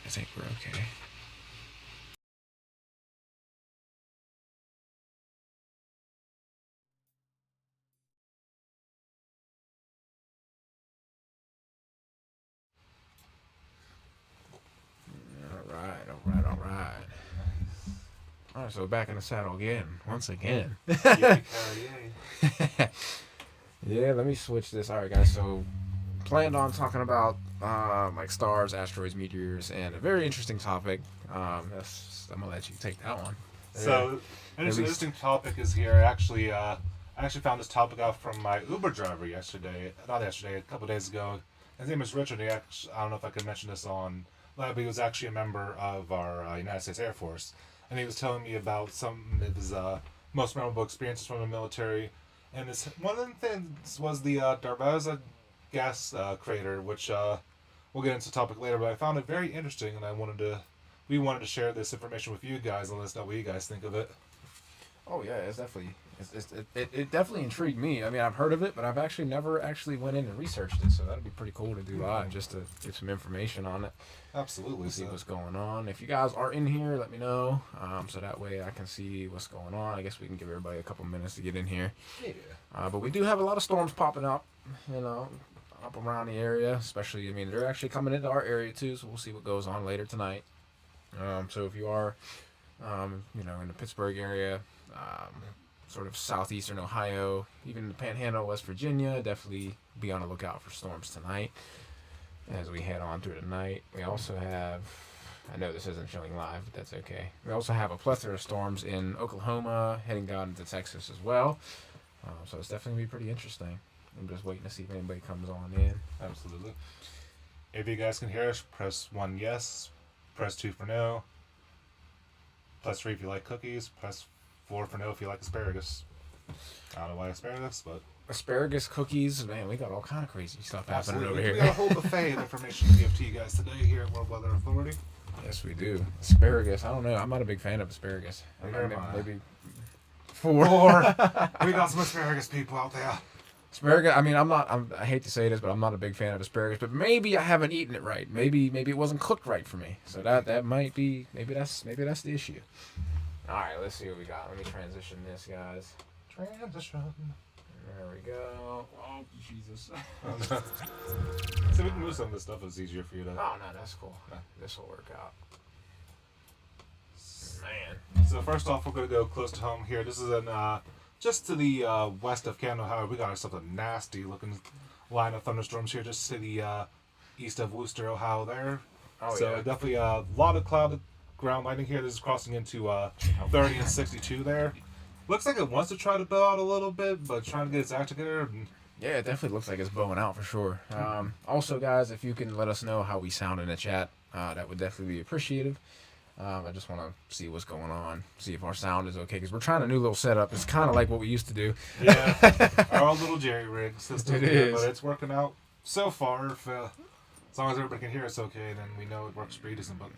I think we're okay. All right. All right, so back in the saddle again, once again. Yeah, let me switch this. All right, guys. So planned on talking about like stars, asteroids, meteors, and a very interesting topic. I'm gonna let you take that one. So, an interesting topic is here. I actually found this topic out from my Uber driver yesterday. Not yesterday, a couple days ago. His name is Richard. I don't know if I could mention this on live, but he was actually a member of our United States Air Force, and he was telling me about some of his most memorable experiences from the military. And one of the things was the Darvaza gas crater, which we'll get into the topic later. But I found it very interesting, and we wanted to share this information with you guys and let us know what you guys think of it. Oh yeah, it definitely intrigued me. I mean, I've heard of it, but I've actually never actually went in and researched it. So that'd be pretty cool to do live, just to get some information on it. Absolutely. See what's going on. If you guys are in here, let me know. So that way I can see what's going on. I guess we can give everybody a couple minutes to get in here. Yeah. But we do have a lot of storms popping up, up around the area. Especially, I mean, they're actually coming into our area too. So we'll see what goes on later tonight. So if you are, in the Pittsburgh area, sort of southeastern Ohio, even the Panhandle, West Virginia, definitely be on the lookout for storms tonight as we head on through the night. We also have, I know this isn't showing live, but that's okay. We also have a plethora of storms in Oklahoma, heading down into Texas as well. So it's definitely going to be pretty interesting. I'm just waiting to see if anybody comes on in. Absolutely. If you guys can hear us, press 1 yes, press 2 for no, press 3 if you like cookies, press 4 for no if you like asparagus. I don't know why asparagus, but asparagus, cookies, man, we got all kind of crazy stuff happening over here. We got a whole buffet of information to give to you guys today here at World Weather Authority. Yes, we do. Asparagus, I don't know. I'm not a big fan of asparagus. Maybe 4. We got some asparagus people out there. Asparagus. I mean, I hate to say this, but I'm not a big fan of asparagus. But maybe I haven't eaten it right. Maybe it wasn't cooked right for me. So that might be. Maybe that's the issue. All right, let's see what we got. Let me transition this, guys. Transition. There we go. Oh Jesus. So we can move some of this stuff. It's easier for you to. Oh no, that's cool. This will work out. Man. So first off, we're gonna go close to home here. This is just to the west of Canada, Ohio. We got ourselves a nasty looking line of thunderstorms here, just to the east of Worcester, Ohio. There. Oh so yeah. Definitely a lot of clouded ground lightning here. This is crossing into 30 and 62 there. Looks like it wants to try to bow out a little bit, but trying to get its act together. Yeah, it definitely looks like it's bowing out for sure. Also, guys, if you can let us know how we sound in the chat, that would definitely be appreciated. I just want to see what's going on, see if our sound is okay, because we're trying a new little setup. It's kind of like what we used to do. Yeah, our own little jerry rig system. It is. But it's working out so far. If, as long as everybody can hear us okay, then we know it works pretty decent. But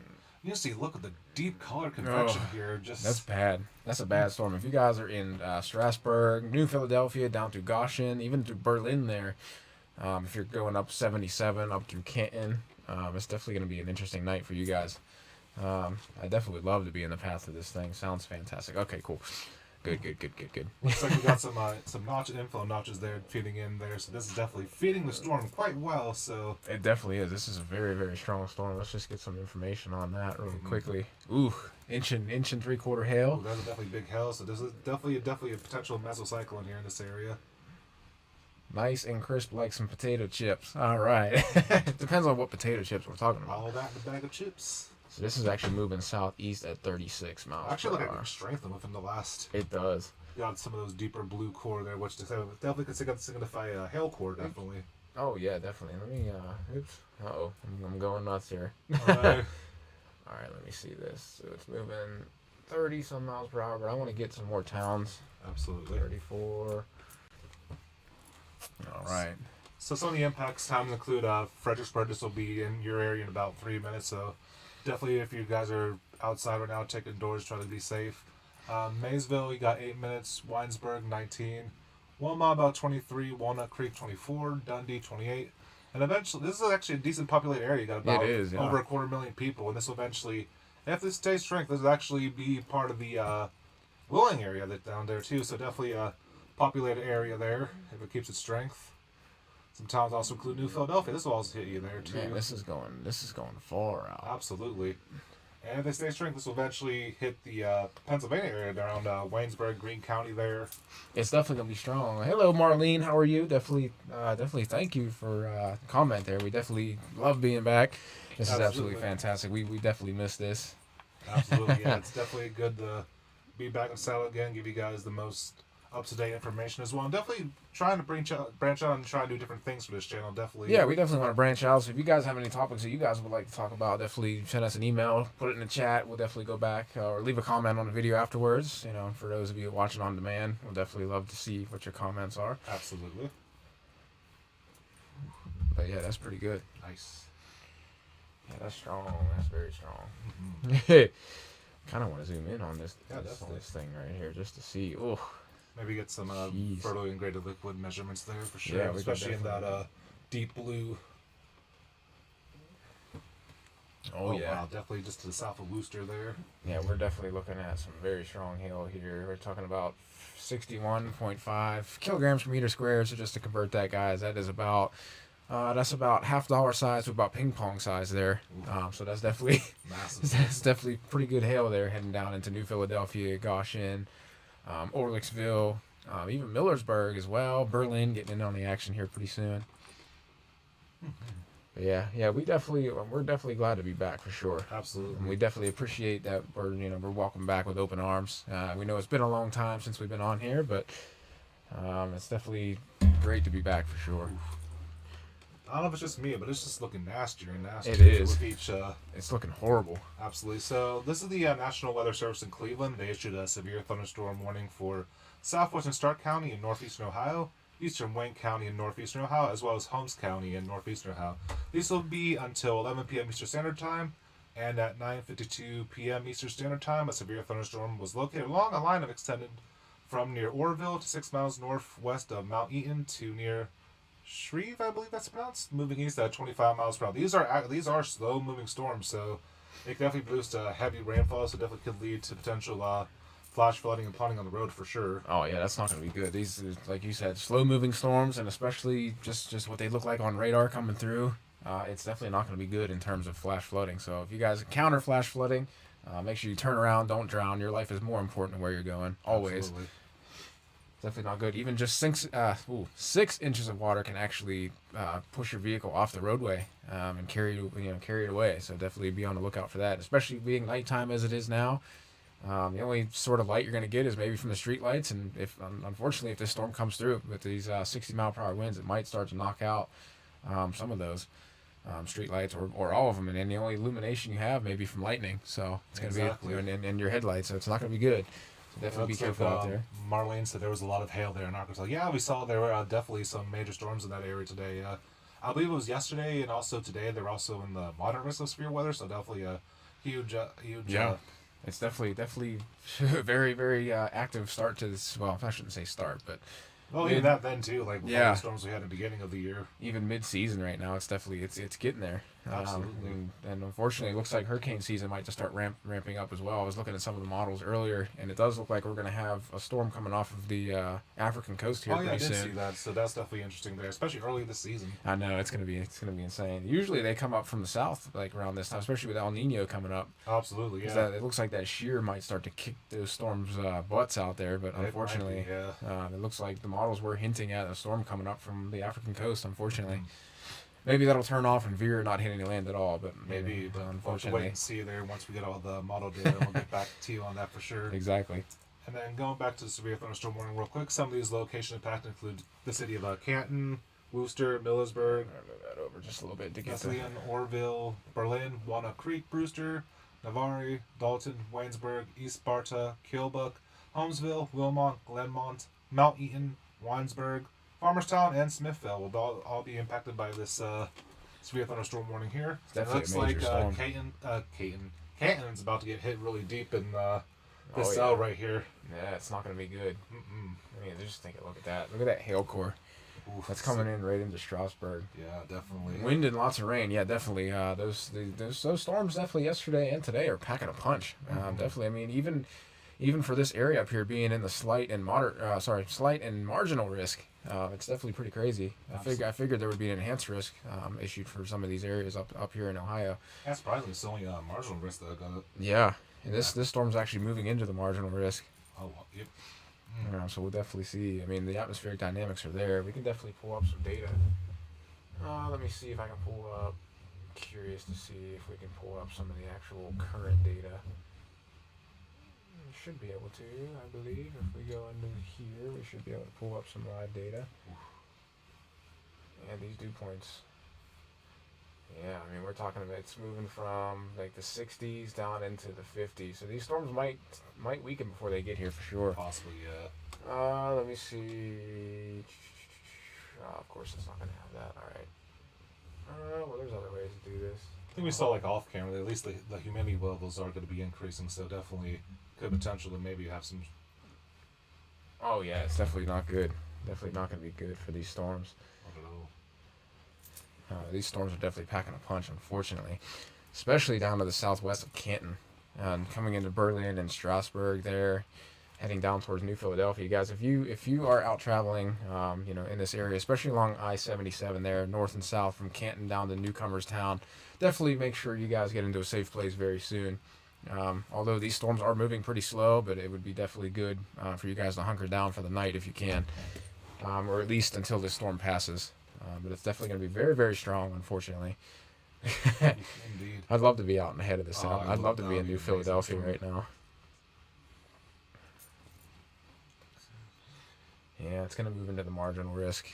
you see, look at the deep color convection here. That's bad. That's a bad storm. If you guys are in Strasbourg, New Philadelphia, down through Goshen, even through Berlin there, if you're going up 77, up through Canton, it's definitely going to be an interesting night for you guys. I definitely would love to be in the path of this thing. Sounds fantastic. Okay, cool. Good. Looks like we got some inflow notches there feeding in there, so this is definitely feeding the storm quite well. So it definitely is. This is a very, very strong storm. Let's just get some information on that really quickly. Ooh, inch and 3/4 hail. Ooh, that's definitely big hail. So this is definitely a potential mesocyclone here in this area. Nice and crisp like some potato chips. All right. Depends on what potato chips we're talking about. All that in a bag of chips. So this is actually moving southeast at 36 miles actually per look like hour. it's strengthened within the last. It does. Got some of those deeper blue core there, which definitely could signify a hail core, definitely. Oh yeah, definitely. Let me. Oops. Uh-oh. I'm going nuts here. All right. All right. Let me see this. So it's moving 30 some miles per hour, but I want to get some more towns. Absolutely. 34. All right. So some of the impacts times include Fredericksburg. This will be in your area in about 3 minutes. So definitely, if you guys are outside right now, take indoors, try to be safe. Maysville, you got 8 minutes. Winesburg, 19. Wilmot, about 23. Walnut Creek, 24. Dundee, 28. And eventually, this is actually a decent populated area. You got about It is, yeah. over 250,000 people, and this will eventually, if this stays strength, this will actually be part of the Willing area that down there too. So definitely a populated area there if it keeps its strength. Some towns also include New Philadelphia. This will also hit you there too. Man, this is going far out. Absolutely. And if they stay strength, this will eventually hit the Pennsylvania area around Waynesburg, Greene County there. It's definitely gonna be strong. Hello, Marlene. How are you? Definitely thank you for comment there. We definitely love being back. This is absolutely fantastic. We definitely missed this. Absolutely, yeah. It's definitely good to be back in saddle again. Give you guys the most up-to-date information as well. I'm definitely trying to branch out and try to do different things for this channel. Definitely. Yeah, we definitely want to branch out. So if you guys have any topics that you guys would like to talk about, definitely send us an email, put it in the chat. We'll definitely go back or leave a comment on the video afterwards. You know, for those of you watching on demand, we'll definitely love to see what your comments are. Absolutely. But yeah, that's pretty good. Nice. Yeah, that's strong. That's very strong. Mm-hmm. Kind of want to zoom in on this thing right here just to see. Oh. Maybe get some fertile integrated liquid measurements there for sure, Yeah, especially in that deep blue. Oh yeah, wow, definitely just to the south of Worcester there. Yeah, we're definitely looking at some very strong hail here. We're talking about 61.5 kilograms per meter squared. So just to convert that, guys, that is about that's about $half size to about ping pong size there. So that's definitely massive. That's definitely pretty good hail there, heading down into New Philadelphia, Goshen, Orlicksville, even Millersburg as well. Berlin getting in on the action here pretty soon. But yeah, we're definitely glad to be back for sure. Absolutely. And we definitely appreciate that we're welcome back with open arms. We know it's been a long time since we've been on here, but it's definitely great to be back for sure. I don't know if it's just me, but it's just looking nastier and nastier. It is. With each, it's looking horrible. Absolutely. So this is the National Weather Service in Cleveland. They issued a severe thunderstorm warning for southwestern Stark County in northeastern Ohio, eastern Wayne County in northeastern Ohio, as well as Holmes County in northeastern Ohio. These will be until 11 p.m. Eastern Standard Time, and at 9:52 p.m. Eastern Standard Time, a severe thunderstorm was located along a line of extended from near Orville to 6 miles northwest of Mount Eaton to near Shreve, I believe that's pronounced, moving east at 25 miles per hour. These are slow-moving storms, so it can definitely boost heavy rainfall, so definitely could lead to potential flash flooding and flooding on the road for sure. Oh yeah, that's not going to be good. These, like you said, slow-moving storms, and especially just what they look like on radar coming through. It's definitely not going to be good in terms of flash flooding. So if you guys encounter flash flooding, make sure you turn around, don't drown. Your life is more important than where you're going, always. Absolutely. Definitely not good. Even just 6 inches of water can actually push your vehicle off the roadway and carry it away. So definitely be on the lookout for that, especially being nighttime as it is now. The only sort of light you're going to get is maybe from the street lights, and unfortunately if this storm comes through with these 60 mile per hour winds, it might start to knock out some of those street lights or all of them, and then the only illumination you have maybe from lightning. So it's going to be and your headlights. So it's not going to be good. So definitely be careful out there. Marlene said there was a lot of hail there in Arkansas. Yeah, we saw there were definitely some major storms in that area today. I believe it was yesterday and also today. They're also in the moderate risk of severe weather, so definitely a huge. Yeah, it's definitely very, very active start to this. Well, I shouldn't say start, but even that then too. Like the storms we had at the beginning of the year. Even mid-season right now, it's definitely it's getting there. Absolutely. And unfortunately, it looks like hurricane season might just start ramping up as well. I was looking at some of the models earlier, and it does look like we're going to have a storm coming off of the African coast here pretty soon. I did see that. So that's definitely interesting there, especially early this season. I know it's going to be insane. Usually they come up from the south like around this time, especially with El Nino coming up. Absolutely, yeah. It looks like that shear might start to kick those storms' butts out there, but unfortunately, it looks like the models were hinting at a storm coming up from the African coast. Unfortunately. Maybe that'll turn off and veer, not hit any land at all. But maybe but unfortunately, we'll have to wait and see there once we get all the model data. We'll get back to you on that for sure. Exactly. And then going back to the severe thunderstorm warning real quick, some of these location impact include the city of Canton, Worcester, Millersburg. I'll move that over just a little bit to get Wesleyan, Orville, Berlin, Walnut Creek, Brewster, Navarre, Dalton, Waynesburg, East Sparta, Kilbuck, Holmesville, Wilmont, Glenmont, Mount Eaton, Winesburg, Farmerstown, and Smithville will all be impacted by this severe thunderstorm warning here. It looks like Canton's about to get hit really deep in this cell right here. Yeah, it's not going to be good. I mean, just look at that. Look at that hail core. Oof, That's coming in right into Strasbourg. Yeah, definitely. Wind and lots of rain. Yeah, definitely. Those storms definitely yesterday and today are packing a punch. Definitely. I mean, even for this area up here being in the slight and marginal risk, it's definitely pretty crazy. I figured there would be an enhanced risk issued for some of these areas up here in Ohio. That's surprisingly, it's only marginal risk that I got it. Yeah, and this storm's actually moving into the marginal risk. Oh, yep. So we'll definitely see. I mean, the atmospheric dynamics are there. We can definitely pull up some data. Let me see if I can pull up. Curious to see if we can pull up some of the actual current data. We should be able to, I believe. If we go into here, we should be able to pull up some live data. And these dew points. Yeah, I mean, we're talking about it's moving from like the 60s down into the 50s. So these storms might weaken before they get here for sure. Possibly, yeah. Let me see. Of course, it's not going to have that. All right. Well, there's other ways to do this. I think we saw like off camera, at least the humidity levels are going to be increasing, so definitely could potential to maybe have some. Oh yeah, it's definitely not good. Definitely not going to be good for these storms. I don't know. These storms are definitely packing a punch, unfortunately, especially down to the southwest of Canton, and coming into Berlin and Strasbourg there, heading down towards New Philadelphia. Guys, if you are out traveling, in this area, especially along I-77 there, north and south from Canton down to Newcomers Town, definitely make sure you guys get into a safe place very soon. Although these storms are moving pretty slow, but it would be definitely good for you guys to hunker down for the night if you can, or at least until this storm passes. But it's definitely going to be very, very strong, unfortunately. Indeed. I'd love to be out in the head of the South. I'd love to be in New Philadelphia right now. Yeah, it's going to move into the marginal risk.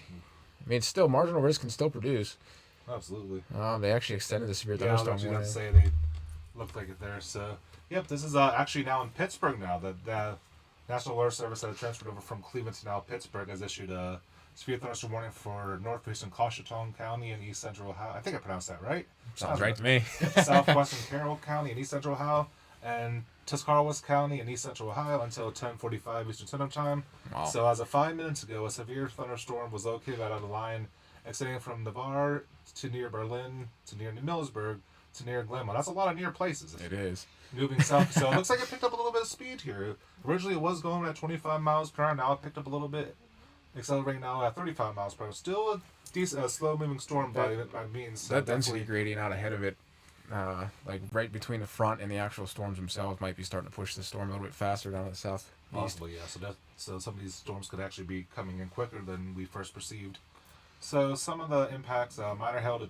I mean, still, marginal risk can still produce. Absolutely. They actually extended the severe Yeah, I was thunderstorm actually warning. going to say they look like it there. So, yep, this is actually now in Pittsburgh now. The National Weather Service that transferred over from Cleveland to now Pittsburgh has issued a severe thunderstorm warning for northeastern Coshocton County and east central Ohio. I think I pronounced that right. Sounds right to me. Southwestern Carroll County and east central Ohio, and Tuscarawas County and east central Ohio until 10:45 Eastern Standard Time. Wow. So as of 5 minutes ago, a severe thunderstorm was located out of the line extending from Navarre to near Berlin to near Millersburg to near Glenmont. That's a lot of near places. It is. Moving south, so it looks like it picked up a little bit of speed here. Originally, it was going at 25 miles per hour. Now it picked up a little bit, accelerating now at 35 miles per hour. Still a decent, slow-moving storm by means. So That density gradient out ahead of it, like right between the front and the actual storms themselves, might be starting to push the storm a little bit faster down to the south. Possibly, yeah. So some of these storms could actually be coming in quicker than we first perceived. So some of the impacts, minor hail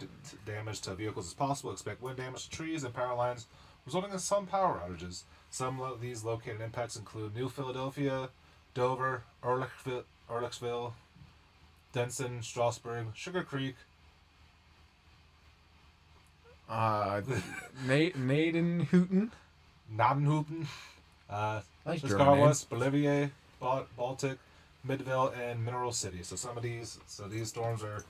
damage to vehicles is possible. Expect wind damage to trees and power lines, resulting in some power outages. Some of these located impacts include New Philadelphia, Dover, Ehrlichville, Denson, Strasburg, Sugar Creek. Nadenhooten. Nadenhupen, Nice German Tuscarawas, Bolivia, Baltic, Midville, and Mineral City. So these storms are.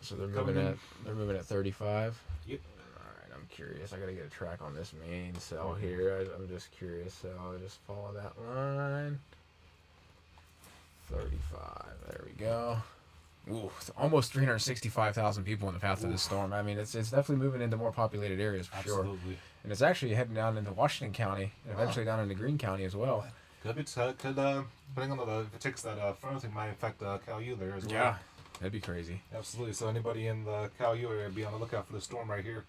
So they're moving at 35. Yep. All right, I'm curious. I gotta get a track on this main cell here. I'm just curious. So I'll just follow that line. 35. There we go. Ooh, it's almost 365,000 people in the path of this storm. I mean, it's definitely moving into more populated areas for sure. Absolutely. And it's actually heading down into Washington County and eventually down into Greene County as well. Could depending on if it takes that front thing, might affect Cal U there as well. Yeah, that'd be crazy. Absolutely. So anybody in the Cal U area, be on the lookout for the storm right here.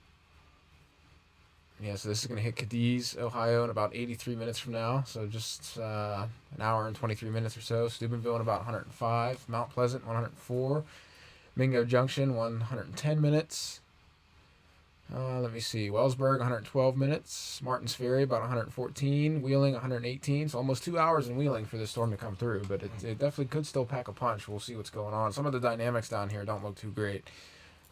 Yeah, so this is going to hit Cadiz, Ohio in about 83 minutes from now. So just an hour and 23 minutes or so. Steubenville in about 105. Mount Pleasant, 104. Mingo Junction, 110 minutes. Let me see. Wellsburg, 112 minutes. Martins Ferry, about 114. Wheeling, 118. So almost 2 hours in Wheeling for this storm to come through. But it definitely could still pack a punch. We'll see what's going on. Some of the dynamics down here don't look too great,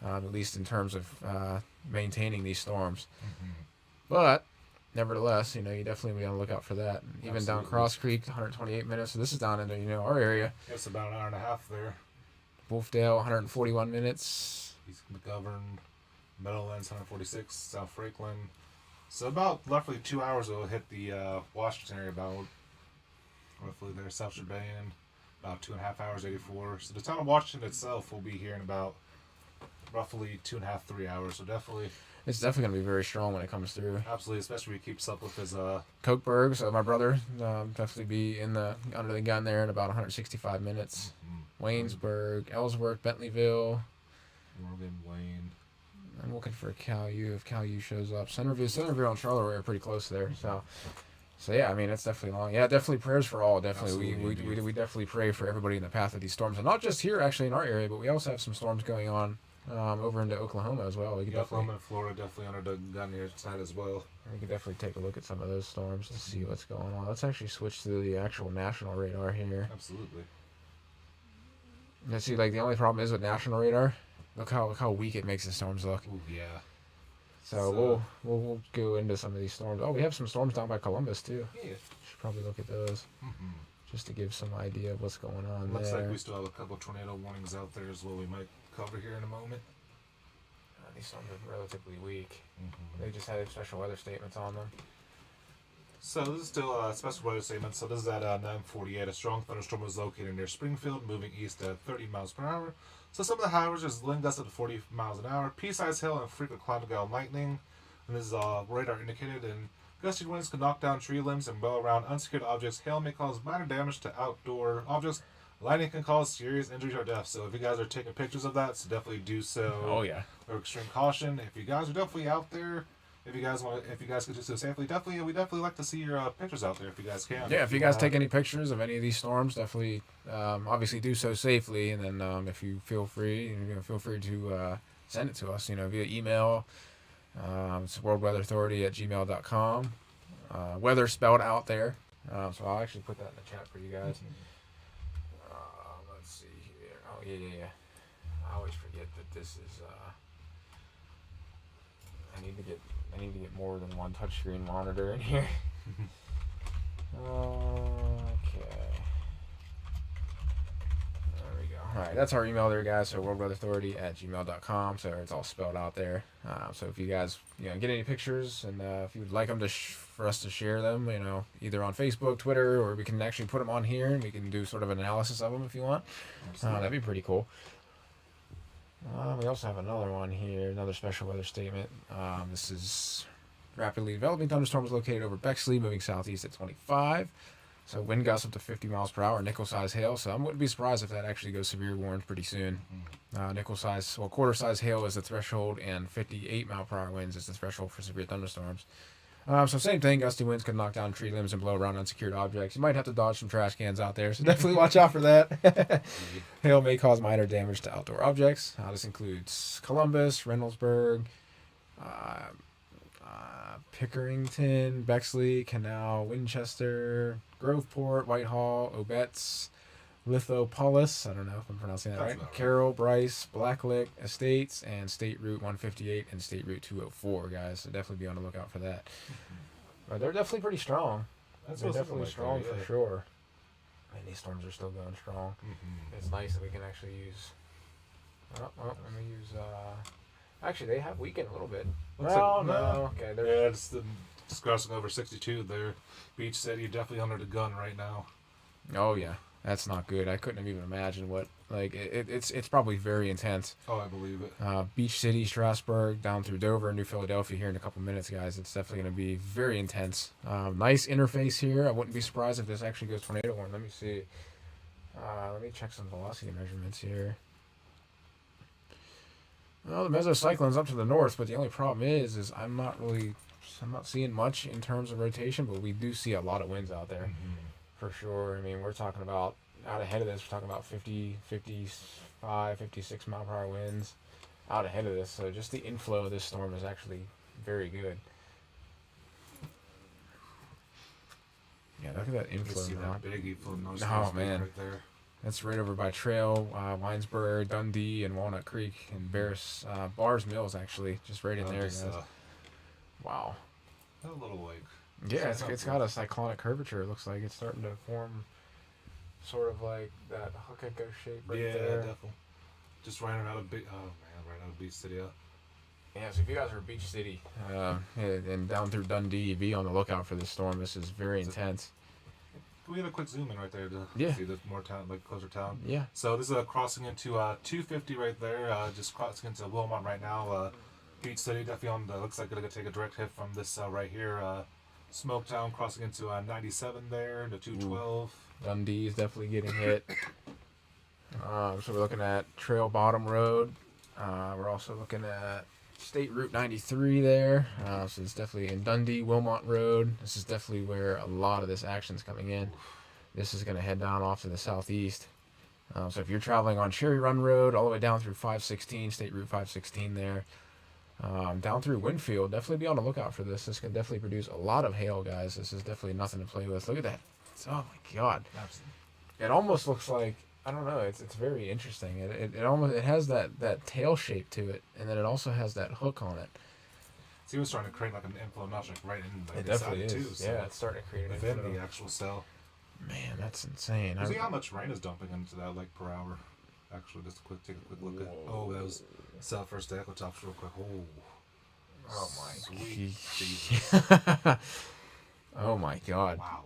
at least in terms of maintaining these storms. Mm-hmm. But nevertheless, you definitely be on the lookout for that. Even Absolutely. down Cross Creek, 128 minutes. So this is down into our area. It's about an hour and a half there. Wolfdale, 141 minutes. East McGovern, Meadowlands, 146. South Franklin. So about roughly 2 hours it'll hit the Washington area. About roughly there, South Shebane. about 2.5 hours, 84. So the town of Washington itself will be here in about roughly 2.5, 3 hours. So definitely. It's definitely going to be very strong when it comes through. Absolutely, especially if he keeps up with his Kochberg, so my brother definitely be under the gun there in about 165 minutes. Waynesburg, Ellsworth, Bentleyville. Morgan, Wayne. I'm looking for Cal U if Cal U shows up. Centerville and Charleroi are pretty close there. So yeah, I mean it's definitely long. Yeah, definitely prayers for all. Definitely, we definitely pray for everybody in the path of these storms, and not just here actually in our area, but we also have some storms going on over into Oklahoma as well. Oklahoma and Florida definitely under the gun here tonight as well. We can definitely take a look at some of those storms to see what's going on. Let's actually switch to the actual national radar here. Absolutely. Let's see, like the only problem is with national radar. Look how weak it makes the storms look. Ooh, yeah. So we'll go into some of these storms. Oh, we have some storms down by Columbus too. Yeah. Should probably look at those just to give some idea of what's going on Looks there. like we still have a couple tornado warnings out there as well. We might cover here in a moment. These storms are relatively weak. They just had special weather statements on them. So this is still a special weather statement. So this is at 9:48. A strong thunderstorm was located near Springfield, moving east at 30 miles per hour. So some of the high averages wind gusts up to 40 miles an hour. Pea-sized hail and frequent cloud gale lightning. And this is radar indicated. And gusty winds can knock down tree limbs and blow around unsecured objects. Hail may cause minor damage to outdoor objects. Lightning can cause serious injuries or death. So if you guys are taking pictures of that, so definitely do so. Oh yeah. Or extreme caution. If you guys are definitely out there, if you guys could do so safely, we definitely like to see your pictures out there if you guys can. Yeah, if you guys take any pictures of any of these storms, definitely, obviously do so safely, and then if you feel free to send it to us, via email. It's worldweatherauthority@gmail.com. Weather spelled out there. So I'll actually put that in the chat for you guys. Let's see here. Oh yeah. I always forget that this is. I need to get more than one touchscreen monitor in here. Okay. There we go. Alright, that's our email there, guys. So worldweatherauthority@gmail.com. So it's all spelled out there. So if you guys get any pictures and if you would like them for us to share them, either on Facebook, Twitter, or we can actually put them on here and we can do sort of an analysis of them if you want. That'd be pretty cool. We also have another one here, another special weather statement. This is rapidly developing thunderstorms located over Bexley, moving southeast at 25. So wind gusts up to 50 miles per hour, nickel-size hail. So I wouldn't be surprised if that actually goes severe warned pretty soon. Nickel-size, quarter-size hail is the threshold, and 58 mile per hour winds is the threshold for severe thunderstorms. So same thing, gusty winds can knock down tree limbs and blow around unsecured objects. You might have to dodge some trash cans out there, so definitely watch out for that. Hail may cause minor damage to outdoor objects. This includes Columbus, Reynoldsburg, Pickerington, Bexley, Canal, Winchester, Groveport, Whitehall, Obetz, Lithopolis, I don't know if I'm pronouncing that right. Carroll, Bryce, Blacklick, Estates, and State Route 158 and State Route 204, guys. So definitely be on the lookout for that. But they're definitely pretty strong. They're definitely strong for sure. And these storms are still going strong. It's nice that we can actually use. Let me use. Actually, they have weakened a little bit. No. Okay. Yeah, it's crossing over 62 there. Beach City definitely under the gun right now. Oh yeah. That's not good. I couldn't have even imagined what, it's probably very intense. Oh, I believe it. Beach City, Strasburg, down through Dover and New Philadelphia here in a couple minutes, guys. It's definitely going to be very intense. Nice interface here. I wouldn't be surprised if this actually goes tornado warning. Let me see. Let me check some velocity measurements here. Well, the mesocyclone's up to the north, but the only problem is I'm not seeing much in terms of rotation, but we do see a lot of winds out there. For sure. I mean, we're talking about out ahead of this, we're talking about 50, 55, 56 mile per hour winds out ahead of this. So just the inflow of this storm is actually very good. Yeah, look at that inflow. You see that big inflow? Oh, man. Right there. That's right over by Trail, Winesburg, Dundee, and Walnut Creek, and Bars Mills, actually. Just right in there, guys. Wow. A little like... Yeah, it's got a cyclonic curvature. It looks like it's starting to form sort of like that Huckeko shape right there. Yeah, definitely. Just right out of Beach City. Yeah, so if you guys are Beach City and down through Dundee, be on the lookout for this storm. This is very intense. Can we have a quick zoom in right there to see the more town, like closer town? Yeah. So this is crossing into 250 right there. Just crossing into Wilmot right now. Beach City definitely on the, looks like gonna take a direct hit from this right here. Smoketown crossing into 97 there to 212. Dundee is definitely getting hit. So we're looking at Trail Bottom Road. We're also looking at State Route 93 there. So it's definitely in Dundee, Wilmot Road. This is definitely where a lot of this action's coming in. This is going to head down off to the southeast. So if you're traveling on Cherry Run Road all the way down through 516, State Route 516 there, down through Winfield, definitely be on the lookout for this. This can definitely produce a lot of hail, guys. This is definitely nothing to play with. Look at that. Oh my God. Absolutely. It almost looks like, I don't know, it's very interesting. It almost, it has that tail shape to it, and then it also has that hook on it. So he was trying to create like an inflow notch like right in It definitely is. too. So Yeah, it's starting to create an within inflow. the actual cell. Man, that's insane. See how much rain is dumping into that like per hour. Actually, just take a quick look at. Oh, that was cell first to echo tops real quick. Oh my. Sweet. Oh my God. Wow.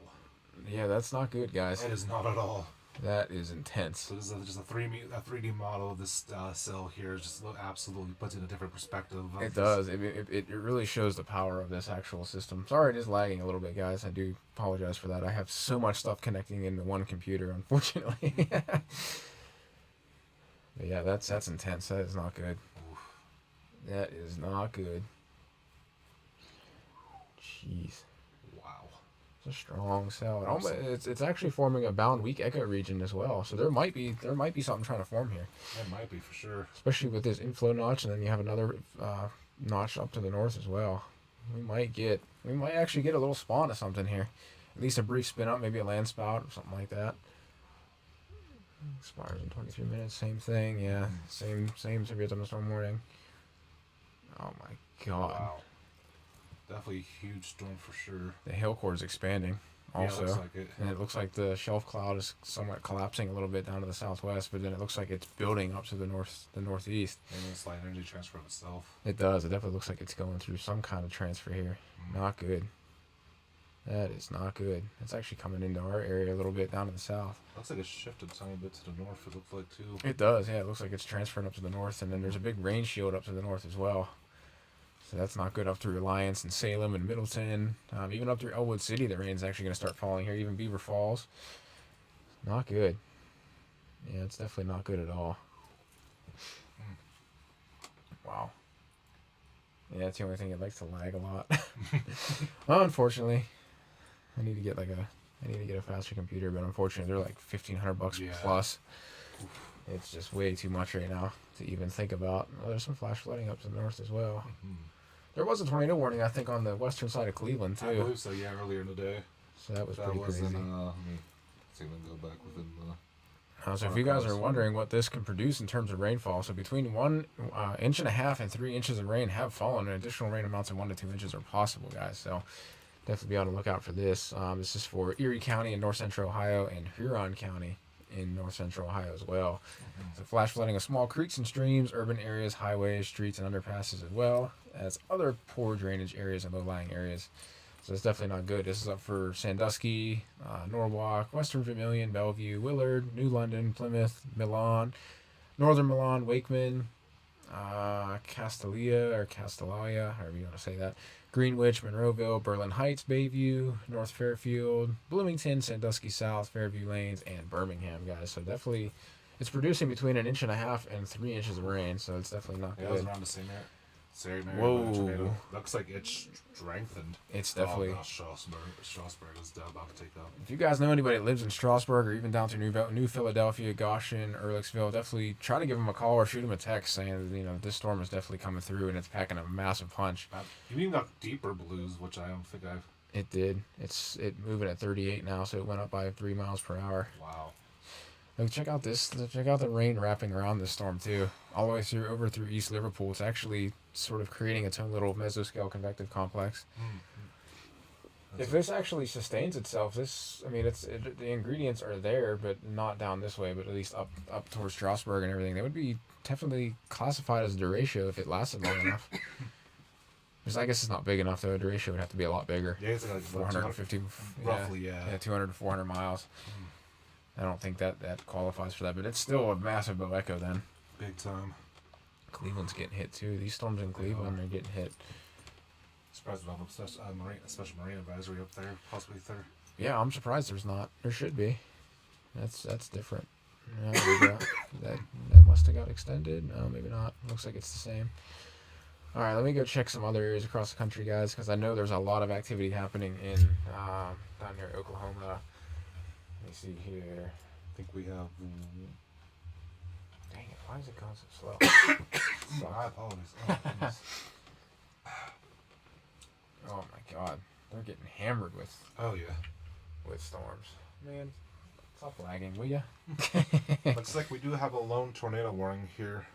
Yeah, that's not good, guys. It is not at all. That is intense. So this is just a 3D model of this cell here. Just absolutely puts it in a different perspective. It does. It really shows the power of this actual system. Sorry, it is lagging a little bit, guys. I do apologize for that. I have so much stuff connecting into one computer, unfortunately. But yeah, that's intense. That is not good. Oof. That is not good. Jeez. A strong cell. It's actually forming a bound weak echo region as well. So there might be something trying to form here. It might be for sure. Especially with this inflow notch, and then you have another notch up to the north as well. We might actually get a little spawn of something here. At least a brief spin up, maybe a land spout or something like that. Expires in 23 minutes. Same thing. Yeah. Same severe thunderstorm warning. Oh my God. Wow. Definitely a huge storm for sure. The hail core is expanding also. Yeah, it looks like it. And it looks like the shelf cloud is somewhat collapsing a little bit down to the southwest, but then it looks like it's building up to the northeast. And it's like energy transfer of itself. It does. It definitely looks like it's going through some kind of transfer here. Not good. That is not good. It's actually coming into our area a little bit down to the south. Looks like it's shifted a tiny bit to the north, it looks like too. It does, yeah. It looks like it's transferring up to the north, and then there's a big rain shield up to the north as well. So that's not good up through Reliance and Salem and Middleton. Even up through Elwood City, the rain's actually going to start falling here. Even Beaver Falls. Not good. Yeah, it's definitely not good at all. Wow. Yeah, that's the only thing it likes to lag a lot. Well, unfortunately, I need to get a faster computer, but unfortunately they're like $1,500 plus. It's just way too much right now to even think about. Oh, there's some flash flooding up to the north as well. There was a tornado warning, I think, on the western side of Cleveland, too. I believe so, yeah, earlier in the day. So that was pretty crazy. Let me see if I can go back within the... So if you guys are wondering what this can produce in terms of rainfall, so between 1.5 inches and 3 inches of rain have fallen, and additional rain amounts of 1 to 2 inches are possible, guys. So definitely be on the lookout for this. This is for Erie County in north central Ohio and Huron County in north central Ohio as well. So flash flooding of small creeks and streams, urban areas, highways, streets, and underpasses as well as other poor drainage areas and low-lying areas. So it's definitely not good. This is up for Sandusky, Norwalk, Western Vermilion, Bellevue, Willard, New London, Plymouth, Milan, Northern Milan, Wakeman, Castellalia, however you want to say that, Greenwich, Monroeville, Berlin Heights, Bayview, North Fairfield, Bloomington, Sandusky South, Fairview Lanes, and Birmingham, guys. So definitely, it's producing between 1.5 inches and 3 inches of rain, so it's definitely not good. It was around the same area. Whoa. Looks like it's strengthened. It's definitely... Strasburg is about to take up. If you guys know anybody that lives in Strasburg or even down to New Philadelphia, Goshen, Ehrlichsville, definitely try to give them a call or shoot them a text saying, this storm is definitely coming through and it's packing a massive punch. You even got deeper blues, which I don't think I've... It did. It's moving at 38 now, so it went up by 3 miles per hour. Wow. Like, check out this. Check out the rain wrapping around this storm too, all the way over through East Liverpool. It's actually sort of creating its own little mesoscale convective complex. If this actually sustains itself, the ingredients are there, but not down this way, but at least up towards Strasbourg and everything. They would be definitely classified as a derecho if it lasted long enough. Because I guess it's not big enough, though. The ratio would have to be a lot bigger. Yeah, it's like 450, roughly, yeah. Yeah, 200 to 400 miles. I don't think that qualifies for that, but it's still a massive bow echo then. Big time. Cleveland's getting hit, too. These storms in Cleveland are getting hit. Surprised we don't have a special marine advisory up there, possibly there. Yeah, I'm surprised there's not. There should be. That's different. Yeah, that must have got extended. No, maybe not. Looks like it's the same. All right, let me go check some other areas across the country, guys, because I know there's a lot of activity happening in down near Oklahoma. Let me see here. I think we have. Dang it! Why is it going so slow? I apologize. Oh, goodness. Oh my God, they're getting hammered with storms. Man, stop lagging, will ya? Looks like we do have a lone tornado warning here,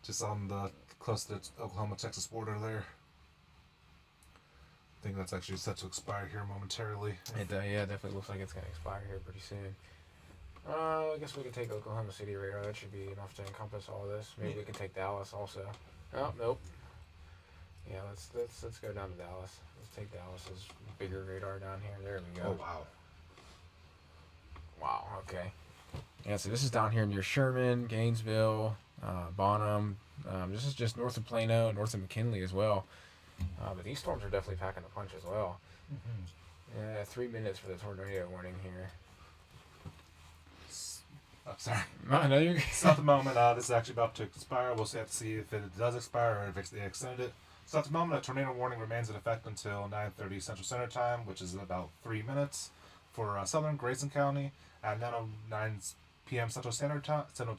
just on the close to the Oklahoma-Texas border there. I think that's actually set to expire here momentarily. It definitely looks like it's gonna expire here pretty soon. I guess we can take Oklahoma City radar. That should be enough to encompass all of this. Maybe we can take Dallas also. Oh nope. Yeah, let's go down to Dallas. Let's take Dallas's bigger radar down here. There we go. Oh wow. Wow. Okay. Yeah. So this is down here near Sherman, Gainesville, Bonham. This is just north of Plano, north of McKinley as well. But these storms are definitely packing a punch as well. Mm-hmm. Yeah, 3 minutes for the tornado warning here. I'm sorry. No, you're good. So at the moment, this is actually about to expire. We'll have to see if it does expire or if they extended it. So at the moment, a tornado warning remains in effect until 9:30 Central Standard Time, which is about 3 minutes for southern Grayson County at 9:09 p.m. Central Standard Time. Central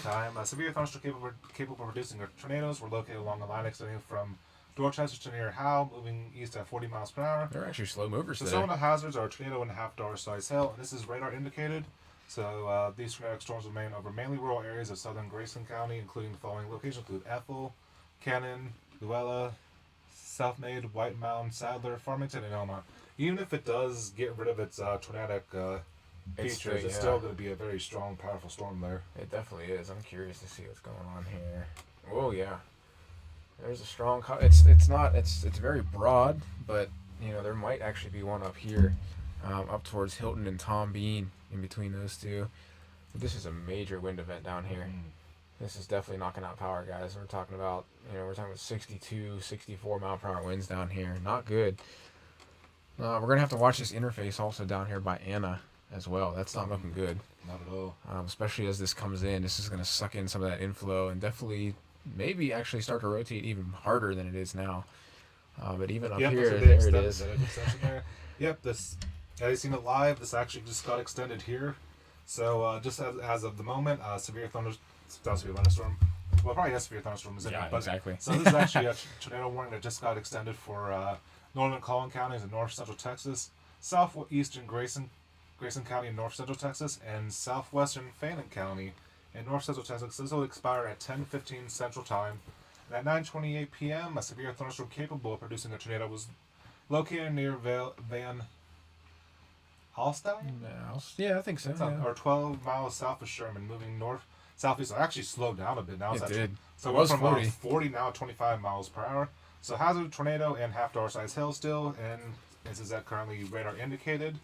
Time. Severe thunderstorms capable of producing tornadoes were located along a line extending from Dorchester to near Howe, moving east at 40 miles per hour. They're actually slow movers So today. some of the hazards are tornado and half-dollar size hail, and this is radar indicated. So these tornadic storms remain over mainly rural areas of southern Grayson County, including the following locations: include Ethel, Cannon, Luella, Southmaid, White Mountain, Sadler, Farmington, and Elmont. Even if it does get rid of its tornadic features, it's still going to be a very strong, powerful storm there. It definitely is. I'm curious to see what's going on here. Oh yeah, there's a strong. It's very broad, but there might actually be one up here, up towards Hilton and Tom Bean, in between those two. But this is a major wind event down here. This is definitely knocking out power, guys. We're talking about 62, 64 mile per hour winds down here. Not good. We're gonna have to watch this interface also down here by Anna as well. That's not looking good. Not at all. Especially as this comes in, this is gonna suck in some of that inflow and definitely maybe actually start to rotate even harder than it is now. But even up here, there it is. Yep, this. Have you seen it live? This actually just got extended here. So just as of the moment, severe thunderstorm. Well, probably a severe thunderstorm is in it. But, exactly. So this is actually a tornado warning that just got extended for northern Collin counties in north central Texas, southeastern Grayson County in north central Texas, and southwestern Fannin County in north central Texas. This will expire at 10:15 Central Time. And at 9:28 p.m., a severe thunderstorm capable of producing a tornado was located near Van Alstyne? Yeah, I think so. Or 12 miles south of Sherman, moving north southeast. So actually slowed down a bit now. It did. So it was from 40 now 25 miles per hour. So hazard tornado and half-dollar size hail still, and this is currently radar indicated.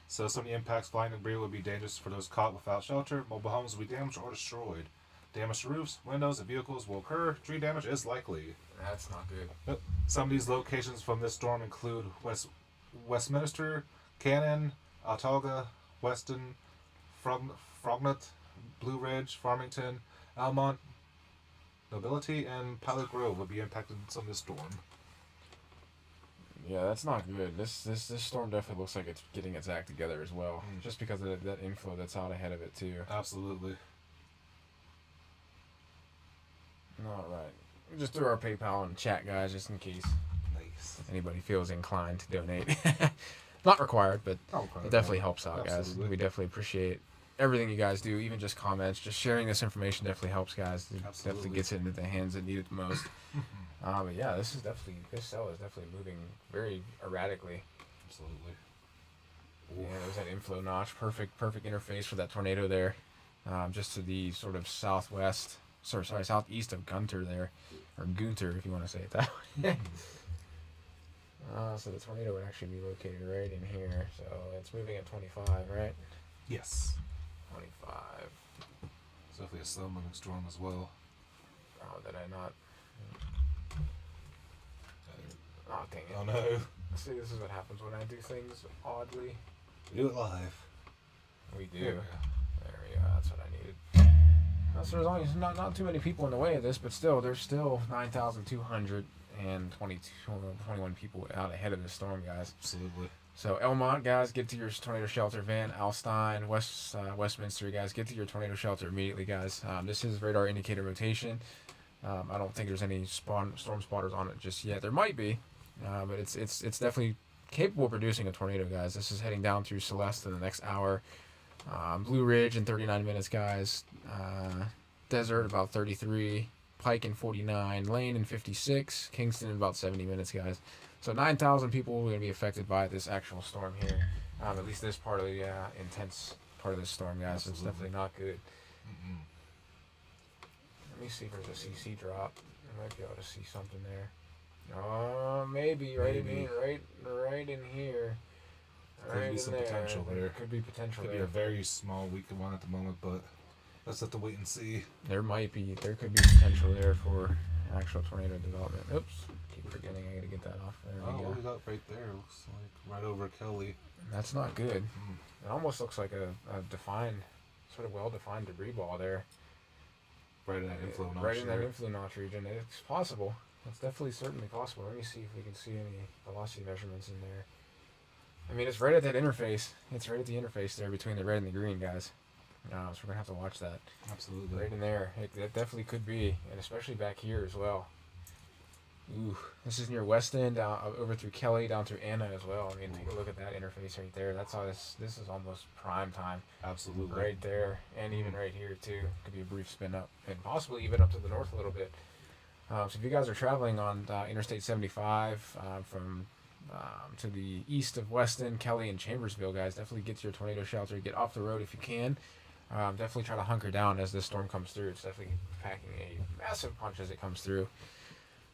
So some of the impacts, flying debris would be dangerous for those caught without shelter. Mobile homes will be damaged or destroyed. Damage to roofs, windows, and vehicles will occur. Tree damage is likely. That's not good. Yep. Some of these locations from this storm include Westminster, Cannon, Autauga, Weston, Frognut, Blue Ridge, Farmington, Almont, Nobility, and Pilot Grove will be impacted in some of this storm. Yeah, that's not good. This storm definitely looks like it's getting its act together as well, just because of that inflow that's out ahead of it too. Absolutely. All right, we just threw our PayPal in the chat, guys, just in case. Nice. If anybody feels inclined to donate. Not required, but it definitely helps out, guys. We definitely appreciate everything you guys do, even just comments. Just sharing this information definitely helps, guys. It definitely gets it into the hands that need it the most. But yeah, this cell is definitely moving very erratically. Absolutely. Yeah, there's that inflow notch. Perfect interface for that tornado there. Just to the sort of southeast of Gunter there. or Gunter, if you want to say it that way. So the tornado would actually be located right in here. So it's moving at 25, right? Yes. 25. It's definitely a slow moving storm as well. Oh, did I not? Oh, dang it. Oh no. See, this is what happens when I do things oddly. We do it live. We do. Yeah. There we go. That's what I needed. So there's only not too many people in the way of this, but still, there's still 9,221 people out ahead of this storm, guys. Absolutely. So Elmont, guys, get to your tornado shelter. Van Alstyne, Westminster, guys, get to your tornado shelter immediately, guys. This is radar indicator rotation. I don't think there's any storm spotters on it just yet. There might be, but it's definitely capable of producing a tornado, guys. This is heading down through Celeste in the next hour. Blue Ridge in 39 minutes, guys. Desert about 33. Pike in 49. Lane in 56. Kingston in about 70 minutes, guys. So 9,000 people are going to be affected by this actual storm here. At least this part of the intense part of this storm, guys. So it's definitely not good. Mm-mm. Let me see if there's a CC drop. I might be able to see something there. Oh, maybe right in here. Could be some potential there. Could be potential Could there. be a very small weak one at the moment, but let's have to wait and see. There could be potential there for actual tornado development. Oops, keep forgetting I gotta get that off. There we go. We got right there. Looks like right over Kelly. That's not good. It almost looks like a defined, sort of well-defined debris ball there. Right in that inflow notch. Right in that inflow notch region. It's possible. It's definitely certainly possible. Let me see if we can see any velocity measurements in there. I mean, it's right at that interface. It's right at the interface there between the red and the green, guys. So we're gonna have to watch that. Absolutely. Right in there. It definitely could be, and especially back here as well. Ooh, this is near West End, over through Kelly, down through Anna as well. I mean, take a look at that interface right there. That's how this is almost prime time. Absolutely. Right there, and even right here too. Could be a brief spin up, and possibly even up to the north a little bit. So if you guys are traveling on Interstate 75 from to the east of Weston, Kelly, and Chambersville, guys, definitely get to your tornado shelter. Get off the road if you can. Definitely try to hunker down as this storm comes through. It's definitely packing a massive punch as it comes through.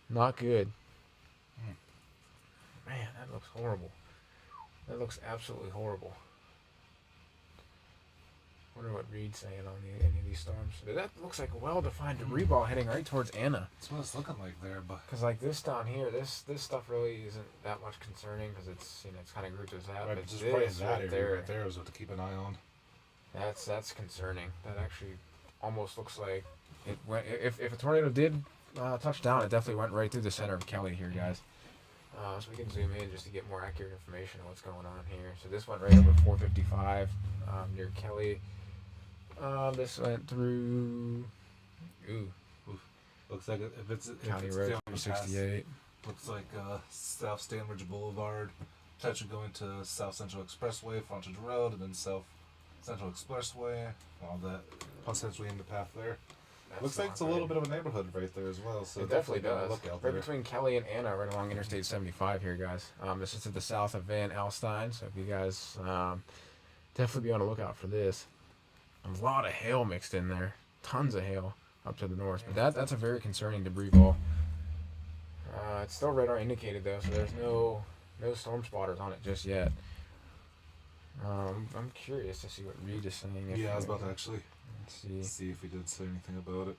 Not good. Man, that looks horrible. That looks absolutely horrible. Wonder what Reed's saying on any of these storms. But that looks like a well-defined debris ball heading right towards Anna. That's what it's looking like there, but because like this down here, this stuff really isn't that much concerning because it's it's kind of grouped as that. right, But just this right in that right area right there is what to keep an eye on. That's concerning. That actually almost looks like it went. If a tornado did touch down, it definitely went right through the center of Kelly here, guys. So we can zoom in just to get more accurate information on what's going on here. So this went right over 455 near Kelly. This went through. Looks like if it's County if it's Road down 368. looks like South Stanbridge Boulevard, potentially going to South Central Expressway, Frontage Road, and then South Central Expressway. All that potentially in the path there. Looks like it's a little bit of a neighborhood right there as well. So it definitely does. Look out right there. between Kelly and Anna, right along Interstate 75 here, guys. This is to the south of Van Alstyne, so if you guys definitely be on the lookout for this. A lot of hail mixed in there. Tons of hail up to the north. But that's a very concerning debris ball. It's still radar indicated, though, so there's no storm spotters on it just yet. I'm curious to see what Reed is saying. Yeah, I was about to actually let's see if he did say anything about it.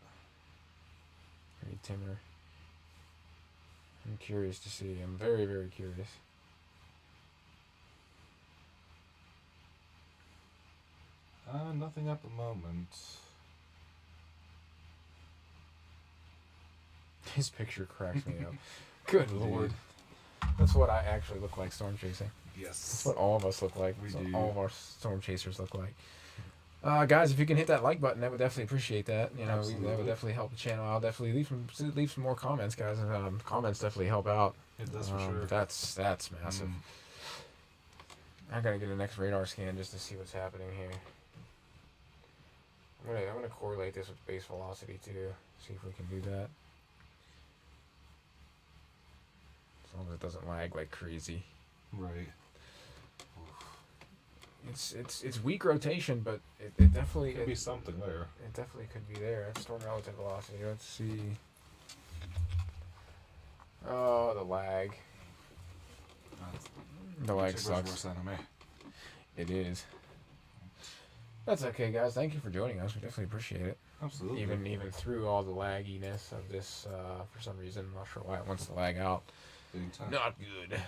Reed Timmer. I'm curious to see. I'm very, very curious. Nothing at the moment. His picture cracks me up. Good lord. That's what I actually look like storm chasing. Yes. That's what all of us look like. We That's what do. all of our storm chasers look like. Guys, if you can hit that like button, that would definitely appreciate that. That would definitely help the channel. I'll definitely leave some more comments, guys. Comments definitely help out. It does for sure. That's massive. I gotta get a next radar scan just to see what's happening here. I'm gonna correlate this with base velocity too. See if we can do that. As long as it doesn't lag like crazy. Right. It's weak rotation, but it definitely could be something there. It definitely could be there. That's storm relative velocity. Let's see. Oh, the lag. The lag sucks. Worse than me. It is. That's okay, guys. Thank you for joining us. We definitely appreciate it. Absolutely. Even through all the lagginess of this, for some reason, I'm not sure why it wants to lag out. Not good.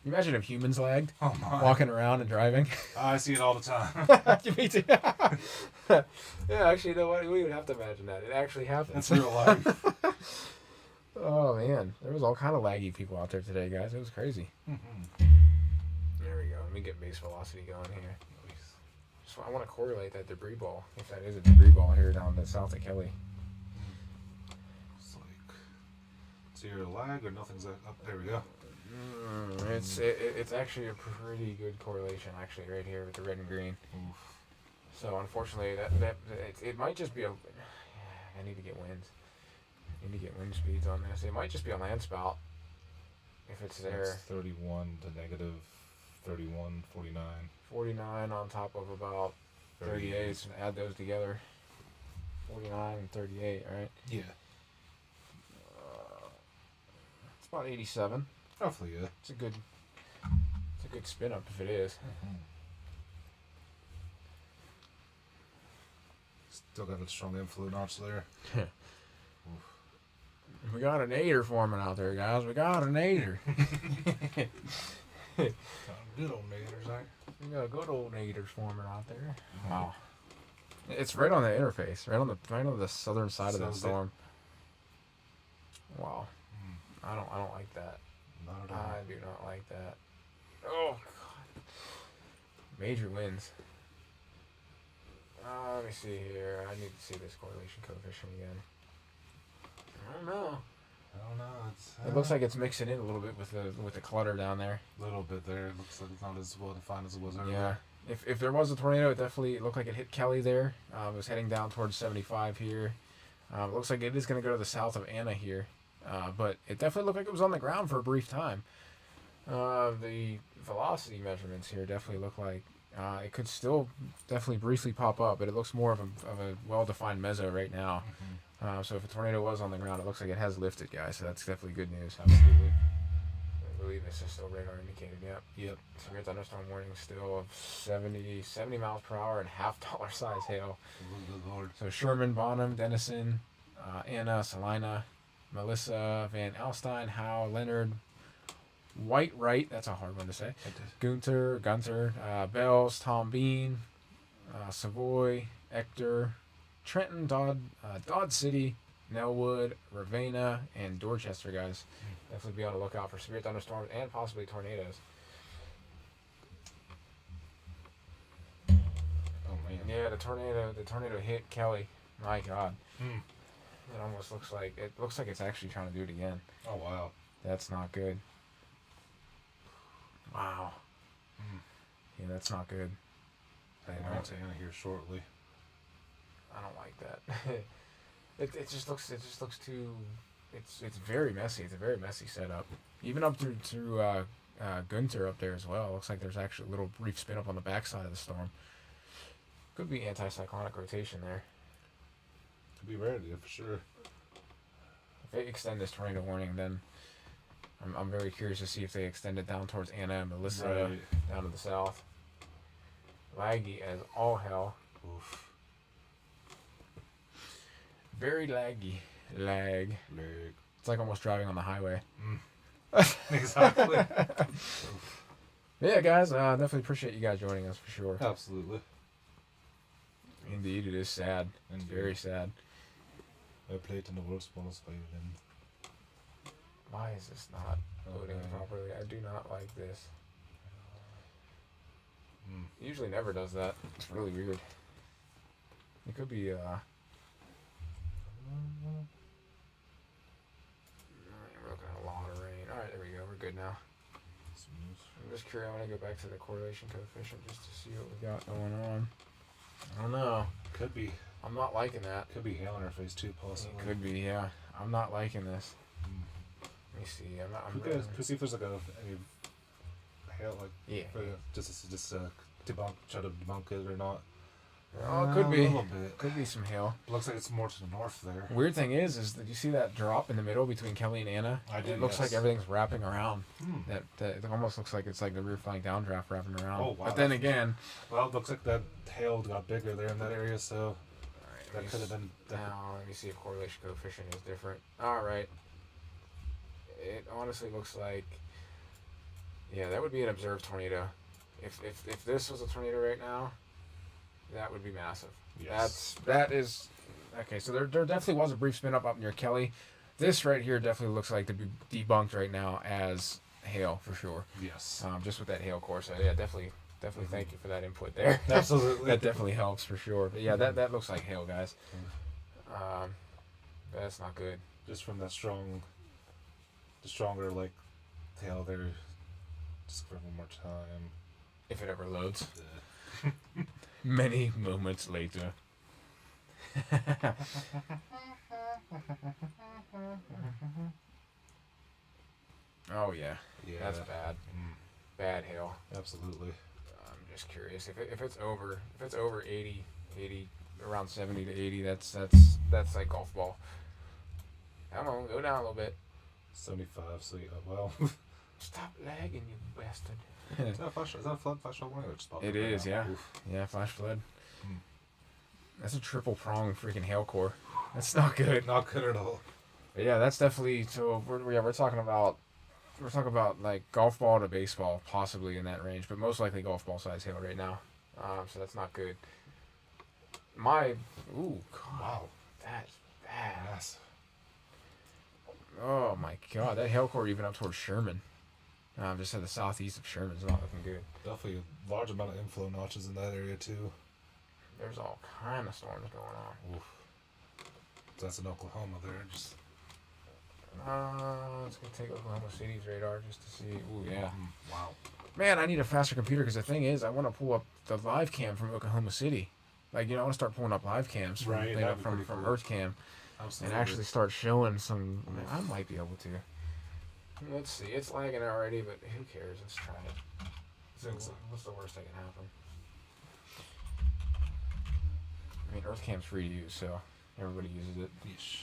Imagine if humans lagged, walking around and driving. I see it all the time. Me too. Yeah, actually, you know what? We would have to imagine that. It actually happens. It's real life. Oh, man. There was all kind of laggy people out there today, guys. It was crazy. Mm-hmm. There we go. Let me get base velocity going here. So I want to correlate that debris ball, if that is a debris ball here down the south of Kelly. It's like, is here a lag or nothing's up? There we go. It's actually a pretty good correlation, actually, right here with the red and green. Oof. So unfortunately, it might just be a. I need to get winds. I need to get wind speeds on this. It might just be a land spout. If it's there. It's 31 to negative 31, 49. 49 on top of about 38. So add those together. 49 and 38, right? Yeah. It's about 87. Roughly, yeah. It's a good spin up if it is. Mm-hmm. Still got a strong influence notch there. We got an 8er forming out there, guys. We got an 8er. Good old naters, right? We got good old naters forming out there. Wow. It's right on the interface, right on the southern side of the storm. Wow. I don't like that. Not at all. I do not like that. Oh god. Major winds. Let me see here. I need to see this correlation coefficient again. I don't know. It It looks like it's mixing in a little bit with the clutter down there. A little bit there. It looks like it's not as well defined as it was earlier. Yeah. If there was a tornado, it definitely looked like it hit Kelly there. It was heading down towards 75 here. It looks like it is going to go to the south of Anna here. But it definitely looked like it was on the ground for a brief time. The velocity measurements here definitely look like it could still definitely briefly pop up, but it looks more of a well-defined meso right now. Mm-hmm. So if a tornado was on the ground, it looks like it has lifted, guys. So that's definitely good news. Absolutely. I believe this is still radar indicated. Yep. Severe thunderstorm warning still of 70 miles per hour and $half size hail. Good Lord. So Sherman, Bonham, Dennison, Anna, Salina, Melissa, Van Alstyne, Howe, Leonard, White, that's a hard one to say. Gunther, Bells, Tom Bean, Savoy, Ector, Trenton, Dodge City, Nellwood, Ravenna, and Dorchester, guys. Definitely be on the lookout for severe thunderstorms and possibly tornadoes. Oh man. Yeah, the tornado hit Kelly. My God. Hmm. It almost looks like it's actually trying to do it again. Oh wow. That's not good. Wow. Yeah, that's not good. I want to end here shortly. I don't like that. It just looks too. It's very messy. It's a very messy setup. Even up through Gunther up there as well. Looks like there's actually a little brief spin up on the backside of the storm. Could be anticyclonic rotation there. Could be ready for sure. If they extend this tornado warning, then I'm very curious to see if they extend it down towards Anna and Melissa, down to the south. Laggy as all hell. Oof. Very laggy. Lag. It's like almost driving on the highway. Exactly. Yeah, guys, definitely appreciate you guys joining us for sure. Absolutely. Indeed, it is sad. It's very sad. I played in the world's smallest violin. Why is this not loading properly? I do not like this. It usually never does that. It's really weird. It could be, Alright, we're looking at a lot of rain. Alright, there we go. We're good now. I'm just curious. I want to go back to the correlation coefficient just to see what we got going on. I don't know. Could be. I'm not liking that. Could be hail in our face too, possibly. It could be, yeah. I'm not liking this. Let me see. Could see if there's like any hail, like yeah. Just debunk, try to debunk it or not. Oh, it could be. A little bit. Could be some hail. Looks like it's more to the north there. Weird thing is that you see that drop in the middle between Kelly and Anna? I do. It looks like everything's wrapping around. Hmm. That it almost looks like it's like the rear flying downdraft wrapping around. Oh, wow. But then again, well, it looks like that hail got bigger there in that area, so that could have been. Now let me see if correlation coefficient is different. All right. It honestly looks like, yeah, that would be an observed tornado. If this was a tornado right now, that would be massive. Yes. That is okay. So there definitely was a brief spin up near Kelly. This right here definitely looks like to be debunked right now as hail for sure. Yes. Just with that hail core. So yeah, definitely thank you for that input there. Absolutely. That definitely helps for sure. But yeah, that looks like hail, guys. That's not good. Just from that stronger like hail there. Just for one more time. If it ever loads. Many moments later. Oh yeah, that's bad. Bad hail. Absolutely. I'm just curious if it's over 80 around 70 to 80. That's like golf ball. Come on, go down a little bit. 75. So yeah, well. Stop lagging, you bastard. Is that a flash? Is that a flood flash warning? It is, yeah. Yeah, flash flood. That's a triple prong freaking hail core. That's not good. Not good at all. But yeah, that's definitely. So we're talking about like golf ball to baseball, possibly in that range, but most likely golf ball size hail right now. So that's not good. God, Wow, that's bad. yes. Oh my God, that hail core even up towards Sherman. Just to the southeast of Sherman's not looking good. Definitely a large amount of inflow notches in that area too. There's all kind of storms going on. Oof. That's in Oklahoma there. Just Let's go take Oklahoma City's radar just to see. Ooh, yeah. Wow. Man, I need a faster computer because the thing is, I want to pull up the live cam from Oklahoma City. Like, I want to start pulling up live cams from, Right, from cool. Earth Cam Absolutely. and actually start showing some. I might be able to. Let's see. It's lagging already, but who cares? Let's try it. So, what's the worst that can happen? I mean, Earth Cam's free to use, so everybody uses it. Yeesh.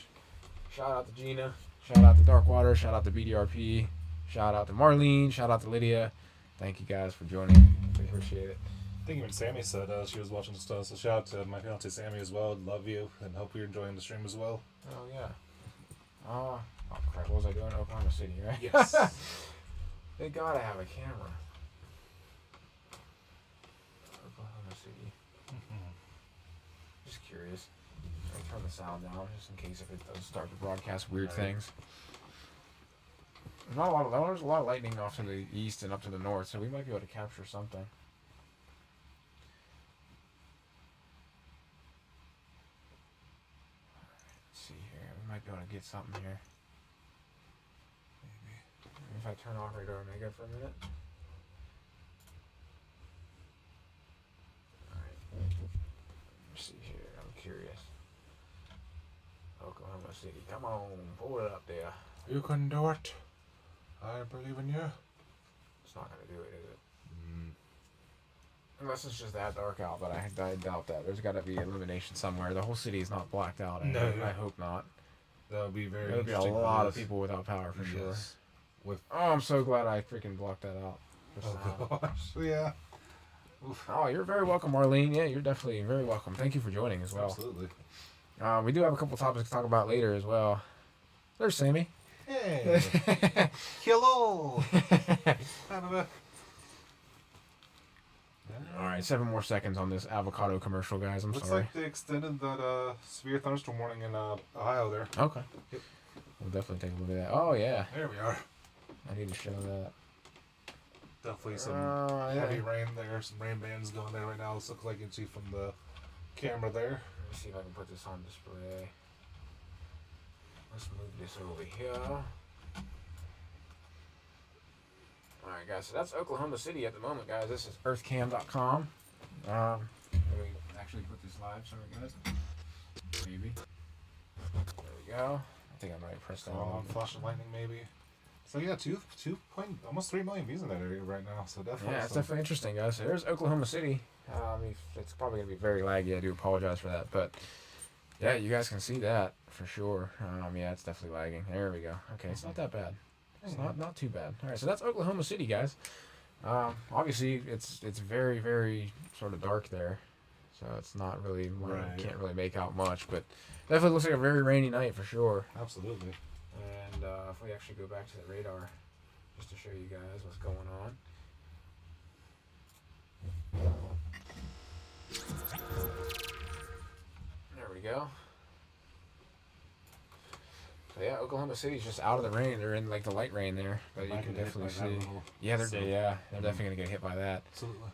Shout out to Gina. Shout out to Darkwater. Shout out to BDRP. Shout out to Marlene. Shout out to Lydia. Thank you guys for joining. We appreciate it. I think even Sammy said she was watching the stuff, so shout out to my fiance Sammy as well. Love you, and hope you're enjoying the stream as well. Oh, yeah. Oh, crap. What was I doing? Oklahoma City, right? Yes. They gotta have a camera. Oklahoma City. Just curious. I'll turn the sound down just in case if it does start to broadcast weird things. There's a lot of lightning off to the east and up to the north, so we might be able to capture something. Let's see here. We might be able to get something here. Maybe. If I turn off Radar Omega for a minute. Alright. Let's see here. I'm curious. Oklahoma City. Come on. Pull it up there. You can do it. I believe in you. It's not going to do it, is it? Unless it's just that dark out, but I doubt that. There's got to be illumination somewhere. The whole city is not blacked out. I hope not. That would be very There would be a lot of people without power for sure. With I'm so glad I freaking blocked that out. gosh, yeah. Oof. Oh, you're very welcome, Marlene. Yeah, you're definitely very welcome. Thank you for joining as well. Absolutely. We do have a couple topics to talk about later as well. There's Sammy. Hey. Hello. All right, 7 more seconds on this avocado commercial, guys. I'm Looks sorry. like they extended that severe thunderstorm warning in Ohio there. Okay. We'll definitely take a look at that. Oh, yeah. There we are. I need to show that. Definitely some heavy rain there. Some rain bands going there right now. This looks like you can see from the camera there. Let me see if I can put this on display. Let's move this over here. Alright, guys, so that's Oklahoma City at the moment, guys. This is earthcam.com. Let me actually put this live, sorry, guys. Maybe. There we go. I think I might press that on. Flash of lightning, maybe. So yeah, almost 3 million views in that area right now. So definitely. Yeah, it's definitely interesting, guys. So there's Oklahoma City. It's probably gonna be very laggy. I do apologize for that, but yeah, you guys can see that for sure. Yeah, it's definitely lagging. There we go. Okay, it's not that bad. It's not too bad. All right, so that's Oklahoma City, guys. Obviously, it's very very sort of dark there, so it's not really can't really make out much, but definitely looks like a very rainy night for sure. Absolutely. And if we actually go back to the radar, just to show you guys what's going on. There we go. So yeah, Oklahoma City's just out of the rain. They're in like the light rain there, but you can definitely see. Yeah, they're definitely gonna get hit by that. Absolutely.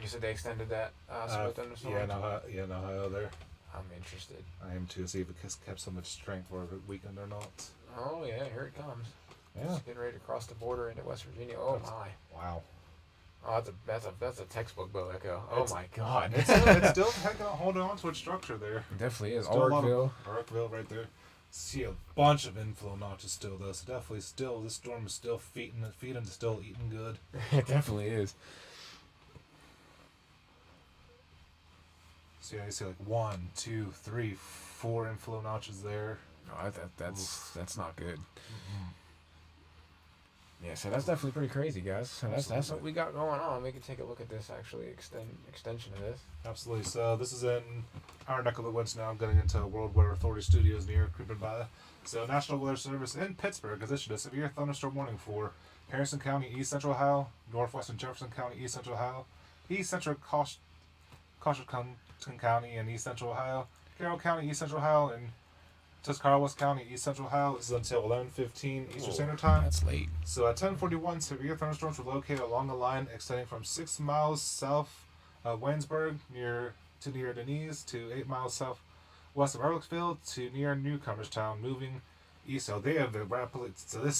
You said they extended that split thunderstorm? Yeah, in Ohio there. I'm interested. I am too. See if it kept so much strength or if it weakened or not. Oh yeah, here it comes. Yeah. It's getting ready to cross the border into West Virginia. Oh my. Wow. Oh, that's a textbook bow echo. Oh my God. It's still holding on to its structure there. It definitely is. Orkville right there. See a bunch of inflow notches still though. So definitely still this storm is still feeding still eating good. It definitely is. So yeah, you see like 1, 2, 3, 4 inflow notches there. Oh, that's not good. Mm-hmm. Yeah, so that's definitely pretty crazy, guys. So that's what we got going on. We can take a look at this extension of this. Absolutely. So this is in our neck of the woods now, getting into World Weather Authority Studios near creeping by. So National Weather Service in Pittsburgh has issued a severe thunderstorm warning for Harrison County, East Central Ohio, Northwestern Jefferson County, East Central Ohio, East Central Coshocton County, and East Central Ohio, Carroll County, East Central Ohio, and Tuscarawas County, East Central Ohio. This is until 11:15 Eastern Standard Time. That's late. So at 10:41, severe thunderstorms were located along the line extending from 6 miles south of Waynesburg near Denise to 8 miles southwest of Ehrlichville to near Newcomerstown, moving east. So they have rapidly. So they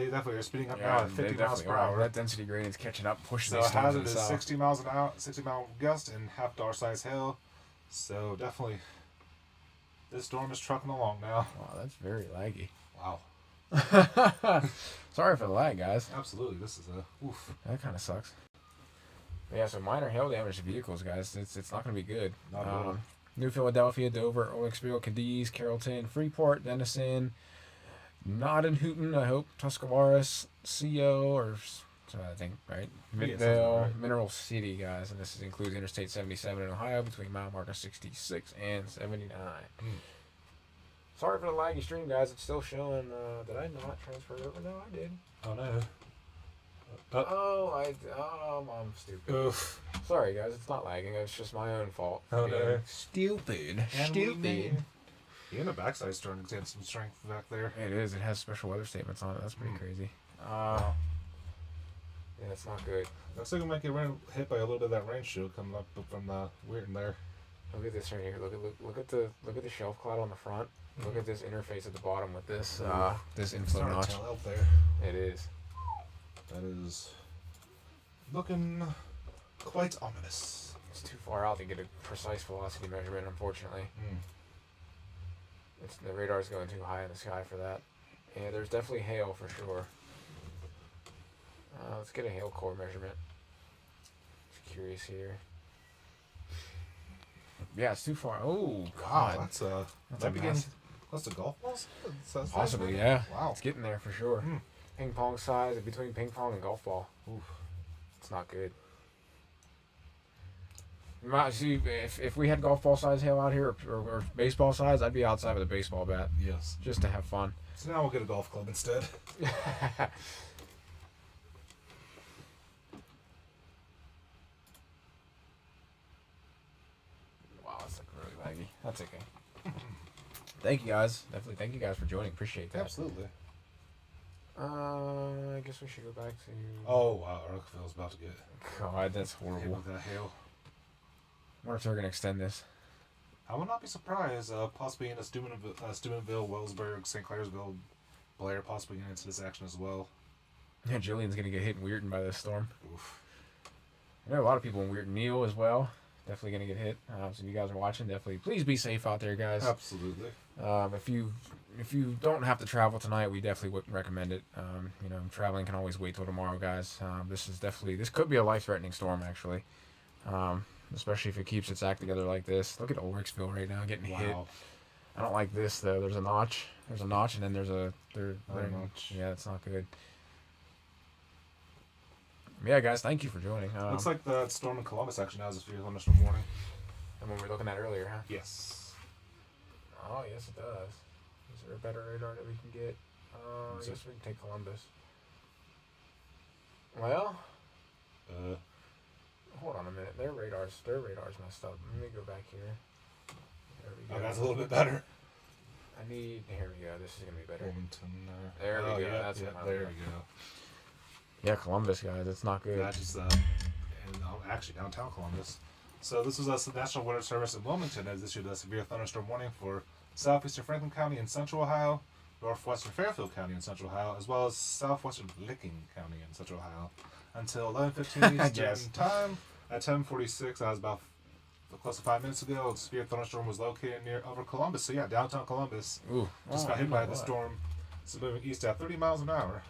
definitely are speeding up now at 50 miles per hour. That density gradient's catching up, pushing so these storms hazard is south. 60 miles an hour, 60-mile gust, and half-dollar size hail. So definitely. This storm is trucking along now. Wow, that's very laggy. Wow. Sorry for the lag, guys. Absolutely, this is a oof. That kind of sucks. But yeah, so minor hail damage to vehicles, guys. It's not going to be good. New Philadelphia, Dover, Oakville, Cadiz, Carrollton, Freeport, Denison, Nottingham, I hope, Tuscarawas, CO, or so I think, right? Midvale, right. Mineral City, guys, and this includes Interstate 77 in Ohio between mile marker 66 and 79. Sorry for the laggy stream, guys. It's still showing. Did I not transfer it over? No, I did. Oh no. I'm stupid. Oof. Sorry, guys. It's not lagging. It's just my own fault. Oh no. Stupid. Even the backside's starting to get some strength back there. It is. It has special weather statements on it. That's pretty crazy. Yeah, it's not good. Looks like we might get hit by a little bit of that rain shield coming up from the weird in there. Look at this right here. Look at the shelf cloud on the front. Mm-hmm. Look at this interface at the bottom with this this inflow notch. Out there. It is. That is looking quite ominous. It's too far out to get a precise velocity measurement, unfortunately. The radar's going too high in the sky for that. Yeah, there's definitely hail for sure. Let's get a hail core measurement. Just curious here. Yeah, it's too far. Oh God, that's close to golf balls. Possibly, yeah. Wow, it's getting there for sure. Ping pong size, between ping pong and golf ball. Oof, it's not good. See, if we had golf ball size hail out here or baseball size, I'd be outside with a baseball bat. Yes, just to have fun. So now we'll get a golf club instead. That's okay. Thank you guys. Definitely thank you guys for joining. Appreciate that. Absolutely. I guess we should go back to... Oh, wow. Ehrlichville's about to get... God, that's horrible. With that hail. I wonder if they're going to extend this. I would not be surprised. Possibly in Steubenville, Wellsburg, St. Clairsville, Blair possibly getting into this action as well. Yeah, Jillian's going to get hit in Weirton by this storm. Oof. I know a lot of people in Weirton. Neil as well. Definitely going to get hit. So if you guys are watching, definitely please be safe out there, guys. Absolutely. If you if you don't have to travel tonight, we definitely wouldn't recommend it. You know, traveling can always wait till tomorrow, guys. This could be a life-threatening storm, actually. Especially if it keeps its act together like this. Look at Ulrichsville right now getting hit. I don't like this though. There's a notch, and then there's a notch. Yeah, it's not good. Yeah, guys, thank you for joining. Looks like the storm in Columbus actually now has a severe thunderstorm warning. The one we were looking at earlier, huh? Yes. Oh, yes, it does. Is there a better radar that we can get? I guess we can take Columbus. Well, hold on a minute. Their radar's messed up. Let me go back here. There we go. Oh, that's a little bit better. Here we go. This is gonna be better. Wilmington. There we go. Yeah, That's yeah, what there we go. Yeah, Columbus, guys. It's not good. That's just actually downtown Columbus. So this was the National Weather Service in Wilmington has issued a severe thunderstorm warning for southeastern Franklin County in central Ohio, northwestern Fairfield County in central Ohio, as well as southwestern Licking County in central Ohio until 11:15 Eastern Yes. time. At 10:46, that was about close to 5 minutes ago. A severe thunderstorm was located near over Columbus. So yeah, downtown Columbus Ooh. just got hit by the storm. It's moving east at 30 miles an hour.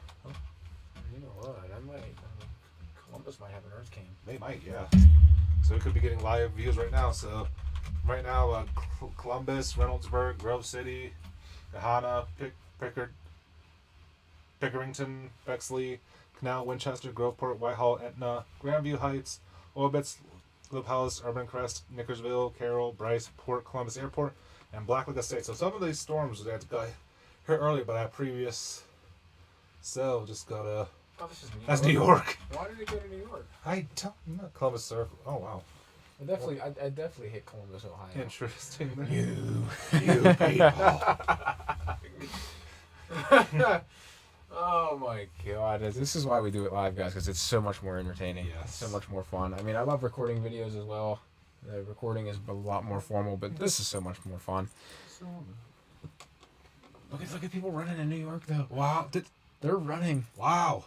You know what? Columbus might have an earth cam. They might, yeah. So we could be getting live views right now. So right now, Columbus, Reynoldsburg, Grove City, Gahanna, Pickerington, Bexley, Canal, Winchester, Groveport, Whitehall, Etna, Grandview Heights, Obitz, Glebe Palace, Urban Crest, Nickersville, Carroll, Bryce, Port Columbus Airport, and Blacklick Estate. So some of these storms that got hit earlier by that previous cell just got a. Oh, this is New York. That's New York. Why did it go to New York? I don't know. Columbus Circle. Oh wow. I definitely hit Columbus, Ohio. Interesting. You people. Oh my God! This is why we do it live, guys, because it's so much more entertaining. Yes. It's so much more fun. I mean, I love recording videos as well. The recording is a lot more formal, but this is so much more fun. Look at people running in New York, though. Wow. They're running. Wow.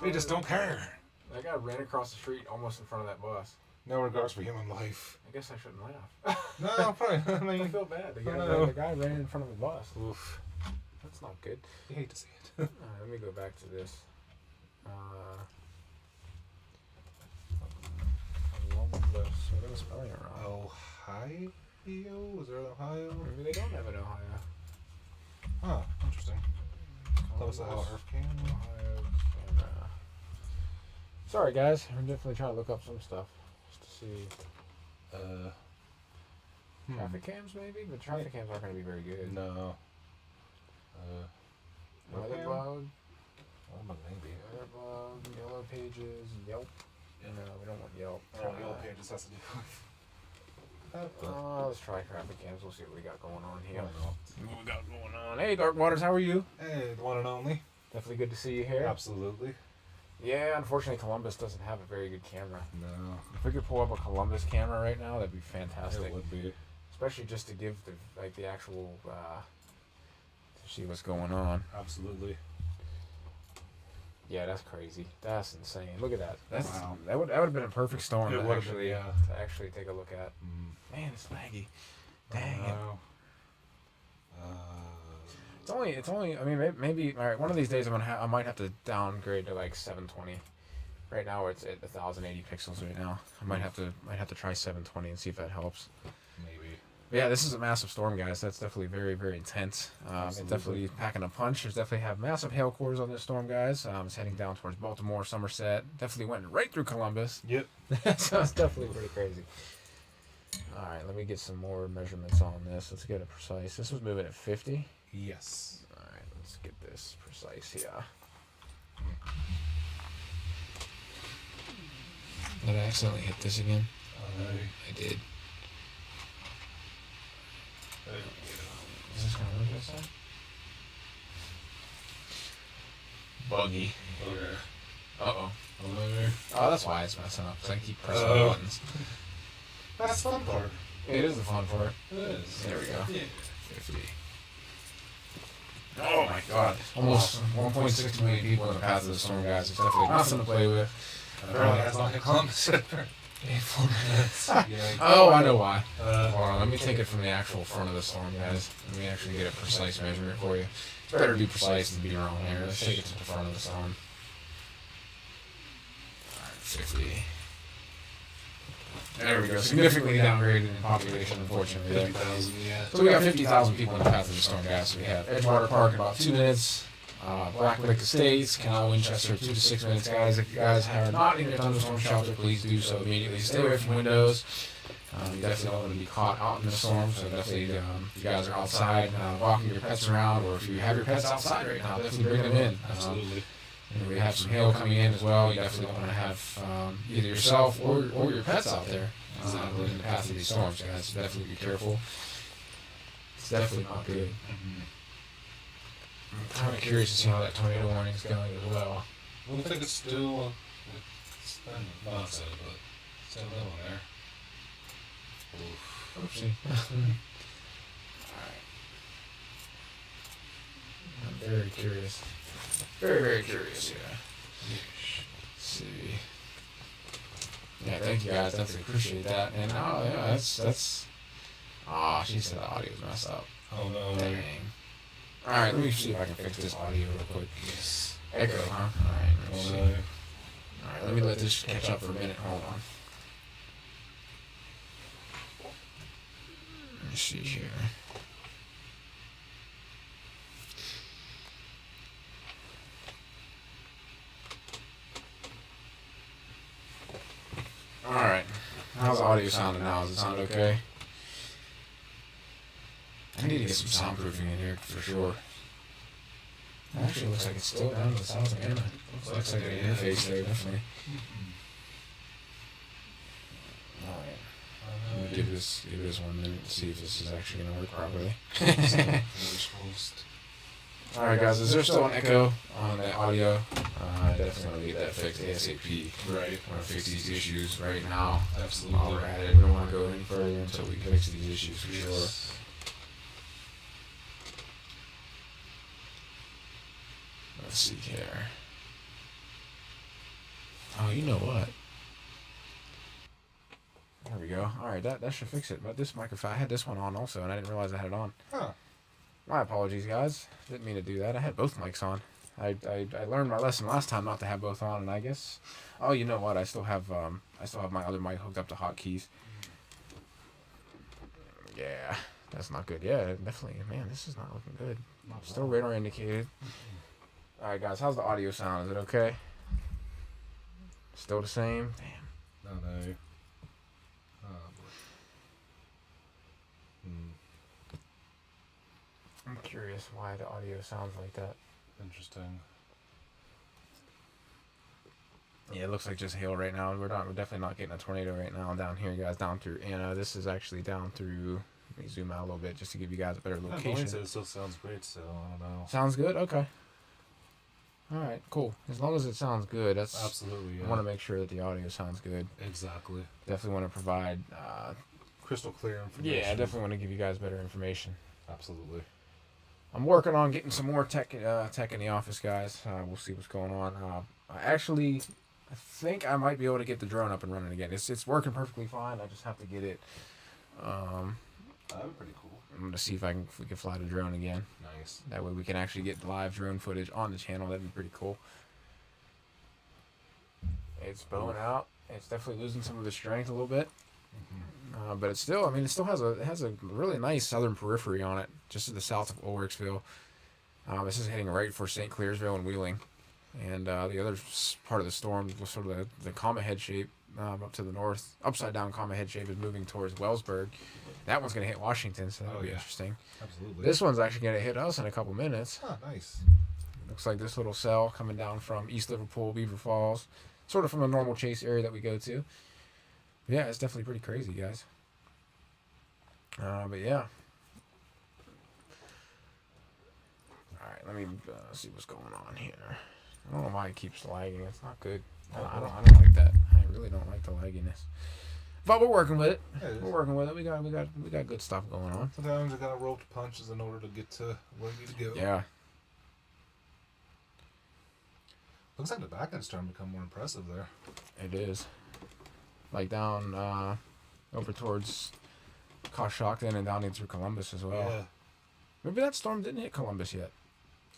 They just don't care. That guy ran across the street almost in front of that bus. No regards for human life. I guess I shouldn't laugh. No, probably. I I mean, feel bad. The guy ran in front of the bus. oof. That's not good. You hate to see it. Alright, let me go back to this. Columbus. What am I spelling it wrong? Ohio? Is there an Ohio? Maybe they don't have an Ohio. Huh, interesting. Close Ohio Earth King. Ohio, sorry, guys. I'm definitely trying to look up some stuff just to see. Traffic cams, maybe? But traffic cams aren't going to be very good. No. Weather blog. Oh, maybe. Weather blog, Yellow Pages, Yelp. No, we don't want Yelp. Yellow Pages has to do with. Let's try traffic cams. We'll see what we got going on here. What What we got going on? Hey, Dark Waters, how are you? Hey, the one and only. Definitely good to see you here. Absolutely. Yeah, unfortunately, Columbus doesn't have a very good camera. No. If we could pull up a Columbus camera right now, that'd be fantastic. It would be. Especially just to give the actual to see what's going on. Absolutely. Yeah, that's crazy. That's insane. Look at that. Wow. That would have been a perfect storm It to would've been, actually yeah. to actually take a look at. Man, it's laggy. Dang it. No. It's only. I mean, maybe. All right. One of these days, I might have to downgrade to like 720. Right now, it's at 1080 pixels. Right now, I might have to try 720 and see if that helps. Maybe. But yeah, this is a massive storm, guys. That's definitely very, very intense. It's definitely packing a punch. There's definitely have massive hail cores on this storm, guys. It's heading down towards Baltimore, Somerset. Definitely went right through Columbus. Yep. So it's definitely pretty crazy. All right, let me get some more measurements on this. Let's get it precise. This was moving at 50. Yes. All right, let's get this precise here. Did I accidentally hit this again? I did. Is this gonna work this time? Buggy. Okay. Uh-oh. Oh, that's why it's messing up, because I keep pressing the buttons. That's the fun part. It is the fun part. It is. There we go. Yeah. 50. Oh my God. Almost 1.6 million people in the path of the storm, guys. It's definitely nothing to play with. Apparently, that's not hit Columbus. In 4 minutes. Yeah. Oh, I know why. Hold on, let me take it from the actual front of the storm, guys. Let me actually get a precise measurement for you. It's better to be precise than be wrong here. Let's take it to the front of the storm. Alright, 50. There we go. Significantly downgraded in population, unfortunately. 50,000, yeah. So we got 50,000 people in the path of the storm, guys. So we have Edgewater Park in about 2 minutes. Black Lake Estates, Canal Winchester, 2 to 6 minutes, guys. If you guys are not in your thunderstorm shelter, please do so immediately. Stay away from windows. You definitely don't want to be caught out in the storm, so definitely, if you guys are outside walking your pets around, or if you have your pets outside right now, definitely bring them in. Absolutely. And we have some hail coming in as well. You definitely don't want to have either yourself or your pets out there in the path of these storms, guys. So definitely be careful. It's definitely not good. Mm-hmm. I'm kind of curious to see how that tornado warning is going as well. I don't think it's still. It's been not but still going there. Oof. Oopsie. Alright. I'm very curious. Very, very curious, yeah. Let's see. Yeah, thank you guys. Definitely appreciate that. And yeah, that's. She said the audio's messed up. Oh no. Dang. Alright, let me see if I can fix this audio real quick. Yes. Echo, huh? Alright, let me see. Alright, let me let this catch up for a minute. Hold on. Let me see here. Alright. How's the audio sounding now? Does it sound okay? I need to get some soundproofing in here for sure. It actually looks like it's still down to the south of Anna. Looks like an interface there, definitely. Alright. Let me give this 1 minute to see if this is actually going to work properly. Alright guys, is there still an echo on that audio? I definitely want to get that fixed ASAP. Right. I want to fix these issues right now. Absolutely. While we're at it, we don't want to go any further until we fix these issues for sure. Let's see here. Oh, you know what? There we go. Alright, that should fix it. But this microphone, I had this one on also, and I didn't realize I had it on. Huh. My apologies, guys. Didn't mean to do that. I had both mics on. I learned my lesson last time not to have both on, and I guess. Oh, you know what? I still have my other mic hooked up to hotkeys. Yeah, that's not good. Yeah, definitely. Man, this is not looking good. Still radar indicated. All right, guys. How's the audio sound? Is it okay? Still the same? Damn. No. I'm curious why the audio sounds like that. Interesting. Yeah, it looks like just hail right now. We're definitely not getting a tornado right now down here, guys. Down through Anna. This is actually down through. Let me zoom out a little bit just to give you guys a better location. It still sounds great, so I don't know. Sounds good. Okay. All right. Cool. As long as it sounds good, that's absolutely. Yeah. I want to make sure that the audio sounds good. Exactly. Definitely want to provide crystal clear information. Yeah, I definitely want to give you guys better information. Absolutely. I'm working on getting some more tech in the office, guys. We'll see what's going on. I think I might be able to get the drone up and running again. It's working perfectly fine. I just have to get it. That would be pretty cool. I'm gonna see if we can fly the drone again. Nice. That way we can actually get live drone footage on the channel. That'd be pretty cool. It's bowing out. It's definitely losing some of its strength a little bit. Mm-hmm. But it's still, it still has a really nice southern periphery on it, just to the south of Ulrichsville. This is heading right for St. Clairsville and Wheeling. And the other part of the storm was sort of the comma head shape up to the north. Upside down comma head shape is moving towards Wellsburg. That one's going to hit Washington, so that'll be interesting. Absolutely. This one's actually going to hit us in a couple minutes. Oh, nice. Looks like this little cell coming down from East Liverpool, Beaver Falls. Sort of from a normal chase area that we go to. Yeah, it's definitely pretty crazy, guys. But yeah. Alright, let me see what's going on here. I don't know why it keeps lagging. It's not good. I don't like that. I really don't like the lagginess. But we're working with it. Yeah, we're working with it. We got good stuff going on. Sometimes you gotta roll the punches in order to get to where you need to go. Yeah. Looks like the back end's starting to become more impressive there. It is. like down over towards Coshocton and down in through Columbus as well. Yeah. Maybe that storm didn't hit Columbus yet.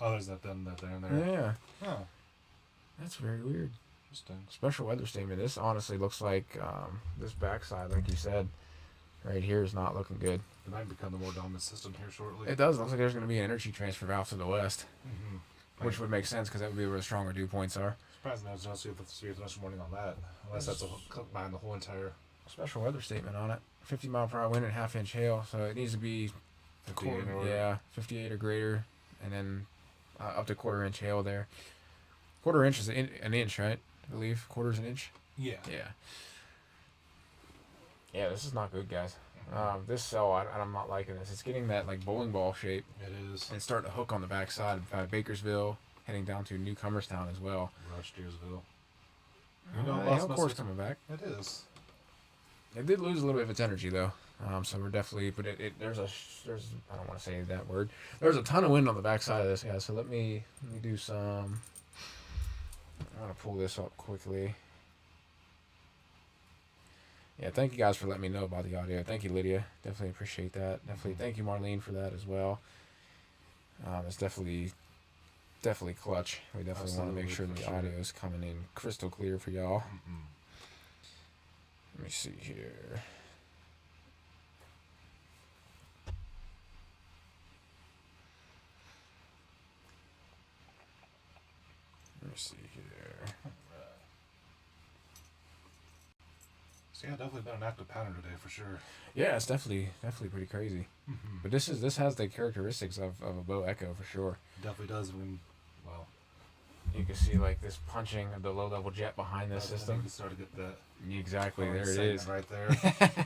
Oh, there's that there and there. Yeah. Oh, That's very weird. interesting. Special weather statement. This honestly looks like this backside, like you said, right here is not looking good. It might become the more dominant system here shortly. It does. Looks like there's going to be an energy transfer valve to the west, which Right. would make sense because that would be where the stronger dew points are. Surprising I was not see if there's warning on that. Unless that's a cook behind the whole entire. Special weather statement on it. 50-mile-per-hour wind and half-inch hail, so it needs to be 58 or yeah, 58 or greater, and then up to quarter-inch hail there. Quarter inch is an inch, right? I believe quarter's an inch. Yeah. Yeah. Yeah, this is not good, guys. This cell, I'm not liking this. It's getting that like bowling ball shape. It is. And it's starting to hook on the backside of Bakersville, heading down to Newcomerstown as well. Rush Deersville. Hail core's coming back. It is. It did lose a little bit of its energy though, so we're definitely. But there's I don't want to say that word. There's a ton of wind on the backside of this, guys. So let me do some. I want to pull this up quickly. Yeah, thank you guys for letting me know about the audio. Thank you, Lydia. Definitely appreciate that. Definitely thank you, Marlene, for that as well. It's definitely clutch. We definitely want to make sure the audio is coming in crystal clear for y'all. Let me see here. Let me see here. So yeah, definitely been an active pattern today for sure. Yeah, it's definitely pretty crazy. But this has the characteristics of a bow echo for sure. Definitely does. Well, you can see like this punching of the low level jet behind this system. You can start to get that. Exactly, there it is. Right there.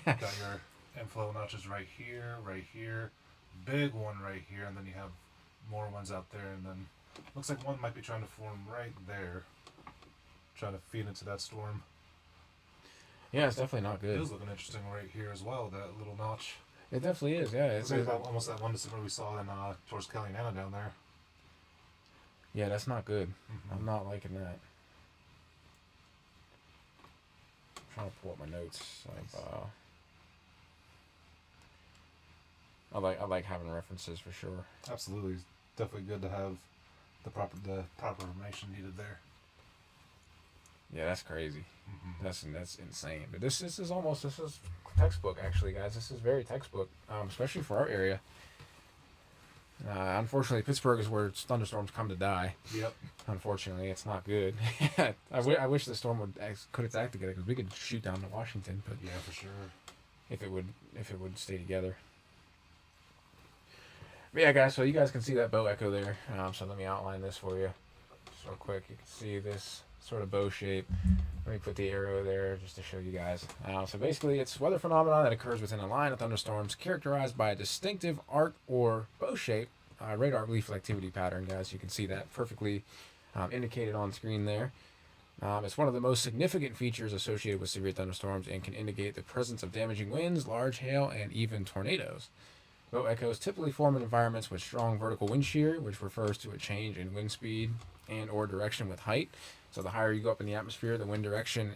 Got your inflow notches right here, big one right here, and then you have more ones out there, and then looks like one might be trying to form right there, trying to feed into that storm. Yeah, it's definitely not good. It is looking interesting right here as well, that little notch. It definitely is, yeah. It's almost that one similar we saw in towards Kellyanna down there. Yeah, that's not good. I'm not liking that. I'm trying to pull up my notes. I like having references for sure. Absolutely, it's definitely good to have the proper information needed there. Yeah, that's crazy. That's insane. But this is textbook actually, guys. This is very textbook, especially for our area. Unfortunately, Pittsburgh is where thunderstorms come to die. Yep. Unfortunately, it's not good. I wish the storm could act together because we could shoot down to Washington. But yeah, for sure. If it would stay together. But yeah, guys. So you guys can see that bow echo there. So let me outline this for you, just real quick. You can see this sort of bow shape. Let me put the arrow there just to show you guys. So basically, it's a weather phenomenon that occurs within a line of thunderstorms characterized by a distinctive arc or bow shape radar reflectivity pattern, guys. You can see that perfectly indicated on screen there. It's one of the most significant features associated with severe thunderstorms and can indicate the presence of damaging winds, large hail, and even tornadoes. Bow echoes typically form in environments with strong vertical wind shear, which refers to a change in wind speed and or direction with height. So the higher you go up in the atmosphere, the wind direction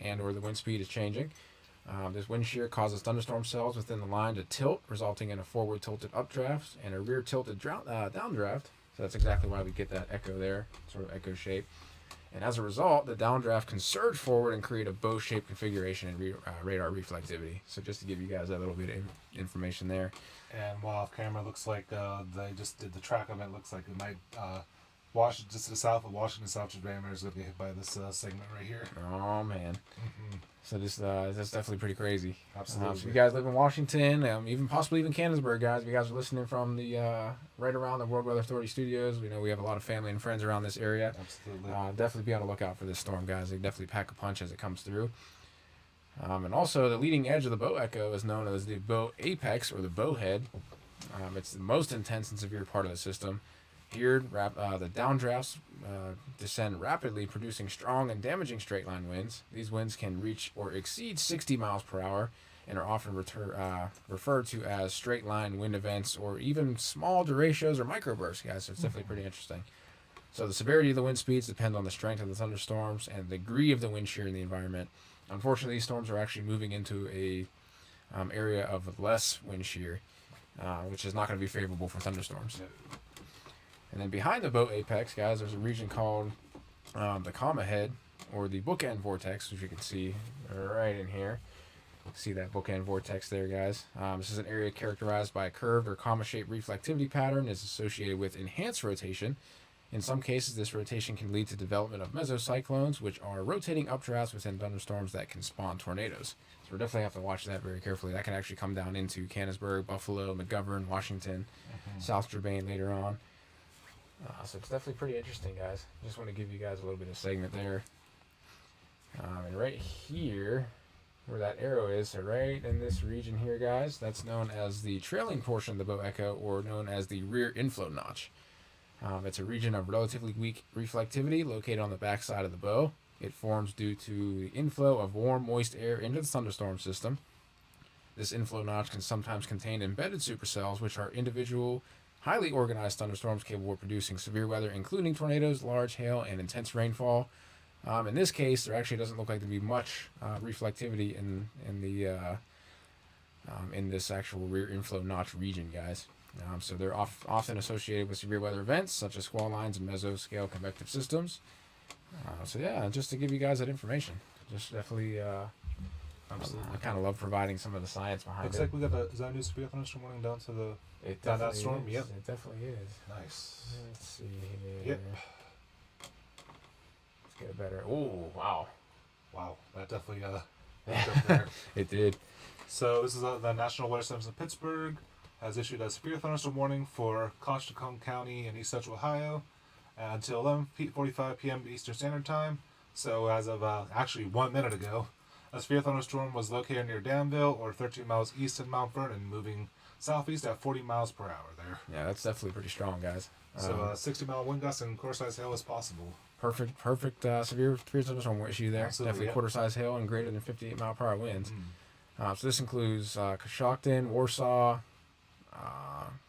and or the wind speed is changing. This wind shear causes thunderstorm cells within the line to tilt, resulting in a forward tilted updraft and a rear tilted downdraft. So that's exactly why we get that echo there, sort of echo shape. And as a result, the downdraft can surge forward and create a bow-shaped configuration and radar reflectivity. So just to give you guys that little bit of information there. And while off camera, looks like they just did the track of it. Looks like it might just to the south of Washington, South Alabama is going to get hit by this segment right here. Oh man. So that's definitely pretty crazy. Absolutely. So if you guys live in Washington, possibly even Canonsburg, guys, if you guys are listening from the right around the World Weather Authority studios, we know we have a lot of family and friends around this area. Absolutely. Definitely be on the lookout for this storm, guys. They definitely pack a punch as it comes through. And also, the leading edge of the bow echo is known as the bow apex or the bow head. It's the most intense and severe part of the system. Here, the downdrafts descend rapidly, producing strong and damaging straight-line winds. These winds can reach or exceed 60 miles per hour and are often referred to as straight-line wind events or even small derechos or microbursts, guys. So it's definitely pretty interesting. So the severity of the wind speeds depend on the strength of the thunderstorms and the degree of the wind shear in the environment. Unfortunately, these storms are actually moving into a area of less wind shear, which is not going to be favorable for thunderstorms. And then behind the boat apex, guys, there's a region called the comma head, or the bookend vortex, which you can see right in here. See that bookend vortex there, guys. This is an area characterized by a curved or comma-shaped reflectivity pattern. It's associated with enhanced rotation. In some cases, this rotation can lead to development of mesocyclones, which are rotating updrafts within thunderstorms that can spawn tornadoes. So we'll definitely have to watch that very carefully. That can actually come down into Canonsburg, Buffalo, McGovern, Washington, South Germain later on. So it's definitely pretty interesting, guys. Just want to give you guys a little bit of segment there. And right here, where that arrow is, so right in this region here, guys, that's known as the trailing portion of the bow echo, or known as the rear inflow notch. It's a region of relatively weak reflectivity located on the backside of the bow. It forms due to the inflow of warm, moist air into the thunderstorm system. This inflow notch can sometimes contain embedded supercells, which are individual, highly organized thunderstorms capable of producing severe weather, including tornadoes, large hail, and intense rainfall. In this case, there actually doesn't look like to be much reflectivity in this actual rear inflow notch region, guys. So they're often associated with severe weather events such as squall lines and mesoscale convective systems. So yeah, just to give you guys that information, just definitely. I kind of love providing some of the science behind Looks it. like we got is that a new severe thunderstorm running down to the that storm? Is. Yep, It definitely is. Nice. Let's see here. Yep. Let's get a better. Oh wow. Wow, that definitely looked up there. It did. So this is the National Weather Service in Pittsburgh has issued a severe thunderstorm warning for Conshohocken County in East Central Ohio until 11:45 p.m. Eastern Standard Time. So as of actually 1 minute ago, a severe thunderstorm was located near Danville, or 13 miles east of Mount Vernon, moving southeast at 40 miles per hour there. Yeah, that's definitely pretty strong, guys. So 60-mile wind gusts and quarter-size hail is possible. Perfect severe thunderstorm issue there. Absolutely, Definitely yeah. quarter-size hail and greater than 58 mile per hour winds. So this includes Coshocton, Warsaw,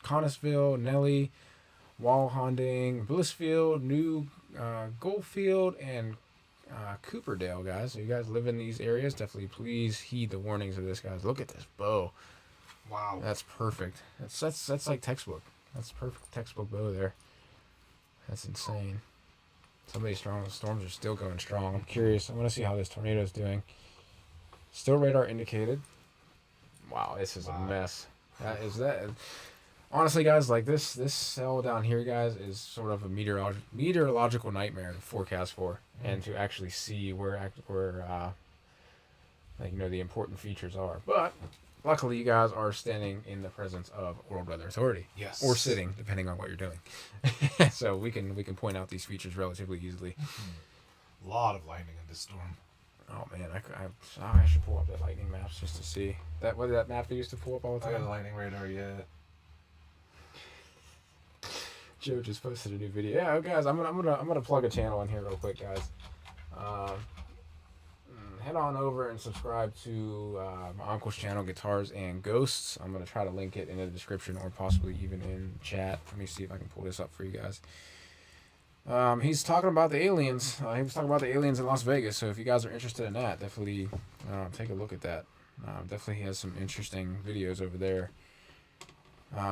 Connellsville, Nellie, Walhonding, Blissfield, New Goldfield, and Cooperdale, guys. So you guys live in these areas, definitely please heed the warnings of this, guys. Look at this bow. Wow. That's perfect. That's like textbook. That's perfect textbook bow there. That's insane. Some of these storms are still going strong. I'm curious. I want to see how this tornado is doing. Still radar indicated. Wow, this is a mess. That. Honestly, guys, like this cell down here, guys, is sort of a meteorological nightmare to forecast for, and to actually see where the important features are. But luckily, you guys are standing in the presence of World Weather Authority, Yes, or sitting, depending on what you're doing. So we can point out these features relatively easily. A lot of lightning in this storm. Oh man, I should pull up that lightning maps just to see whether that map they used to pull up all the I time. got a lightning radar, yeah. Joe just posted a new video. Yeah, guys, I'm gonna plug a channel in here real quick, guys. Head on over and subscribe to my uncle's channel, Guitars and Ghosts. I'm gonna try to link it in the description or possibly even in chat. Let me see if I can pull this up for you guys. He's talking about the aliens. He was talking about the aliens in Las Vegas. So if you guys are interested in that, definitely take a look at that. Definitely has some interesting videos over there.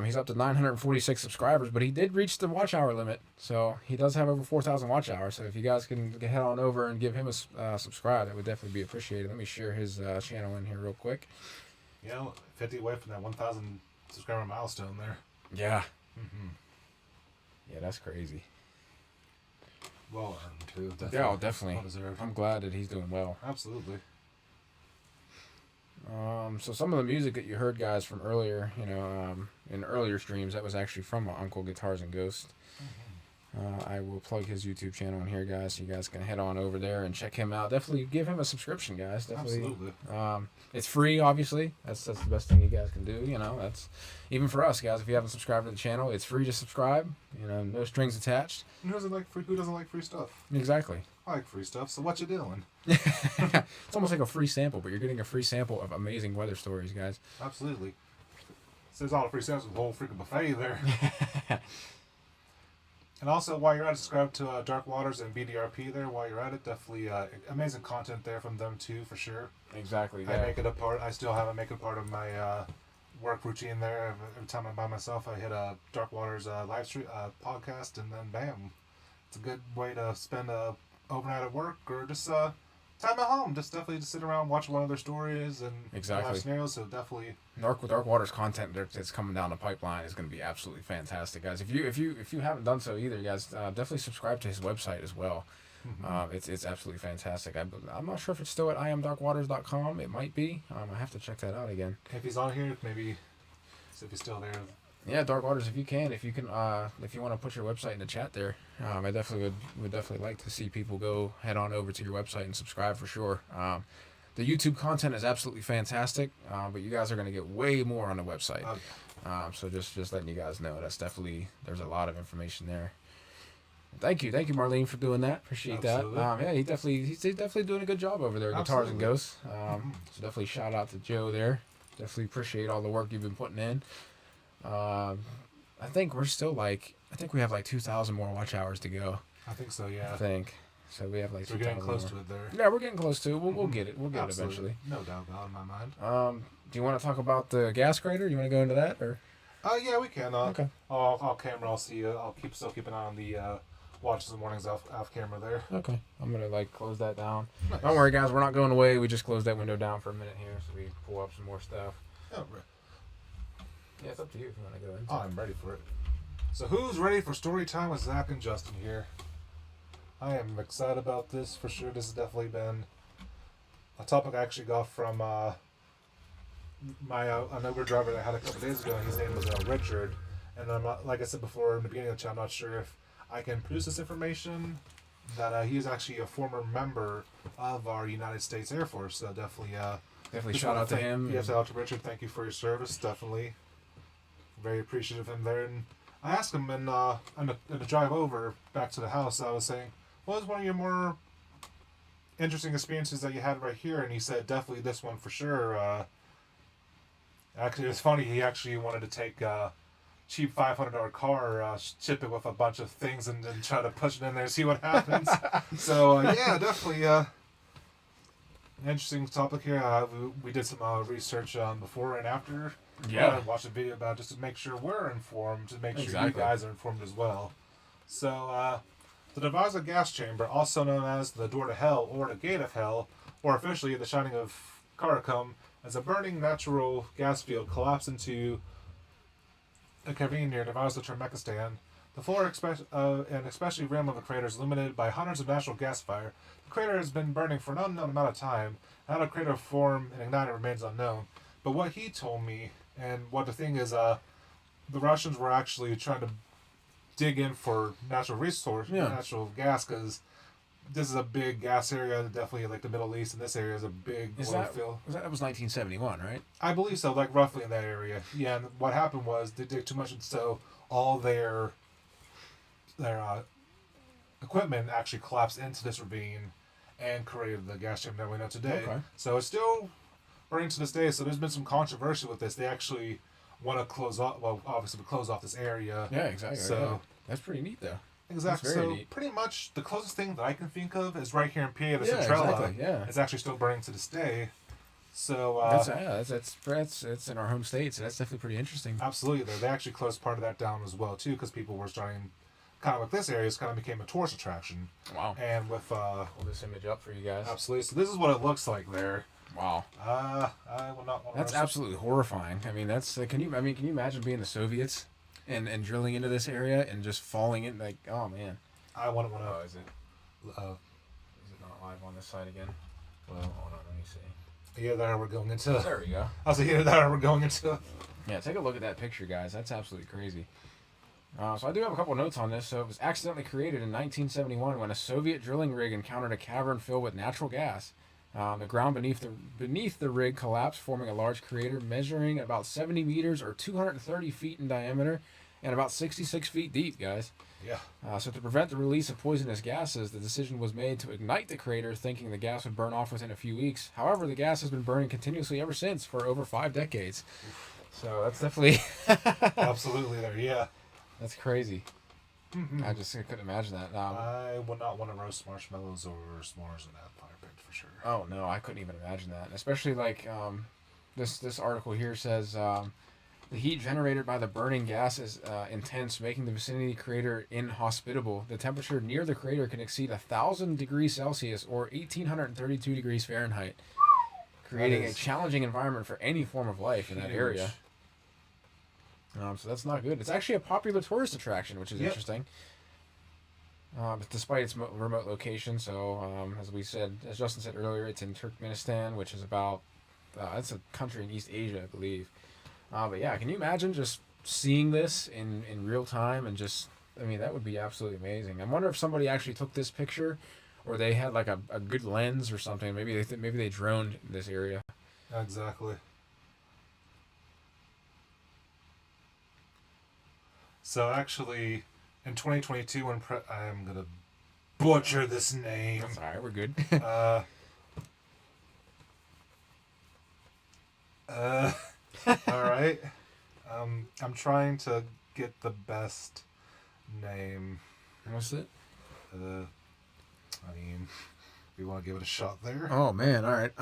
He's up to 946 subscribers, but he did reach the watch hour limit. So he does have over 4,000 watch hours. So if you guys can head on over and give him a subscribe, that would definitely be appreciated. Let me share his channel in here real quick. Yeah, 50 away from that 1,000 subscriber milestone there. Yeah. Yeah, that's crazy. Well earned too. Definitely. Yeah, definitely. Well deserved. I'm glad that he's doing well. Absolutely. So some of the music that you heard, guys, from earlier, in earlier streams, that was actually from my uncle, Guitars and Ghosts. I will plug his YouTube channel in here, guys, so you guys can head on over there and check him out. Definitely give him a subscription, guys. Definitely. Absolutely. It's free, obviously. That's the best thing you guys can do. That's even for us, guys. If you haven't subscribed to the channel, it's free to subscribe. No strings attached. Who doesn't like free stuff? Exactly. I like free stuff. So what you doing? It's almost like a free sample, but you're getting a free sample of amazing weather stories, guys. Absolutely. Says all the free samples with a whole freaking buffet there. And also, while you're at it, subscribe to Dark Waters and BDRP there. While you're at it, definitely amazing content there from them too, for sure. Exactly. I make it a part. I still have it make it a part of my work routine there. Every time I'm by myself, I hit a Dark Waters live stream podcast, and then bam, it's a good way to spend a overnight at work or just time at home. Just definitely just sit around, watch one of their stories and live scenarios. So definitely. Dark Waters content that's coming down the pipeline is going to be absolutely fantastic, guys. If you haven't done so either, guys, definitely subscribe to his website as well. Mm-hmm. It's absolutely fantastic. I'm not sure if it's still at iamdarkwaters.com. It might be. I have to check that out again. If he's on here, maybe see if he's still there. Yeah, Dark Waters, if you want to put your website in the chat there, I definitely would definitely like to see people go head on over to your website and subscribe for sure. The YouTube content is absolutely fantastic, but you guys are going to get way more on the website. Okay. So just letting you guys know, there's a lot of information there. Thank you, Marlene, for doing that. Appreciate Absolutely. that. Yeah, he's definitely doing a good job over there, Guitars and Ghosts. So definitely shout out to Joe there. Definitely appreciate all the work you've been putting in. I think we have like 2,000 more watch hours to go. I think so, yeah. So we have like. So we're getting close to it there. Yeah, we're getting close to it. We'll get it. We'll get it eventually. No doubt about it in my mind. Do you want to talk about the gas crater? You want to go into that or? Yeah, we can. Okay. I'll camera. I'll see you. I'll keep an eye on the watches in the mornings off camera there. Okay. I'm gonna close that down. Nice. Don't worry, guys. We're not going away. We just closed that window down for a minute here, so we pull up some more stuff. Oh, right. Yeah, it's up to you if you want to go in. I'm ready for it. So who's ready for story time with Zakk and Justin here? I am excited about this for sure. This has definitely been a topic I actually got from an Uber driver that I had a couple days ago, and his name was Richard. And I'm not, like I said before in the beginning of the chat, I'm not sure if I can produce this information. That he is actually a former member of our United States Air Force. So definitely shout out to him. Yeah, shout out to Richard. Thank you for your service. Definitely very appreciative of him there. And I asked him in the drive over back to the house, I was saying, what was one of your more interesting experiences that you had right here? And he said, definitely this one for sure. Actually, it was funny. He actually wanted to take a cheap $500 car, ship it with a bunch of things, and then try to push it in there and see what happens. So, yeah, definitely an interesting topic here. We did some research before and after. Yeah. Watched a video about it just to make sure we're informed, to make sure you guys are informed as well. So, the Darvaza gas chamber, also known as the door to hell or the gate of hell, or officially the shining of Karakum, as a burning natural gas field collapsed into a cavern near Darvaza, Turkmenistan. The floor and especially rim of the crater is illuminated by hundreds of natural gas fire. The crater has been burning for an unknown amount of time. How the crater formed and ignited remains unknown. But what he told me, and what the thing is, the Russians were actually trying to dig in for natural gas, because this is a big gas area, definitely like the Middle East, and this area is a big oil field. That was 1971, right? I believe so, like roughly in that area. Yeah, and what happened was they dig too much, and so all their equipment actually collapsed into this ravine and created the gas chamber that we know today. Okay. So it's still burning to this day. So there's been some controversy with this. They actually want to close off this area. Yeah, exactly. So yeah. That's pretty neat, though. Exactly. So neat. Pretty much the closest thing that I can think of is right here in PA, the Centrella. Exactly, yeah. It's actually still burning to this day. So that's in our home state, so that's definitely pretty interesting. Absolutely, they actually closed part of that down as well too, because people were starting, kind of like this area, kind of became a tourist attraction. Wow. And with pull this image up for you guys. Absolutely. So this is what it looks like there. Wow. I will not. That's absolutely horrifying. I mean, can you imagine being the Soviets and drilling into this area and just falling in, like, oh man. I wouldn't want to. Oh, is it not live on this side again? Well, hold on, let me see. Either that or we're going into. There we go. I was like, either that or we're going into. Yeah, take a look at that picture, guys. That's absolutely crazy. So I do have a couple notes on this. So it was accidentally created in 1971 when a Soviet drilling rig encountered a cavern filled with natural gas. The ground beneath the rig collapsed, forming a large crater measuring about 70 meters or 230 feet in diameter and about 66 feet deep, guys. Yeah. So to prevent the release of poisonous gases, the decision was made to ignite the crater, thinking the gas would burn off within a few weeks. However, the gas has been burning continuously ever since for over 5 decades. So that's definitely absolutely there. Yeah. That's crazy. I just couldn't imagine that. I would not want to roast marshmallows or s'mores in that fire pit for sure. Oh no, I couldn't even imagine that. Especially like this article here says the heat generated by the burning gas is intense, making the vicinity crater inhospitable. The temperature near the crater can exceed 1,000 degrees Celsius or 1,832 degrees Fahrenheit, creating a challenging environment for any form of life in that area. So that's not good. It's actually a popular tourist attraction, which is interesting. Despite its remote location, so as we said, as Justin said earlier, it's in Turkmenistan, which is about it's a country in East Asia, I believe. But yeah, can you imagine just seeing this in real time and just, I mean, that would be absolutely amazing. I wonder if somebody actually took this picture, or they had like a good lens or something. Maybe they droned this area. Exactly. So actually, in 2022, when I'm gonna butcher this name. That's all right. We're good. All right. I'm trying to get the best name. What's it? I mean, we want to give it a shot there. Oh man! All right.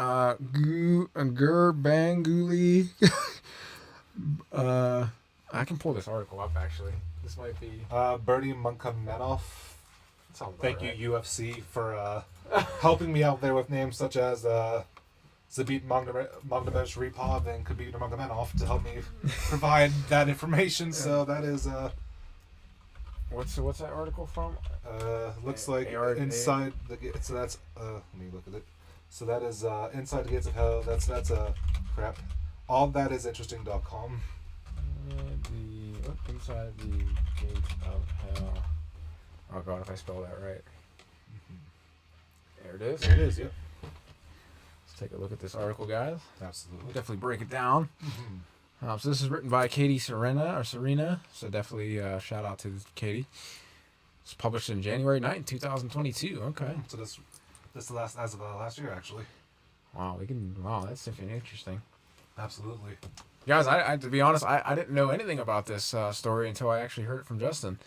Gurbanguli. I can pull this article up actually. This might be. Bernie Munkamenoff. Thank you, UFC, for helping me out there with names such as Zabit Magdamesh-Repov and Khabib Nurmagomedov to help me provide that information. So that is what's that article from? Looks like inside the so that's let me look at it. So that is inside the gates of hell. That's crap. All that is interesting.com. Inside the gates of hell. Oh god, if I spell that right. There it is. There it is. Yep. Take a look at this article, guys. Absolutely. We'll definitely break it down. So this is written by Katie Serena. So definitely shout out to Katie. It's published in January 9th, 2022. Okay. So this is the last as of last year, actually. Wow, that's definitely interesting. Absolutely. Guys, I to be honest, I didn't know anything about this story until I actually heard it from Justin.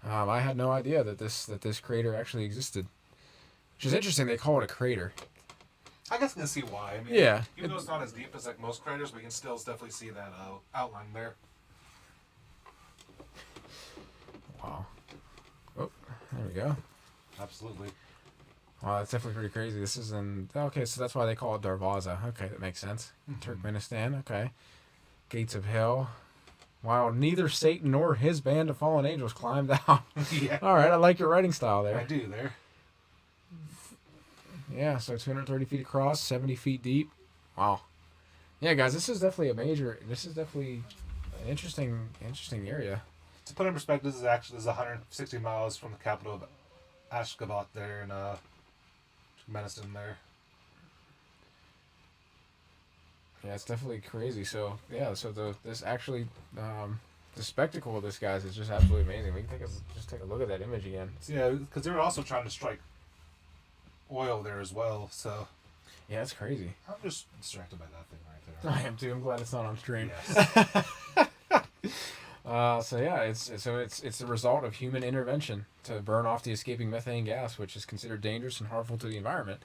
I had no idea that this crater actually existed. Which is interesting. They call it a crater. I guess I can see why. I mean, yeah. Even though it's not as deep as like most craters, we can still definitely see that outline there. Wow. Oh, there we go. Absolutely. Wow, that's definitely pretty crazy. This is in... Okay, so that's why they call it Darvaza. Okay, that makes sense. Turkmenistan, okay. Gates of Hell. Wow, neither Satan nor his band of fallen angels climbed out. Yeah. All right, I like your writing style there. I do there. Yeah, so 230 feet across, 70 feet deep. Wow. Yeah, guys, this is definitely an interesting area. To put it in perspective, this is 160 miles from the capital of Ashgabat there in Turkmenistan there. Yeah, it's definitely crazy. So yeah, so the spectacle of this, guys, is just absolutely amazing. We can take a look at that image again. So, yeah, because they were also trying to strike oil there as well. So yeah, it's crazy. I'm just distracted by that thing right there. I am too. I'm glad it's not on stream. Yes. So yeah, it's the result of human intervention to burn off the escaping methane gas, which is considered dangerous and harmful to the environment.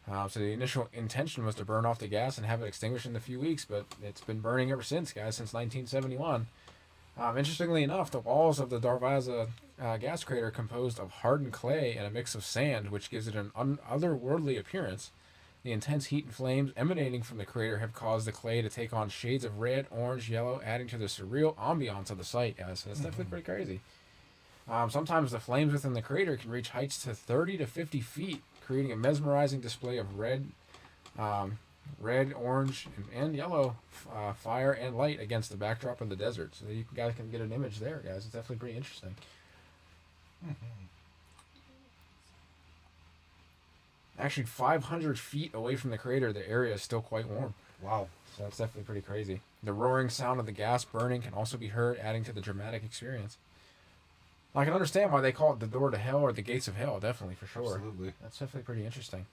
So the initial intention was to burn off the gas and have it extinguished in a few weeks, but it's been burning ever since, guys, since 1971. Interestingly enough, the walls of the Darvaza gas crater are composed of hardened clay and a mix of sand, which gives it an otherworldly appearance. The intense heat and flames emanating from the crater have caused the clay to take on shades of red, orange, yellow, adding to the surreal ambiance of the site, guys. So that's definitely pretty crazy. Sometimes the flames within the crater can reach heights to 30 to 50 feet, creating a mesmerizing display of red, orange, and yellow fire and light against the backdrop of the desert. So you guys can get an image there, guys. It's definitely pretty interesting. Actually, 500 feet away from the crater, the area is still quite warm. Wow. So that's definitely pretty crazy. The roaring sound of the gas burning can also be heard, adding to the dramatic experience. I can understand why they call it the door to hell or the gates of hell, definitely, for sure. Absolutely. That's definitely pretty interesting.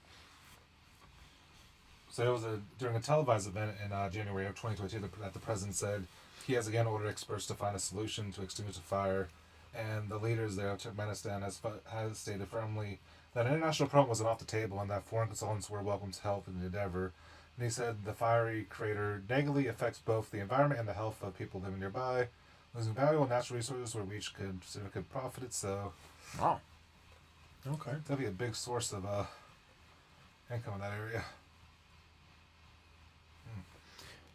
So it was during a televised event in January of 2022 that the president said he has again ordered experts to find a solution to extinguish the fire and the leaders there of Turkmenistan has stated firmly that an international problem wasn't off the table and that foreign consultants were welcome to help in the endeavor. And he said the fiery crater negatively affects both the environment and the health of people living nearby, losing valuable natural resources where we each could significantly profit. So, Wow. Okay. that'd be a big source of income in that area.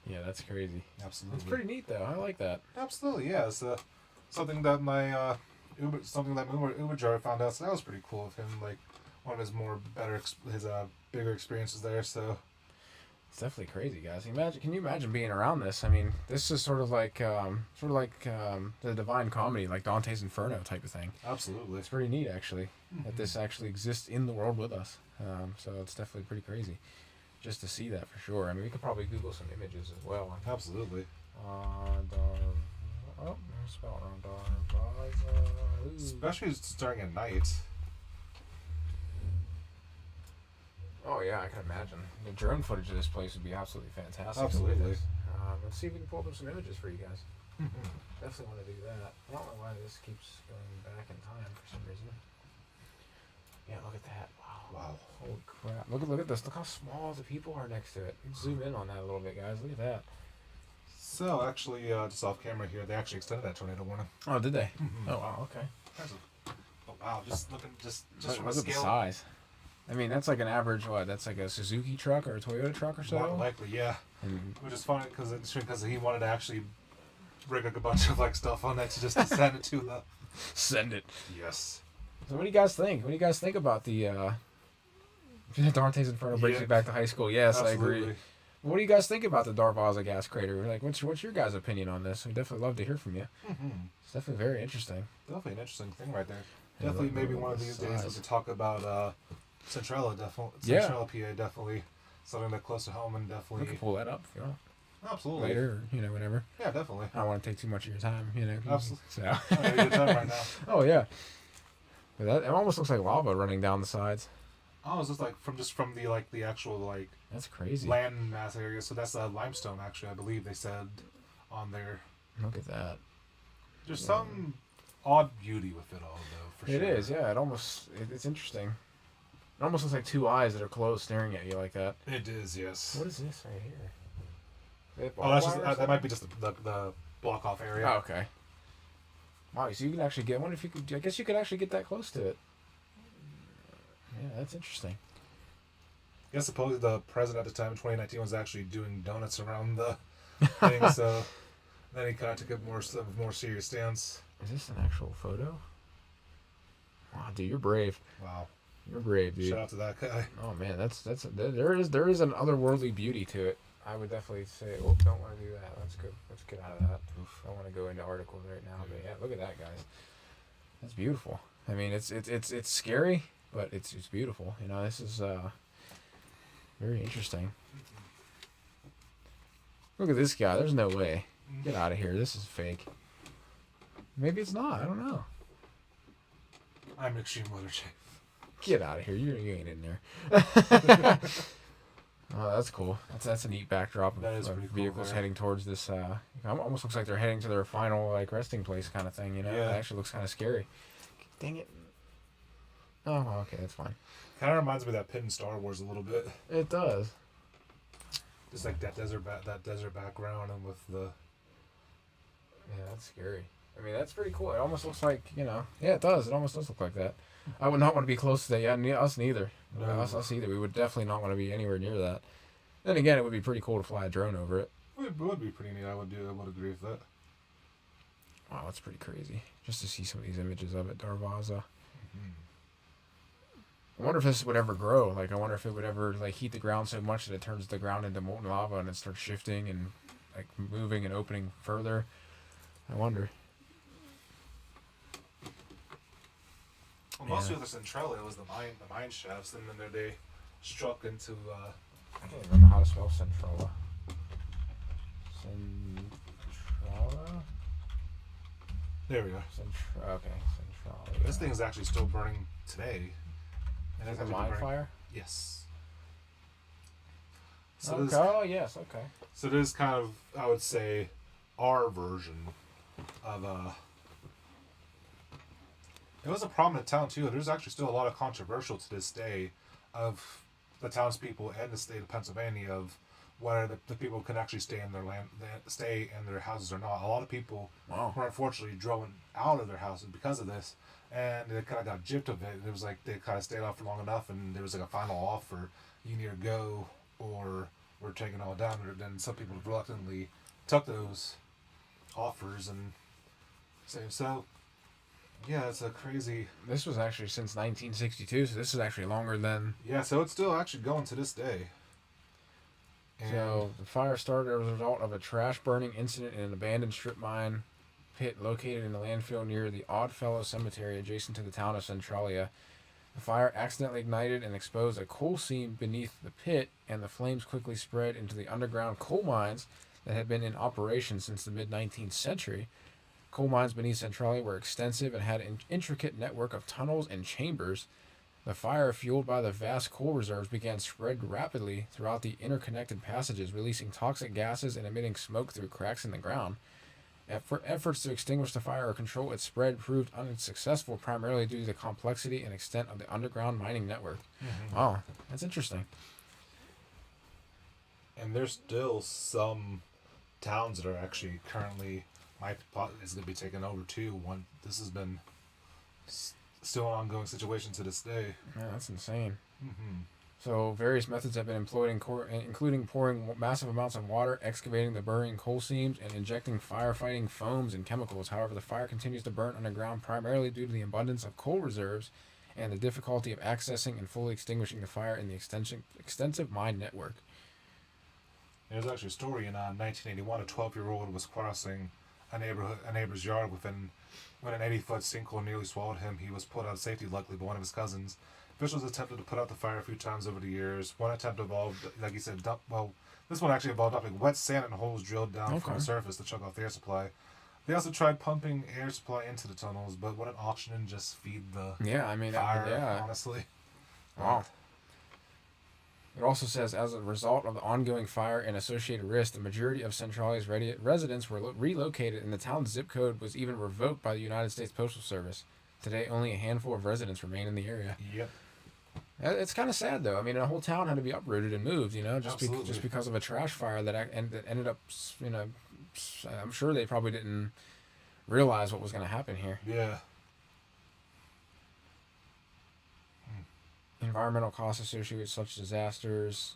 Yeah, that's crazy. Absolutely. It's pretty neat though. I like that. Absolutely, yeah. It's something that my Uber driver found out. So that was pretty cool of him. Like one of his bigger experiences there. So It's definitely crazy, guys. Can you imagine being around this? I mean, this is sort of like the Divine Comedy, like Dante's Inferno type of thing. absolutely. It's pretty neat, actually, that this actually exists in the world with us. So it's definitely pretty crazy, just to see that for sure. I mean, we could probably Google some images as well. Absolutely. Spell it wrong. Darvaza. Especially starting at night. Oh yeah, I can imagine. The drone footage of this place would be absolutely fantastic. Absolutely. Let's see if we can pull up some images for you guys. Mm-hmm. Definitely want to do that. I don't know why this keeps going back in time for some reason. Yeah, look at that. Wow. Holy crap. Look at this. Look how small the people are next to it. Zoom in on that a little bit, guys. Look at that. So actually, just off camera here, they actually extended that tornado warning. Oh, did they? Mm-hmm. Oh, wow. Okay. Oh wow! Just looking, just from Look a at the scale. size. I mean, that's like an average, that's like a Suzuki truck or a Toyota truck or so? More than likely, yeah. And Which is funny because he wanted to actually rig a bunch of like stuff on that to send it to the. send it. Yes. So what do you guys think? What do you guys think about the Dante's Inferno brings Yeah. me back to high school? Yes, Absolutely. I agree. What do you guys think about the Darvaza gas crater? Like, what's your guys' opinion on this? We'd definitely love to hear from you. Mm-hmm. It's definitely very interesting. Definitely an interesting thing right there. Yeah, Definitely, look- maybe look one of at these the days we size. could talk about Centrella. Definitely, Yeah. Centrella, PA. Definitely something that close to home and We definitely. can pull that up, if you know, Absolutely. later or whatever. Yeah, definitely. I don't want to take too much of your time, Absolutely. So. Having a good time right now. Oh yeah. But that it almost looks like lava running down the sides. Oh, it's just like from the actual like That's crazy. land mass area. So that's limestone, actually. I believe they said on there. Look at that. There's some odd beauty with it all, though. For It sure. is, yeah. It's interesting. It almost looks like two eyes that are closed, staring at you like that. It is, yes. What is this right here? Oh, that's just that might be just the block off area. Oh, okay. Wow, so you can actually get one if you could. I guess you could actually get that close to it. Yeah, that's interesting. I guess supposedly the president at the time in 2019 was actually doing donuts around the thing, so then he kind of took a more serious stance. Is this an actual photo? Wow, dude, you're brave. Wow. You're brave, dude. Shout out to that guy. Oh man, there is an otherworldly beauty to it. I would definitely say, oh, don't want to do that. Let's get out of that. Oof, I don't want to go into articles right now, but yeah, look at that, guys. That's beautiful. I mean, it's scary, but it's beautiful. This is very interesting. Look at this guy. There's no way. Get out of here. This is fake. Maybe it's not. I don't know. I'm extreme weather chief. Get out of here. You ain't in there. Oh, that's cool. That's a neat backdrop of That is pretty cool vehicles there. heading towards this. Almost looks like they're heading to their final resting place kind of thing. Yeah. It actually looks kind of scary. Dang it. Oh, well, okay, that's fine. Kind of reminds me of that pit in Star Wars a little bit. It does. Just like that desert background and with the. Yeah, that's scary. I mean, that's pretty cool. It almost looks like yeah, it does. It almost does look like that. I would not want to be close to that. Yeah, us neither. No. Us either. We would definitely not want to be anywhere near that. Then again, it would be pretty cool to fly a drone over it. It would be pretty neat. I would agree with that. Wow, that's pretty crazy. Just to see some of these images of it, Darvaza. I wonder if this would ever grow. Like, I wonder if it would ever heat the ground so much that it turns the ground into molten lava and it starts shifting and moving and opening further. I wonder. Well, mostly with the Centrella, it was the mine shafts, and then they struck into. I can't remember how to spell Centrella. Centrella? There we go. Okay, Centrella. This thing is actually still burning today. And Is it a it's mine burning- fire? Yes. So Okay. this, Oh, yes, okay. so this is kind of, I would say, our version of It was a prominent town too. There's actually still a lot of controversial to this day of the townspeople and the state of Pennsylvania of whether the people can actually stay in their land, stay in their houses or not. A lot of people were unfortunately driven out of their houses because of this, and they kind of got gypped of it. It was like they kind of stayed out for long enough, and there was like a final offer: you can either go or we're taking all down. And then some people reluctantly took those offers and so. Yeah, it's a crazy. This was actually since 1962, so this is actually longer than. Yeah, so it's still actually going to this day. And so the fire started as a result of a trash burning incident in an abandoned strip mine pit located in a landfill near the Oddfellow Cemetery adjacent to the town of Centralia. The fire accidentally ignited and exposed a coal seam beneath the pit, and the flames quickly spread into the underground coal mines that had been in operation since the mid-19th century. Coal mines beneath Centralia were extensive and had an intricate network of tunnels and chambers. The fire, fueled by the vast coal reserves, began spread rapidly throughout the interconnected passages, releasing toxic gases and emitting smoke through cracks in the ground. Efforts to extinguish the fire or control its spread proved unsuccessful, primarily due to the complexity and extent of the underground mining network. Mm-hmm. Wow, that's interesting. And there's still some towns that are actually currently is going to be taken over too. This has been still an ongoing situation to this day. Yeah, that's insane. Mm-hmm. So various methods have been employed, including pouring massive amounts of water, excavating the burning coal seams, and injecting firefighting foams and chemicals. However, the fire continues to burn underground primarily due to the abundance of coal reserves and the difficulty of accessing and fully extinguishing the fire in the extensive mine network. There's actually a story in 1981. A 12-year-old was crossing a neighbor's yard when an 80-foot sinkhole nearly swallowed him. He was pulled out of safety, luckily, by one of his cousins. Officials attempted to put out the fire a few times over the years. One attempt involved, like you said, this one actually involved dumping wet sand and holes drilled down from the surface to choke off the air supply. They also tried pumping air supply into the tunnels, but wouldn't oxygen just feed the fire, honestly. Wow. It also says, as a result of the ongoing fire and associated risk, the majority of Centralia's residents were relocated, and the town's zip code was even revoked by the United States Postal Service. Today, only a handful of residents remain in the area. Yep. It's kind of sad, though. I mean, a whole town had to be uprooted and moved, just because of a trash fire that ended up, I'm sure they probably didn't realize what was going to happen here. Yeah. Environmental costs associated with such disasters,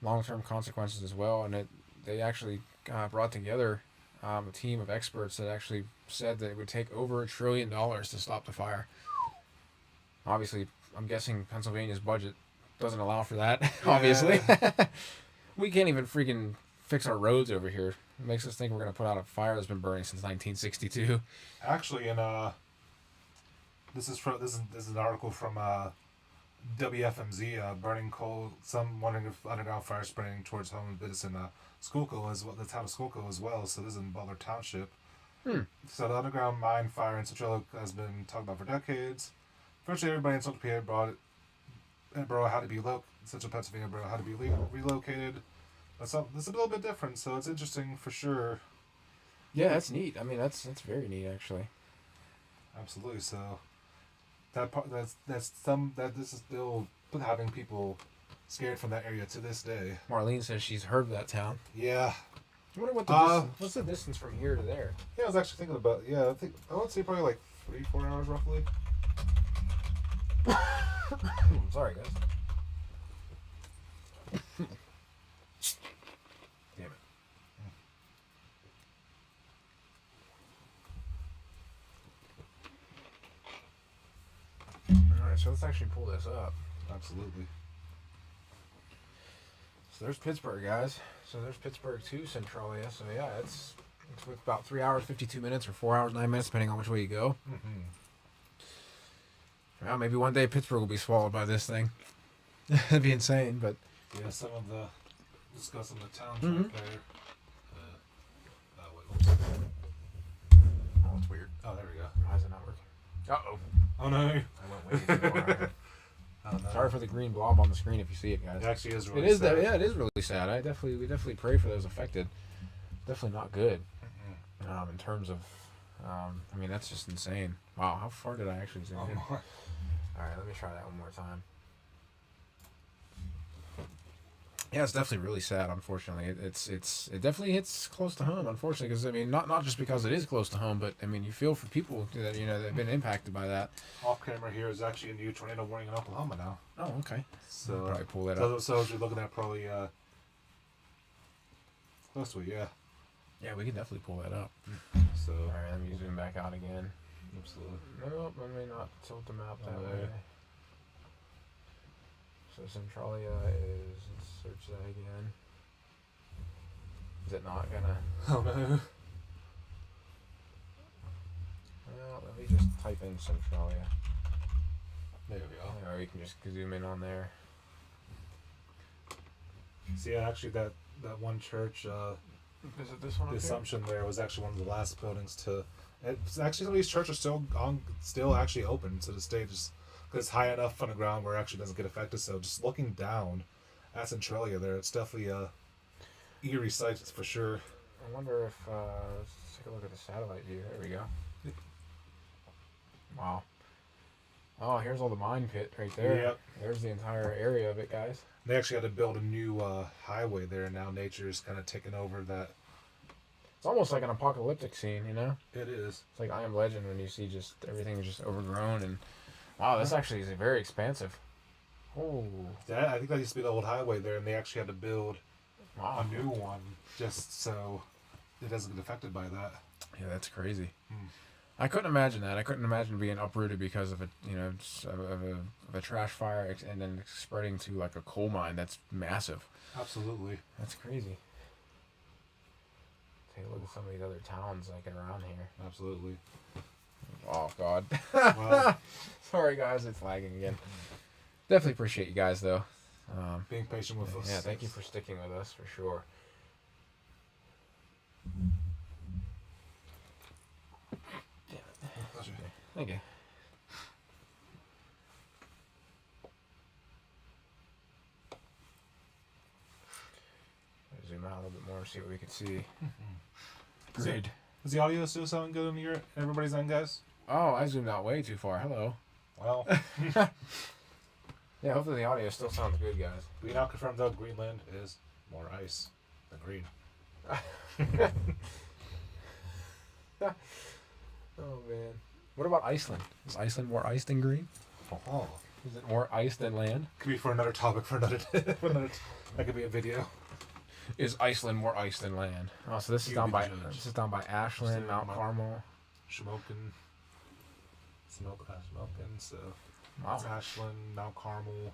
long-term consequences as well, and they actually brought together a team of experts that actually said that it would take over $1 trillion to stop the fire. Obviously, I'm guessing Pennsylvania's budget doesn't allow for that, obviously. We can't even freaking fix our roads over here. It makes us think we're going to put out a fire that's been burning since 1962. Actually, this is an article from WFMZ, burning coal. Some wondering if underground fire spreading towards home and business in Schuylkill as well, the town of Schuylkill as well. So this is in Butler Township. So the underground mine fire in Centralia has been talked about for decades. Virtually everybody in Central PA borough had to be Central Pennsylvania borough had to be relocated. That's a little bit different, so it's interesting for sure. Yeah, that's neat. I mean, that's very neat actually. Absolutely. So that part this is still having people scared from that area to this day. Marlene says she's heard of that town. Yeah. I wonder what's the distance from here to there? Yeah, I was actually thinking about I would say probably like 3-4 hours roughly. Sorry, guys. Damn it. Alright, so let's actually pull this up. Absolutely. So there's Pittsburgh, guys. So there's Pittsburgh to Centralia. So yeah, it's with about 3 hours, 52 minutes, or 4 hours, 9 minutes, depending on which way you go. Mm-hmm. Well, maybe one day Pittsburgh will be swallowed by this thing. That'd be insane, but... Yeah, let's go some of the towns right there. Wait, oh, it's weird. Oh, there we go. Why is it not working? Uh-oh. Oh, no. I went way too far. Oh, no. Sorry for the green blob on the screen if you see it, guys. It actually is really sad. Yeah, it is really sad. We definitely pray for those affected. Definitely not good in terms of I mean, that's just insane. Wow, how far did I actually zoom in? Oh, Alright, let me try that one more time. Yeah, it's definitely really sad. Unfortunately, it definitely hits close to home. Unfortunately, because I mean, not just because it is close to home, but I mean, you feel for people that that have been impacted by that. off camera here is actually a new tornado warning in Oklahoma now. Oh, okay. So I'll probably pull that up. So as you're looking at probably close to it, yeah. Yeah, we can definitely pull that up. So All right, let me zoom back out again. absolutely. Nope, let me not tilt the map that Oh, way. yeah. So Centralia is, let's search that again. Is it not gonna? Oh no. Well, let me just type in Centralia. There we go. Or you can just zoom in on there. See, actually, that one church, Is it this one? the Assumption there was actually one of the last buildings to. It's actually some of these churches are still actually open to this day, just because it's high enough on the ground where it actually doesn't get affected. So just looking down at Centralia there, it's definitely a eerie sight for sure. I wonder if let's take a look at the satellite view. There we go. Wow. Oh, here's all the mine pit right there. Yep. There's the entire area of it, guys. They actually had to build a new highway there, and now nature's kind of taken over that. It's almost like an apocalyptic scene, you know? It is. It's like I Am Legend when you see just everything just overgrown and wow, this actually is very expansive. Oh, That I think that used to be the old highway there, and they actually had to build wow. a new one just so it doesn't get affected by that. Yeah, that's crazy. Hmm. I couldn't imagine that. I couldn't imagine being uprooted because of a trash fire and then spreading to like a coal mine. That's massive. Absolutely. That's crazy. Take a look at some of these other towns like around here. Absolutely. Oh God. Well, Sorry guys, it's lagging again. Definitely appreciate you guys though. being patient with us. Yeah, thank you for sticking with us for sure. Pleasure. Thank you. Zoom out a little bit more, see what we can see. Great. Is the audio still sounding good in your everybody's end, guys? Oh, I zoomed out way too far. Hello. Well, Yeah, hopefully the audio still sounds good, guys. we now confirm though Greenland is more ice than green. Oh man. What about Iceland? Is Iceland more ice than green? Oh, Is it more ice than land? could be for another topic for another day. That could be a video. Is Iceland more ice than land? Oh, so this is You down be by the judge. Ashland, Mount Carmel. Schmoken. So Wow. it's Ashland, Mount Carmel.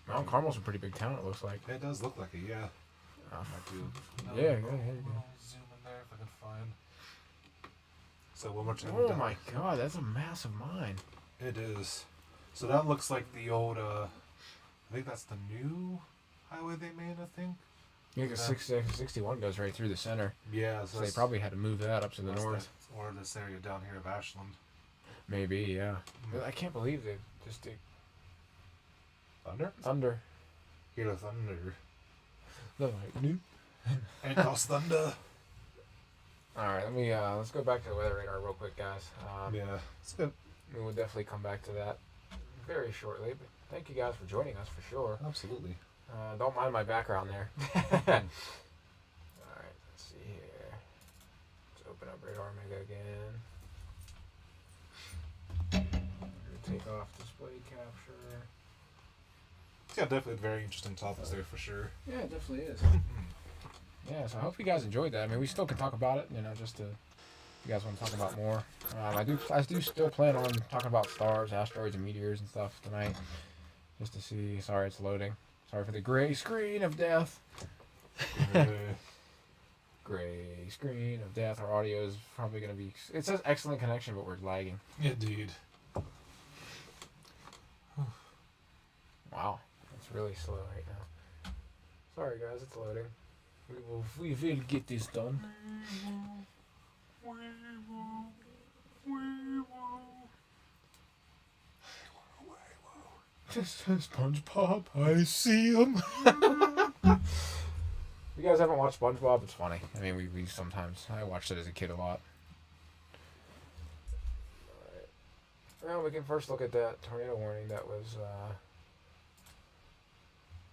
Mount Carmel's a pretty big town. It looks like. It does look like it, yeah. Oh, Might do. Yeah, go ahead. I'll zoom in there if I can find. So one more time. Oh my God, that's a massive mine. It is. So that looks like the old. I think that's the new highway they made. I think. Yeah, because 61 goes right through the center. Yeah. So they probably had to move that up to the north. Or this area down here of Ashland. Maybe, yeah. But I can't believe they just did Thunder. thunder. Hear the thunder. The lightning. And cost thunder. All right, let's go back to the weather radar real quick, guys. Yeah. It's good. We will definitely come back to that very shortly. But thank you guys for joining us for sure. Absolutely. Don't mind my background there. All right, let's see here. Let's open up Radar Mega again. Take off display capture. Yeah, definitely very interesting topics there for sure. Yeah, it definitely is. Yeah, so I hope you guys enjoyed that. I mean, we still can talk about it, just to, if you guys want to talk about more. I do still plan on talking about stars, asteroids, and meteors and stuff tonight, just to see. Sorry, it's loading. Sorry for the gray screen of death. Gray screen of death. Our audio is probably going to be. It says excellent connection, but we're lagging. Indeed. Wow, it's really slow right now. Sorry guys, it's loading. We will get this done. Just SpongeBob, I see him. You guys haven't watched SpongeBob? It's funny. I mean, we sometimes I watched it as a kid a lot. Well, we can first look at that tornado warning that was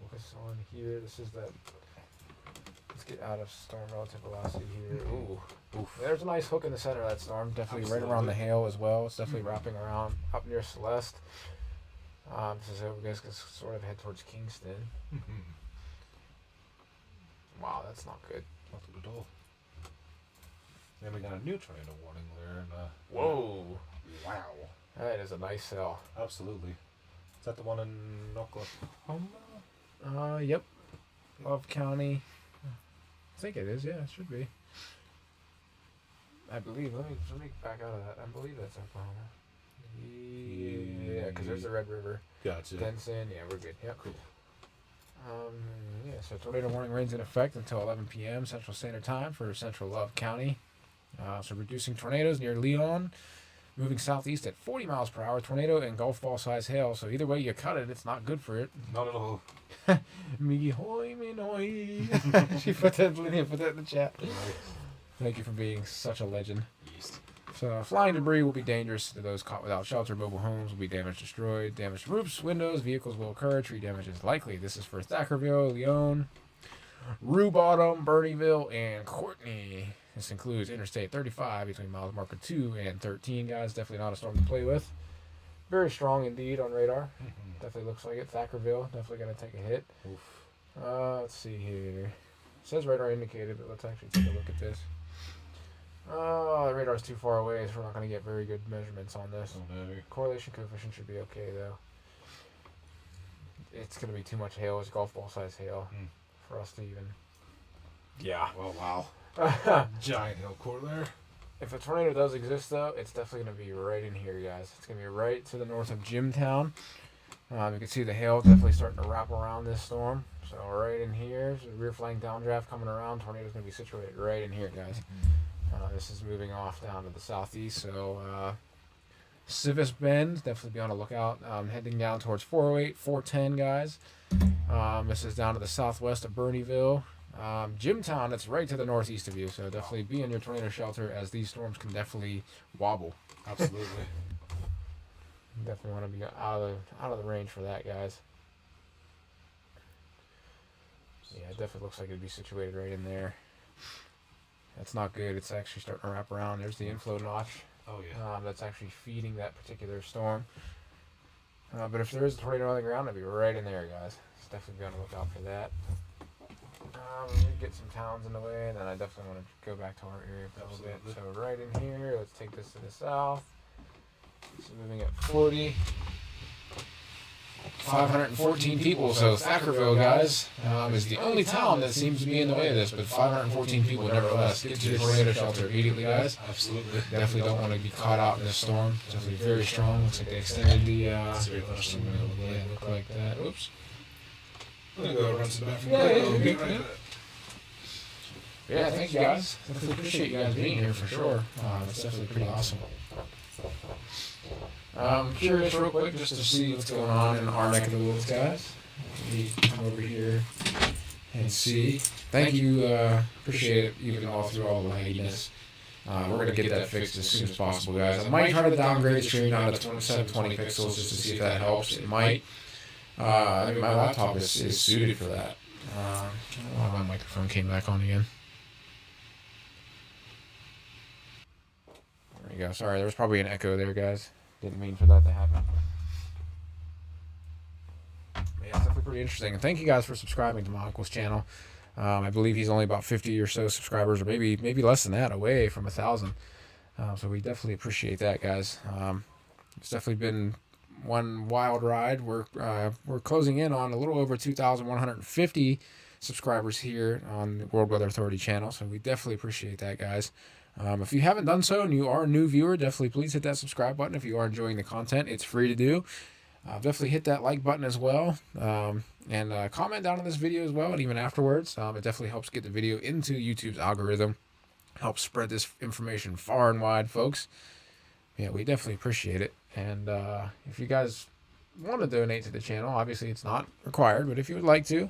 focus on here. This is that. Let's get out of storm relative velocity here. Ooh. Oof. There's a nice hook in the center of that storm. Definitely right around the hail as well. It's definitely wrapping around up near Celeste. This is how we guys can sort of head towards Kingston. Wow, that's not good. Not good at all. Then we got a new tornado warning there. And, whoa. Wow. That is a nice cell. Absolutely. Is that the one in Oklahoma? Yep. Love County. I think it is. Yeah, it should be. I believe. Let me back out of that. I believe that's Oklahoma. Yeah, because there's the Red River. Gotcha. Denson. Yeah, we're good. Yep. Cool. Yeah, so tornado warning remains in effect until 11 p.m. Central Standard Time for Central Love County. So reducing tornadoes near Leon, moving southeast at 40 miles per hour. Tornado and golf ball size hail. So either way you cut it, it's not good for it. Not at all. Me hoy me noy. She put that in the chat. Thank you for being such a legend. So flying debris will be dangerous to those caught without shelter. Mobile homes will be damaged, destroyed. Damaged roofs, windows, vehicles will occur. Tree damage is likely. This is for Thackerville, Leon, Rue Bottom, Bernieville, and Courtney. This includes Interstate 35 between miles marker 2 and 13, guys. Definitely not a storm to play with. Very strong indeed on radar. Definitely looks like it. Thackerville, definitely going to take a hit. Let's see here. It says radar indicated, but let's actually take a look at this. The radar's too far away, so we're not going to get very good measurements on this. Correlation coefficient should be okay, though. It's going to be too much hail. It's golf ball size hail for us to even... Yeah. Oh, wow. Giant hail core there. If a tornado does exist, though, it's definitely going to be right in here, guys. It's going to be right to the north of Jimtown. You can see the hail definitely starting to wrap around this storm. So right in here, so the rear flank downdraft coming around. Tornado's going to be situated right in here, guys. This is moving off down to the southeast, so Civis Bend, definitely be on the lookout. Heading down towards 408, 410, guys. This is down to the southwest of Bernieville. Jimtown, that's right to the northeast of you, so definitely be in your tornado shelter as these storms can definitely wobble. Absolutely. Definitely want to be out of the range for that, guys. Yeah, it definitely looks like it'd be situated right in there. That's not good. It's actually starting to wrap around. There's the inflow notch. Oh, yeah. That's actually feeding that particular storm. But if there is a tornado on the ground, it'll be right in there, guys. It's definitely be on the lookout for that. Let me get some towns in the way, and then I definitely want to go back to our area for a little bit. So right in here, let's take this to the south. So moving at 40. 514 people, so Thackerville, guys, is the only town that seems to be in the way of this, but 514 people nevertheless. Get to your tornado shelter immediately, guys. Absolutely. Definitely don't want to be caught out in this storm. Definitely very strong. Looks like they extended the look like that. Oops. I'm going to go run to the bathroom. Yeah, thank you, guys. Definitely appreciate you guys being here for sure. It's definitely pretty awesome. I'm curious real quick just to see what's going on in our neck of the woods, guys. Let me come over here and see. Thank you. Appreciate it. You've been all through all the lagginess. We're going to get that fixed as soon as possible, guys. I might try to downgrade the stream down to 720 pixels just to see if that helps. It might. I mean, my laptop is suited for that. My microphone came back on again. There you go. Sorry, there was probably an echo there, guys. Didn't mean for that to happen. But yeah, it's definitely pretty interesting. And thank you guys for subscribing to my uncle's channel. I believe he's only about 50 or so subscribers, or maybe less than that, away from 1,000. So we definitely appreciate that, guys. It's definitely been one wild ride. We're closing in on a little over 2,150 subscribers here on the World Weather Authority channel. So we definitely appreciate that, guys. If you haven't done so and you are a new viewer, definitely please hit that subscribe button. If you are enjoying the content, it's free to do. Definitely hit that like button as well. And comment down on this video as well, and even afterwards. It definitely helps get the video into YouTube's algorithm. Helps spread this information far and wide, folks. Yeah, we definitely appreciate it. And if you guys want to donate to the channel, obviously it's not required, but if you would like to,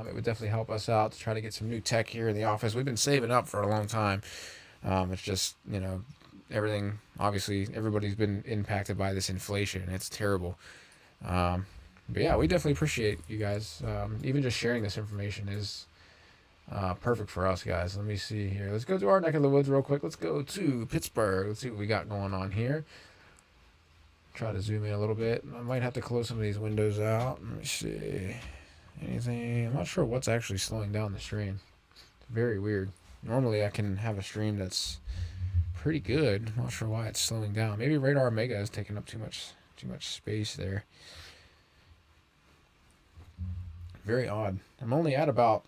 it would definitely help us out to try to get some new tech here in the office. We've been saving up for a long time. It's just, everything, obviously, everybody's been impacted by this inflation. It's terrible. But yeah, we definitely appreciate you guys. Even just sharing this information is perfect for us, guys. Let me see here. Let's go to our neck of the woods real quick. Let's go to Pittsburgh. Let's see what we got going on here. Try to zoom in a little bit. I might have to close some of these windows out. Let me see. Anything? I'm not sure what's actually slowing down the stream. It's very weird. Normally I can have a stream that's pretty good. I'm not sure why it's slowing down. Maybe Radar Omega is taking up too much space there. Very odd. I'm only at about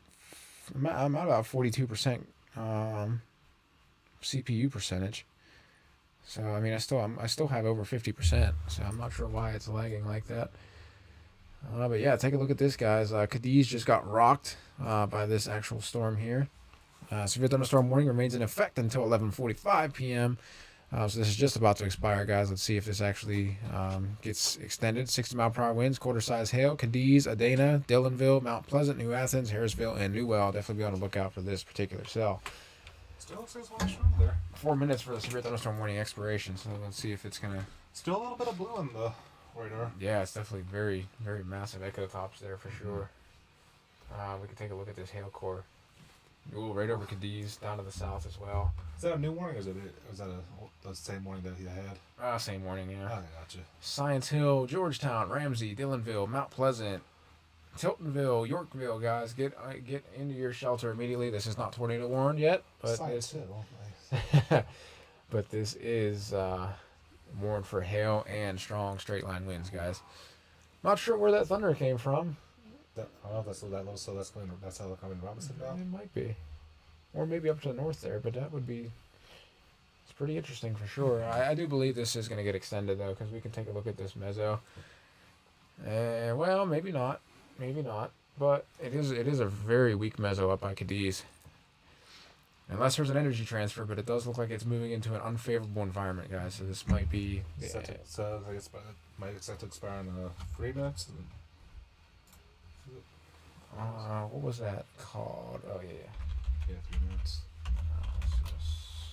42% CPU percentage. So I mean, I still have over 50%. So I'm not sure why it's lagging like that. But yeah, take a look at this, guys. Cadiz just got rocked by this actual storm here. Severe thunderstorm warning remains in effect until 11:45 p.m. So this is just about to expire, guys. Let's see if this actually gets extended. 60-mile-per-hour winds, quarter-size hail. Cadiz, Adana, Dillonville, Mount Pleasant, New Athens, Harrisville, and Newell. Definitely be on the lookout for this particular cell. Still looks like it's one strong there. 4 minutes for the severe thunderstorm warning expiration. So let's see if it's gonna. Still a little bit of blue in the radar. Yeah, it's definitely very, very massive echo tops there for sure. We can take a look at this hail core. Ooh, right over Cadiz, down to the south as well. Is that a new warning, or is that the same warning that he had? Same warning, yeah. I gotcha. Science Hill, Georgetown, Ramsey, Dillonville, Mount Pleasant, Tiltonville, Yorkville, guys, get into your shelter immediately. This is not tornado warned yet, but Science Hill, nice. but this is warned for hail and strong straight line winds, guys. Not sure where that thunder came from. I don't know if that's that low, so that's how they're coming to Robinson now. It might be, or maybe up to the north there, but that would be. It's pretty interesting for sure. I do believe this is going to get extended though, because we can take a look at this meso. Well, maybe not, but it is a very weak meso up by Cadiz. Unless there's an energy transfer, but it does look like it's moving into an unfavorable environment, guys. So this might be. So I guess it might expect to expire in 3 minutes. What was that called? Oh yeah. Yeah, 3 minutes.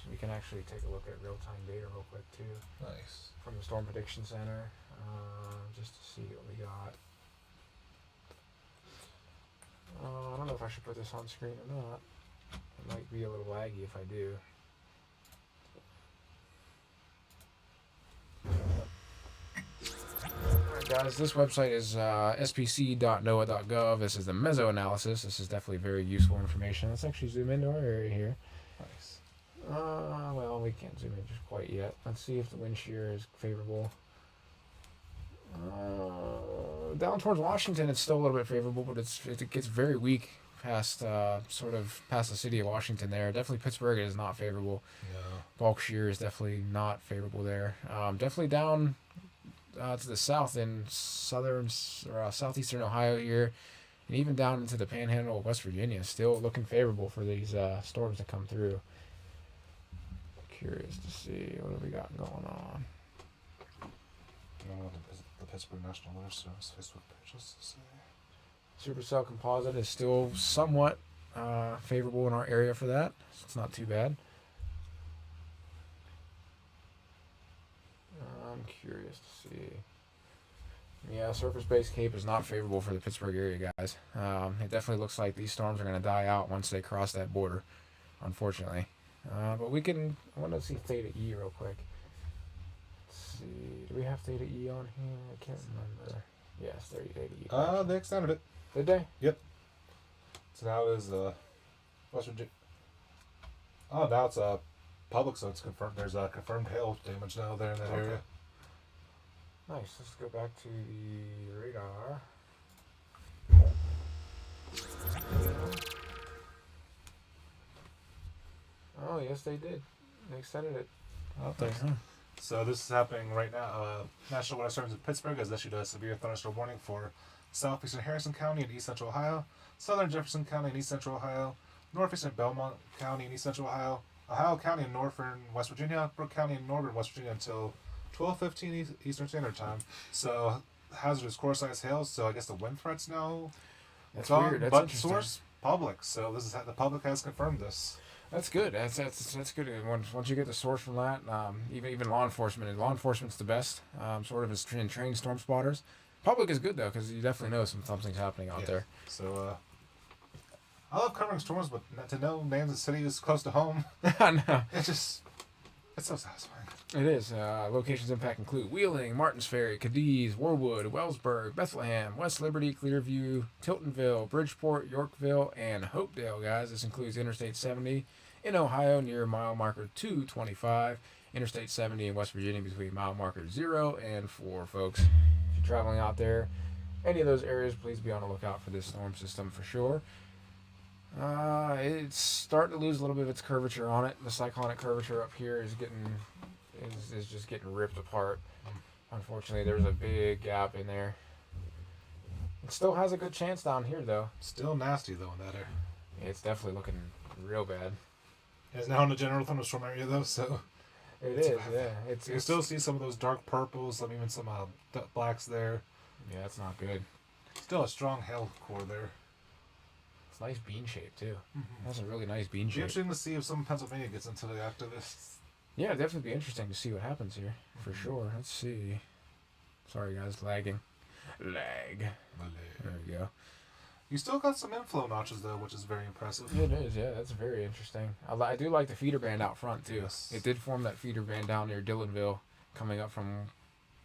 We can actually take a look at real-time data real quick too. Nice. From the Storm Prediction Center, just to see what we got. I don't know if I should put this on screen or not. It might be a little laggy if I do. Alright guys, this website is spc.noaa.gov. This is the meso analysis. This is definitely very useful information. Let's actually zoom into our area here. Nice. Well, we can't zoom in just quite yet. Let's see if the wind shear is favorable. Down towards Washington, it's still a little bit favorable, but it gets very weak past past the city of Washington there. Definitely Pittsburgh is not favorable. Yeah. Bulk shear is definitely not favorable there. Definitely down to the south in southeastern Ohio here, and even down into the panhandle of West Virginia, still looking favorable for these storms to come through. Curious to see what have we got going on. I don't know what the Pittsburgh National Weather Service Facebook page is to say. Supercell composite is still somewhat favorable in our area for that. So it's not too bad. I'm curious to see. Yeah, surface-based Cape is not favorable for the Pittsburgh area, guys. It definitely looks like these storms are going to die out once they cross that border, unfortunately. But we can. I want to see Theta E real quick. Let's see. Do we have Theta E on here? I can't remember. Yes, there Theta E. They extended it. Did they? Yep. So now it is West Virginia. Oh, now it's public, so it's confirmed. There's confirmed hail damage now there in that area. Nice. Let's go back to the radar. Oh, yes, they did. They extended it out there. So this is happening right now. National Weather Service in Pittsburgh has issued a severe thunderstorm warning for southeastern Harrison County and east central Ohio, southern Jefferson County and east central Ohio, northeastern Belmont County and east central Ohio, Ohio County and northern West Virginia, Brooke County and northern West Virginia until 12:15 Eastern Standard Time. So hazardous core-size hail. So I guess the wind threats now. That's gone, weird. That's but interesting. source public. So this is the public has confirmed this. That's good. That's good. Once you get the source from that, even law enforcement, and law enforcement's the best. Sort of as trained storm spotters. Public is good though, because you definitely know something's happening out there. So I love covering storms, but not to know names of cities close to home. I know. It's so satisfying. It is. Locations impact include Wheeling, Martins Ferry, Cadiz, Warwood, Wellsburg, Bethlehem, West Liberty, Clearview, Tiltonville, Bridgeport, Yorkville, and Hopedale, guys. This includes Interstate 70 in Ohio near mile marker 225, Interstate 70 in West Virginia between mile marker 0 and 4, folks. If you're traveling out there, any of those areas, please be on the lookout for this storm system for sure. It's starting to lose a little bit of its curvature on it. The cyclonic curvature up here is just getting ripped apart. Unfortunately, there's a big gap in there. It still has a good chance down here, though. Still nasty, though, in that area. Yeah, it's definitely looking real bad. It's now in the general thunderstorm area, though, so... It is, yeah. You can still see some of those dark purples, even some blacks there. Yeah, that's not good. Still a strong hail core there. It's nice bean shape, too. Mm-hmm. That's a really nice bean It'd be shape. interesting to see if some Pennsylvania gets into the activists. Yeah, it'd definitely be interesting to see what happens here, for sure. Let's see. Sorry, guys, lagging. Lag. There we go. You still got some inflow notches, though, which is very impressive. It is, yeah. That's very interesting. I do like the feeder band out front, too. Yes. It did form that feeder band down near Dillonville, coming up from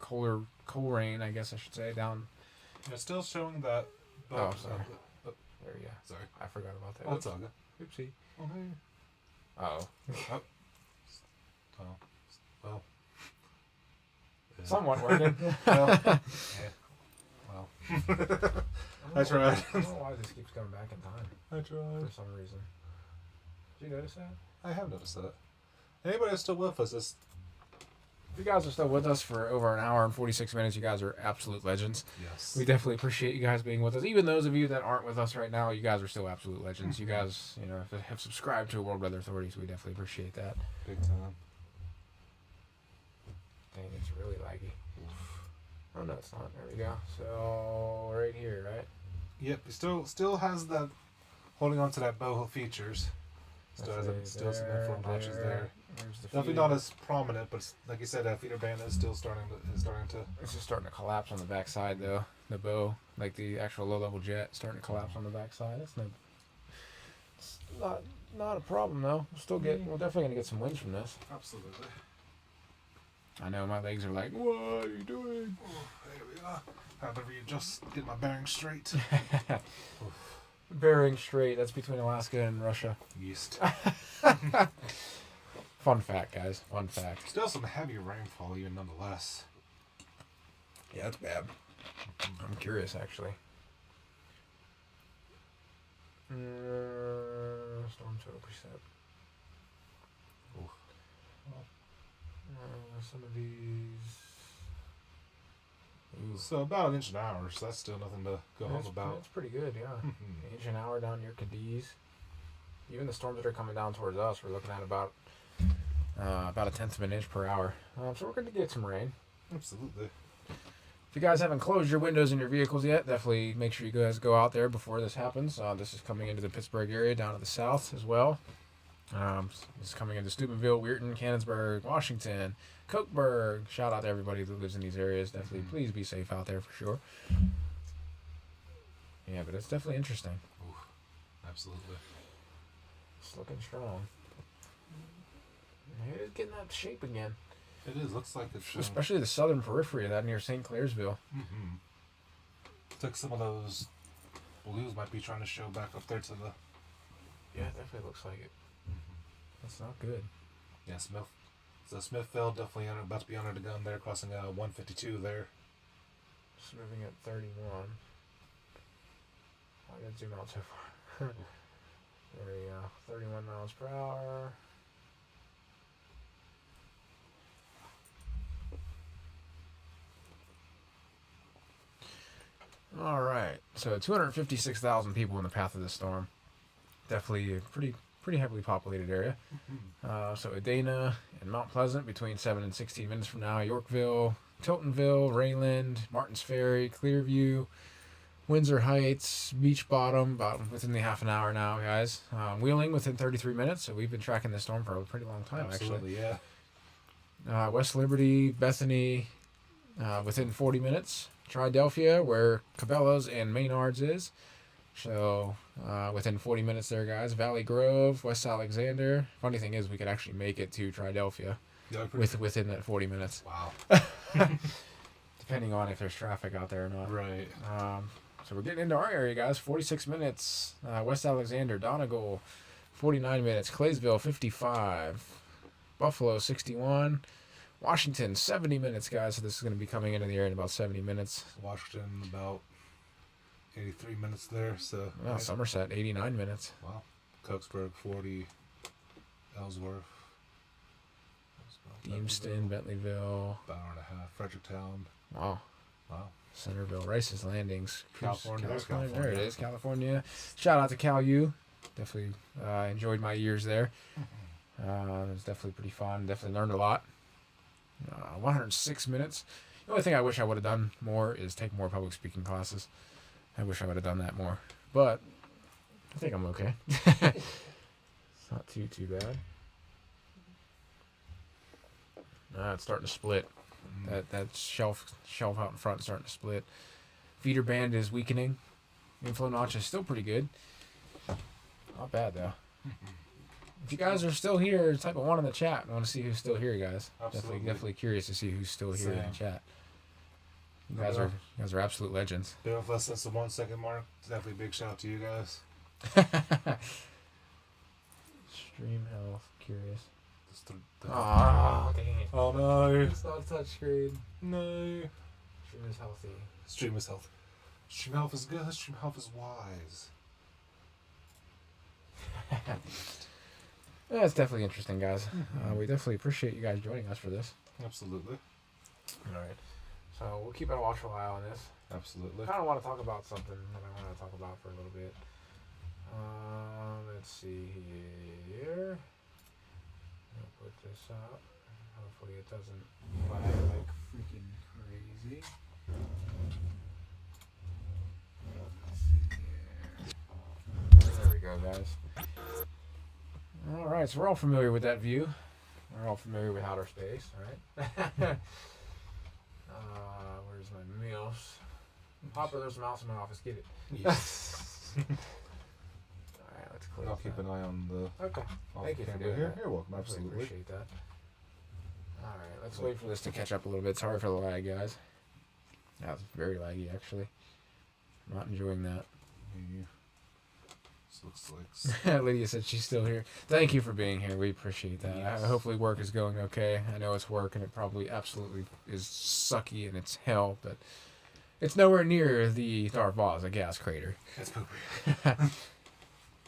Coleraine, I guess I should say, down. It's still showing that... Oh, sorry. There we go. Sorry. I forgot about that. That's all good. Oopsie. Oh, hey. Uh-oh. Oh. Well. Somewhat working. Well. I tried. I don't know why this keeps coming back in time. I tried. For some reason. Did you notice that? I have noticed that. Anybody that's still with us, if you guys are still with us for over an hour and 46 minutes, you guys are absolute legends. yes. We definitely appreciate you guys being with us. Even those of you that aren't with us right now, you guys are still absolute legends. You guys, have subscribed to World Weather Authorities. We definitely appreciate that. Big time. Dang, it's really laggy. Oh, no, it's not. There we go. So, right here, right? Yep. He still has that, holding on to that boho features. Still has some inflow notches there. Definitely not as prominent, but like you said, that feeder band is still starting to. It's just starting to collapse on the backside, though. The bow, like the actual low-level jet, starting to collapse on the backside. It's not a problem though. We're definitely gonna get some wins from this. Absolutely. I know my legs are like, what are you doing? Oh, there we are. However, you just get my bearings straight. Bering Strait. That's between Alaska and Russia. East. Fun fact, guys. Fun fact. Still some heavy rainfall, even nonetheless. Yeah, that's bad. I'm curious, actually. Storm total preset. Some of these. Ooh. So about an inch an hour, so that's still nothing to go home about. That's pretty good, yeah. An inch an hour down near Cadiz. Even the storms that are coming down towards us, we're looking at about a tenth of an inch per hour. So we're going to get some rain. Absolutely. If you guys haven't closed your windows in your vehicles yet, definitely make sure you guys go out there before this happens. This is coming into the Pittsburgh area, down to the south as well. This is coming into Steubenville, Weirton, Canonsburg, Washington, Cokeburg. Shout out to everybody that lives in these areas. Definitely, please be safe out there for sure. Yeah, but it's definitely interesting. Ooh, absolutely. It's looking strong. It's getting that shape again. It is. Looks like it's... Especially the southern periphery of that near St. Clairsville. Mm-hmm. Looks like some of those blues might be trying to show back up there to the... Yeah, it definitely looks like it. That's not good. Yeah, Smithville definitely about to be under the gun there, crossing 152 there. Just moving at 31. I gotta zoom out so far. There we go. 31 miles per hour. All right. So 256,000 people in the path of this storm. Definitely a pretty heavily populated area. So Adana and Mount Pleasant between 7 and 16 minutes from now. Yorkville, Tiltonville, Rayland, Martins Ferry, Clearview, Windsor Heights, Beach Bottom, about within the half an hour now, guys. Wheeling within 33 minutes, so we've been tracking this storm for a pretty long time, Absolutely, actually. yeah. West Liberty, Bethany, within 40 minutes. Triadelphia, where Cabela's and Maynard's is. So, within 40 minutes there, guys. Valley Grove, West Alexander. Funny thing is, we could actually make it to Triadelphia within that 40 minutes. Wow. Depending on if there's traffic out there or not. Right. So we're getting into our area, guys. 46 minutes. West Alexander, Donegal, 49 minutes. Claysville, 55. Buffalo, 61. Washington, 70 minutes, guys. So this is going to be coming into the area in about 70 minutes. Washington, about 83 minutes there. So. Oh, Somerset, 89 minutes. Wow. Cokesburg, 40. Ellsworth. Deemston, Bentleyville. About an hour and a half. Fredericktown. Wow. Centerville, Rice's Landings. California. There it is, California. Shout out to Cal U. Definitely enjoyed my years there. It was definitely pretty fun. Definitely learned a lot. 106 minutes. The only thing I wish I would have done more is take more public speaking classes. I wish I would have done that more. But I think I'm okay. It's not too bad. It's starting to split. That shelf out in front is starting to split. Feeder band is weakening. Inflow notch is still pretty good. Not bad though. If you guys are still here, type a 1 in the chat. I want to see who's still here, guys. Absolutely. Definitely curious to see who's still here in the chat. You guys are absolute legends. Been with us since the 1 second mark. Definitely a big shout out to you guys. Stream health, curious. Dang it. Oh no. It's not a touch screen. No. Stream is healthy. Stream is health. Stream health is good. Stream health is wise. Yeah, it's definitely interesting, guys. We definitely appreciate you guys joining us for this. Absolutely. All right. So we'll keep a watchful eye on this. Absolutely. I kind of want to talk about something that I want to talk about for a little bit. Let's see here. I'll put this up. Hopefully it doesn't lag like freaking crazy. There we go, guys. Alright, so we're all familiar with that view. We're all familiar with outer space, right? Where's my mouse? Papa, there's a mouse in my office. Get it. Yes. Alright, let's close I'll keep an eye on the. Okay. Thank you for doing here. that. You're welcome. I Absolutely. appreciate that. Alright, let's wait for this to catch up a little bit. Sorry for the lag, guys. That was very laggy, actually. I'm not enjoying that. This looks like. Lydia said she's still here. Thank you for being here. We appreciate that. Yes. Hopefully work is going okay. I know it's work, and it probably absolutely is sucky and it's hell, but it's nowhere near the Darvaza gas crater. That's poopy.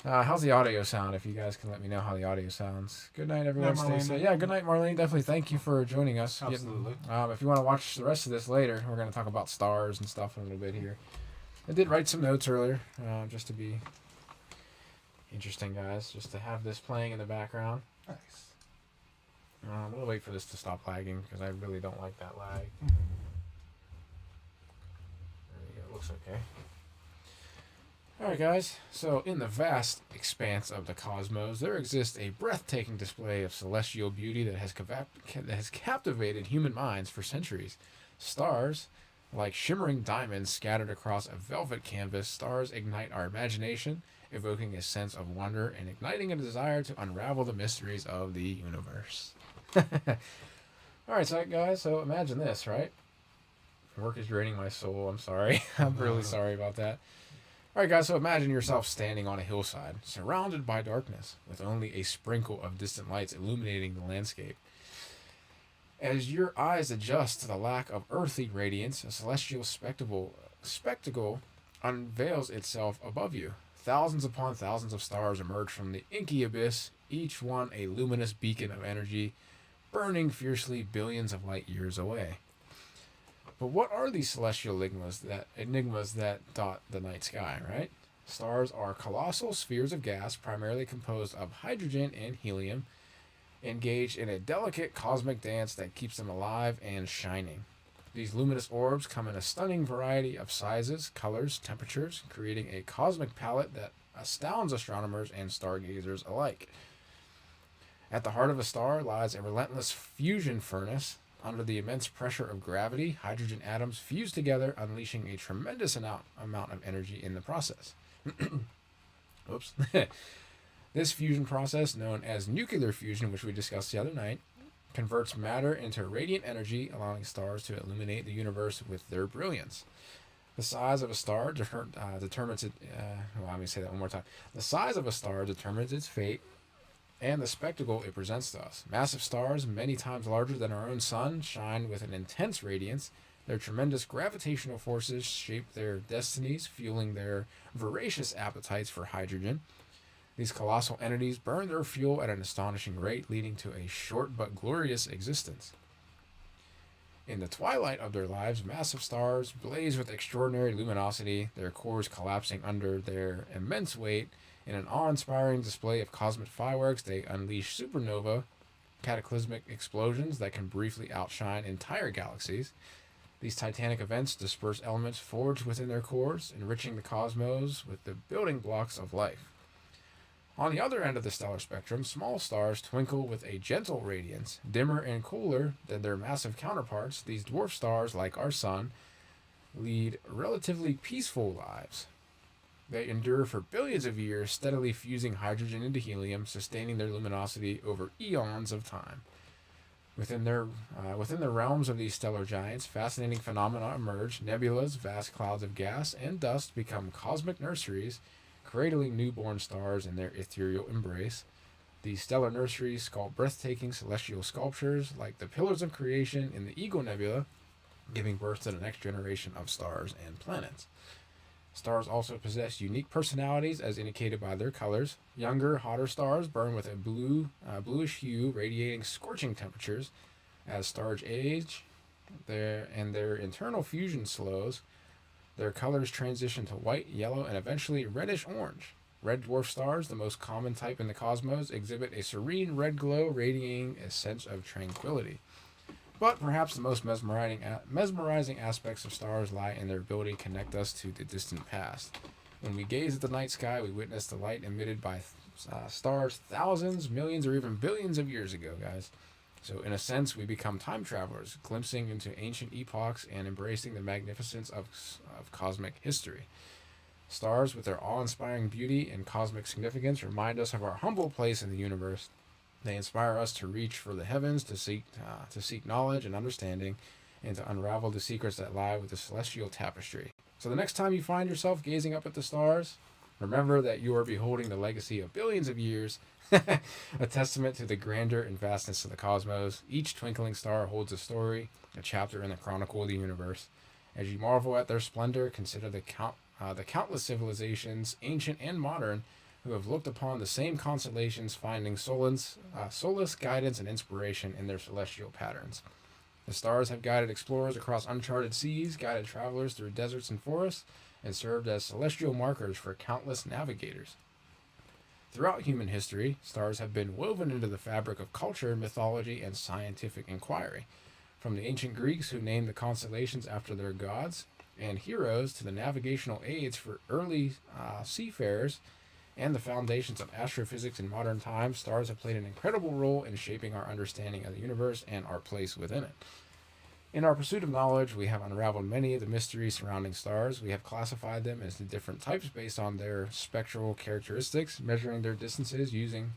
How's the audio sound? If you guys can let me know how the audio sounds. Good night, everyone. Stay safe. Yeah, good night, Marlene. Definitely thank you for joining us. Absolutely. If you want to watch the rest of this later, we're going to talk about stars and stuff in a little bit here. I did write some notes earlier, just to be interesting, guys. Just to have this playing in the background. Nice. I'm going to wait for this to stop lagging because I really don't like that lag. Mm-hmm. There we go. Looks okay. Alright, guys. So, in the vast expanse of the cosmos, there exists a breathtaking display of celestial beauty that has captivated human minds for centuries. Stars, like shimmering diamonds scattered across a velvet canvas, stars ignite our imagination, evoking a sense of wonder and igniting a desire to unravel the mysteries of the universe. Alright, so guys, so imagine this, right? Work is draining my soul. I'm sorry. I'm really sorry about that. Alright, guys, so imagine yourself standing on a hillside, surrounded by darkness, with only a sprinkle of distant lights illuminating the landscape. As your eyes adjust to the lack of earthly radiance, a celestial spectacle unveils itself above you. Thousands upon thousands of stars emerge from the inky abyss, each one a luminous beacon of energy, burning fiercely billions of light years away. But what are these celestial enigmas that dot the night sky, right? Stars are colossal spheres of gas, primarily composed of hydrogen and helium, engaged in a delicate cosmic dance that keeps them alive and shining. These luminous orbs come in a stunning variety of sizes, colors, temperatures, creating a cosmic palette that astounds astronomers and stargazers alike. At the heart of a star lies a relentless fusion furnace. Under the immense pressure of gravity, hydrogen atoms fuse together, unleashing a tremendous amount of energy in the process. Oops. This fusion process, known as nuclear fusion, which we discussed the other night, converts matter into radiant energy, allowing stars to illuminate the universe with their brilliance. The size of a star determines it. Let me say that one more time. The size of a star determines its fate and the spectacle it presents to us. Massive stars, many times larger than our own sun, shine with an intense radiance. Their tremendous gravitational forces shape their destinies, fueling their voracious appetites for hydrogen. These colossal entities burn their fuel at an astonishing rate, leading to a short but glorious existence. In the twilight of their lives, massive stars blaze with extraordinary luminosity, their cores collapsing under their immense weight. In an awe-inspiring display of cosmic fireworks, they unleash supernova, cataclysmic explosions that can briefly outshine entire galaxies. These titanic events disperse elements forged within their cores, enriching the cosmos with the building blocks of life. On the other end of the stellar spectrum, small stars twinkle with a gentle radiance. Dimmer and cooler than their massive counterparts, these dwarf stars, like our sun, lead relatively peaceful lives. They endure for billions of years, steadily fusing hydrogen into helium, sustaining their luminosity over eons of time. Within the realms of these stellar giants, fascinating phenomena emerge. Nebulas, vast clouds of gas and dust, become cosmic nurseries, cradling newborn stars in their ethereal embrace. These stellar nurseries sculpt breathtaking celestial sculptures like the pillars of creation in the Eagle Nebula, giving birth to the next generation of stars and planets. Stars also possess unique personalities as indicated by their colors. Younger, hotter stars burn with a bluish hue, radiating scorching temperatures. As stars age, their internal fusion slows. Their colors transition to white, yellow, and eventually reddish-orange. Red dwarf stars, the most common type in the cosmos, exhibit a serene red glow radiating a sense of tranquility. But perhaps the most mesmerizing aspects of stars lie in their ability to connect us to the distant past. When we gaze at the night sky, we witness the light emitted by stars thousands, millions, or even billions of years ago, guys. So in a sense, we become time travelers, glimpsing into ancient epochs and embracing the magnificence of cosmic history. Stars, with their awe-inspiring beauty and cosmic significance, remind us of our humble place in the universe. They inspire us to reach for the heavens, to seek knowledge and understanding, and to unravel the secrets that lie with the celestial tapestry. So the next time you find yourself gazing up at the stars, remember that you are beholding the legacy of billions of years, a testament to the grandeur and vastness of the cosmos. Each twinkling star holds a story, a chapter in the chronicle of the universe. As you marvel at their splendor, consider the countless civilizations, ancient and modern, who have looked upon the same constellations, finding solace, guidance, and inspiration in their celestial patterns. The stars have guided explorers across uncharted seas, guided travelers through deserts and forests, and served as celestial markers for countless navigators. Throughout human history, stars have been woven into the fabric of culture, mythology, and scientific inquiry. From the ancient Greeks, who named the constellations after their gods and heroes, to the navigational aids for early seafarers, and the foundations of astrophysics in modern times, stars have played an incredible role in shaping our understanding of the universe and our place within it. In our pursuit of knowledge, we have unraveled many of the mysteries surrounding stars. We have classified them into different types based on their spectral characteristics, measuring their distances using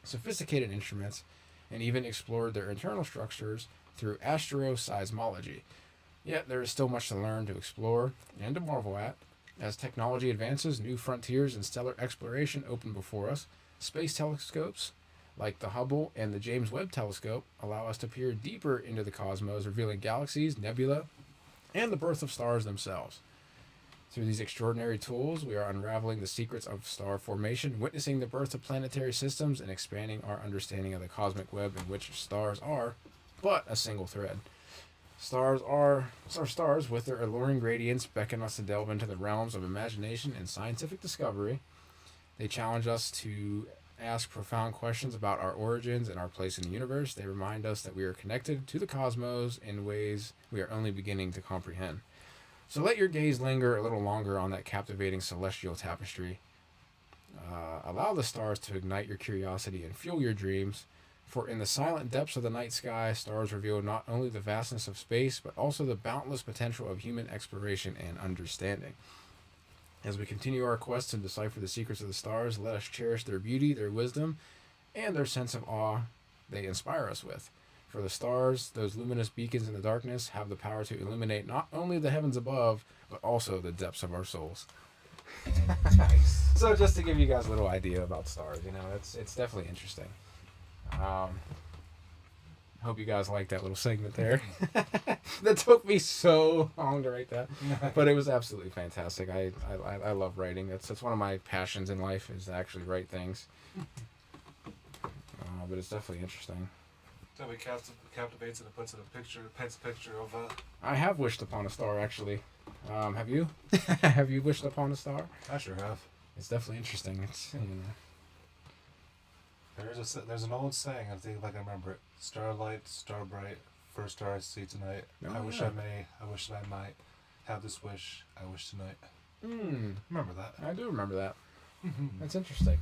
sophisticated instruments, and even explored their internal structures through astroseismology. Yet there is still much to learn, to explore, and to marvel at. As technology advances, new frontiers in stellar exploration open before us. Space telescopes, like the Hubble and the James Webb Telescope, allow us to peer deeper into the cosmos, revealing galaxies, nebula, and the birth of stars themselves. Through these extraordinary tools, we are unraveling the secrets of star formation, witnessing the birth of planetary systems, and expanding our understanding of the cosmic web in which stars are but a single thread. Stars, with their alluring radiance, beckon us to delve into the realms of imagination and scientific discovery. They challenge us to ask profound questions about our origins and our place in the universe. They remind us that we are connected to the cosmos in ways we are only beginning to comprehend. So let your gaze linger a little longer on that captivating celestial tapestry. Allow the stars to ignite your curiosity and fuel your dreams. For in the silent depths of the night sky, stars reveal not only the vastness of space, but also the boundless potential of human exploration and understanding. As we continue our quest to decipher the secrets of the stars, let us cherish their beauty, their wisdom, and their sense of awe they inspire us with. For the stars, those luminous beacons in the darkness, have the power to illuminate not only the heavens above, but also the depths of our souls. Nice. So just to give you guys a little idea about stars, it's definitely interesting. Hope you guys like that little segment there. That took me so long to write that, but it was absolutely fantastic. I love writing. That's one of my passions in life, is to actually write things. But it's definitely interesting. So we captivates it and puts it in a picture, paints a picture of I have wished upon a star, actually. Have you? Have you wished upon a star? I sure have. It's definitely interesting. It's There's an old saying, I think if I can remember it. Starlight, star bright, first star I see tonight. Oh, I wish that I might have this wish I wish tonight. Remember that. I do remember that. That's interesting.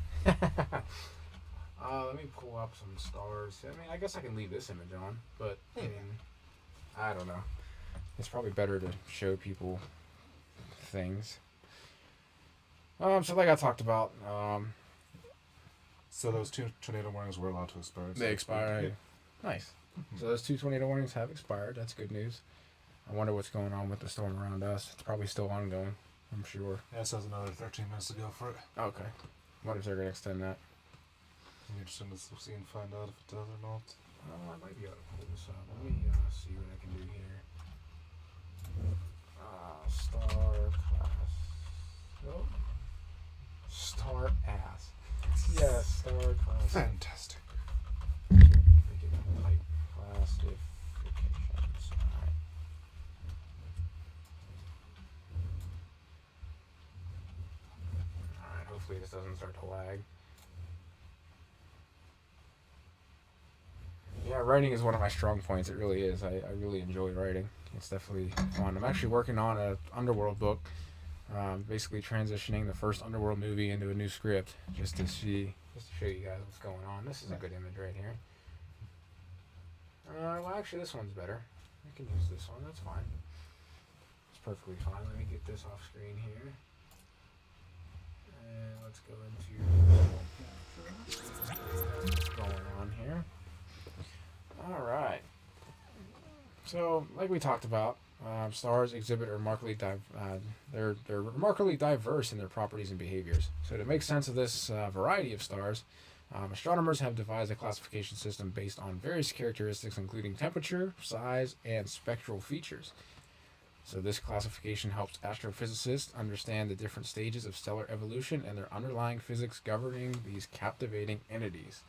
Let me pull up some stars. I mean, I guess I can leave this image on, but I mean, I don't know. It's probably better to show people things. So like I talked about, so those 2 tornado warnings were allowed to expire. they expire. Yeah. Nice. So those 2 tornado warnings have expired. That's good news. I wonder what's going on with the storm around us. It's probably still ongoing, I'm sure. Yeah, it says another 13 minutes to go for it. Okay. Wonder if they're going to extend that. I'm interested to see and find out if it does or not. I might be able to pull this up. Let me see what I can do here. Star class. Nope. Star ass. Yes, star class. Fantastic. Type classifications. Alright. Alright, hopefully this doesn't start to lag. Yeah, writing is one of my strong points. It really is. I really enjoy writing. It's definitely fun. I'm actually working on an Underworld book, basically transitioning the first Underworld movie into a new script, just to show you guys what's going on. This is a good image right here. Well, actually, this one's better. I can use this one. That's fine. It's perfectly fine. Let me get this off screen here. And let's go into what's going on here. All right. So, like we talked about, stars exhibit they're remarkably diverse in their properties and behaviors. So, to make sense of this variety of stars, astronomers have devised a classification system based on various characteristics, including temperature, size, and spectral features. So, this classification helps astrophysicists understand the different stages of stellar evolution and their underlying physics governing these captivating entities.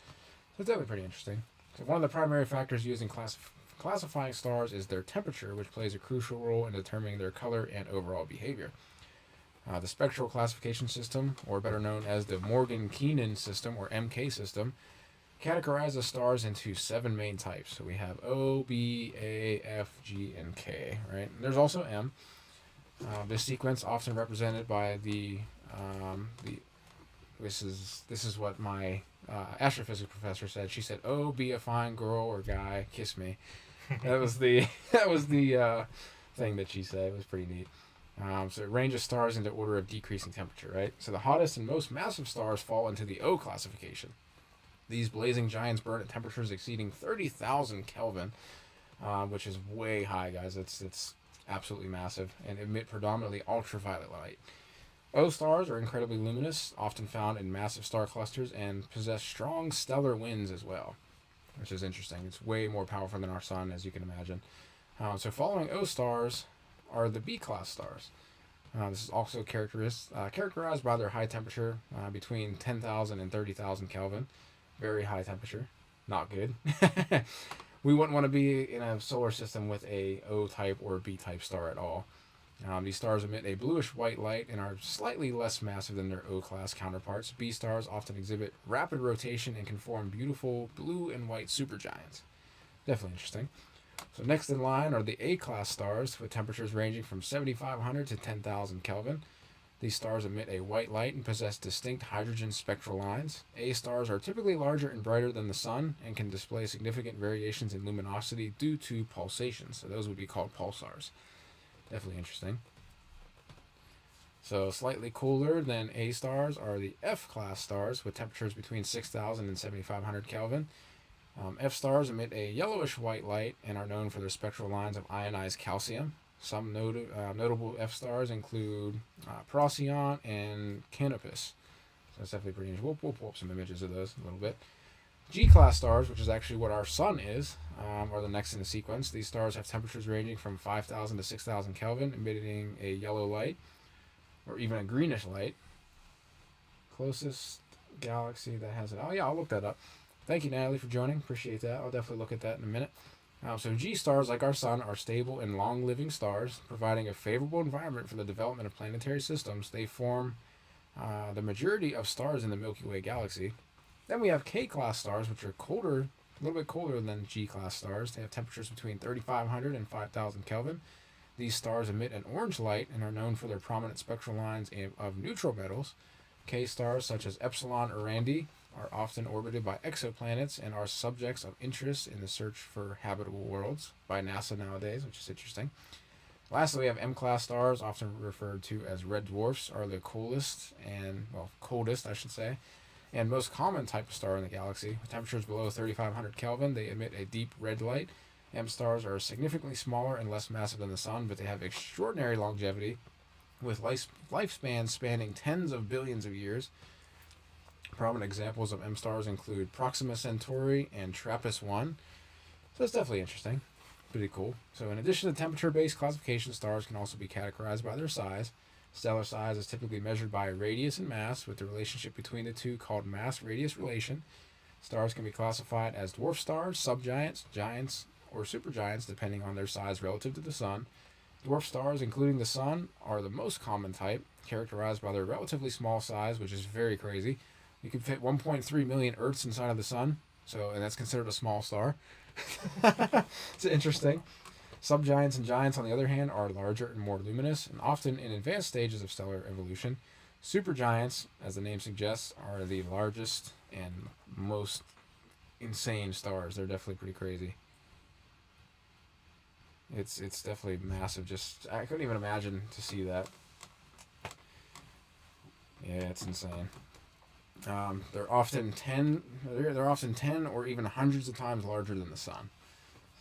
So, it's definitely pretty interesting. So one of the primary factors used in classifying stars is their temperature, which plays a crucial role in determining their color and overall behavior. The spectral classification system, or better known as the Morgan-Keenan system, or MK system, categorizes stars into 7 main types. So we have O, B, A, F, G, and K, right? And there's also M. This sequence often represented by this is what my astrophysics professor said. She said, "Oh, be a fine girl or guy, kiss me." That was the thing that she said. It was pretty neat. So it ranges stars into order of decreasing temperature, right? So the hottest and most massive stars fall into the O classification. These blazing giants burn at temperatures exceeding 30,000 Kelvin, which is way high, guys. It's absolutely massive, and emit predominantly ultraviolet light. O stars are incredibly luminous, often found in massive star clusters, and possess strong stellar winds as well, which is interesting. It's way more powerful than our sun, as you can imagine. So following O stars are the B-class stars. This is also characterized by their high temperature, between 10,000 and 30,000 Kelvin. Very high temperature. Not good. We wouldn't want to be in a solar system with a O-type or B-type star at all. These stars emit a bluish-white light and are slightly less massive than their O-class counterparts. B stars often exhibit rapid rotation and can form beautiful blue and white supergiants. Definitely interesting. So next in line are the A-class stars with temperatures ranging from 7,500 to 10,000 Kelvin. These stars emit a white light and possess distinct hydrogen spectral lines. A stars are typically larger and brighter than the sun and can display significant variations in luminosity due to pulsations. So those would be called pulsars. Definitely interesting. So slightly cooler than A stars are the F-class stars with temperatures between 6,000 and 7,500 Kelvin. F stars emit a yellowish white light and are known for their spectral lines of ionized calcium. Some notable F stars include Procyon and Canopus. So that's definitely pretty interesting. We'll pull up some images of those in a little bit. G-class stars, which is actually what our sun is, are the next in the sequence. These stars have temperatures ranging from 5,000 to 6,000 Kelvin, emitting a yellow light, or even a greenish light. Closest galaxy that has it. Oh yeah, I'll look that up. Thank you, Natalie, for joining. Appreciate that. I'll definitely look at that in a minute. So G stars, like our sun, are stable and long-living stars, providing a favorable environment for the development of planetary systems. They form the majority of stars in the Milky Way galaxy. Then we have K-class stars, which are colder, a little bit colder than G-class stars. They have temperatures between 3,500 and 5,000 Kelvin. These stars emit an orange light and are known for their prominent spectral lines of neutral metals. K stars, such as Epsilon Orandi, are often orbited by exoplanets and are subjects of interest in the search for habitable worlds by NASA nowadays, which is interesting. Lastly, we have M-class stars, often referred to as red dwarfs, are the coldest, I should say, and most common type of star in the galaxy. With temperatures below 3,500 Kelvin, they emit a deep red light. M stars are significantly smaller and less massive than the sun, but they have extraordinary longevity, with lifespans spanning tens of billions of years. Prominent examples of M stars include Proxima Centauri and TRAPPIST-1. So that's definitely interesting. Pretty cool. So in addition to temperature-based classification, stars can also be categorized by their size. Stellar size is typically measured by radius and mass, with the relationship between the two called mass-radius relation. Stars can be classified as dwarf stars, subgiants, giants, or supergiants, depending on their size relative to the sun. Dwarf stars, including the sun, are the most common type, characterized by their relatively small size, which is very crazy. You can fit 1.3 million Earths inside of the sun, and that's considered a small star. It's interesting. Subgiants and giants, on the other hand, are larger and more luminous, and often in advanced stages of stellar evolution. Supergiants, as the name suggests, are the largest and most insane stars. They're definitely pretty crazy. It's definitely massive. I couldn't even imagine to see that. Yeah, it's insane. They're often 10 or even hundreds of times larger than the sun.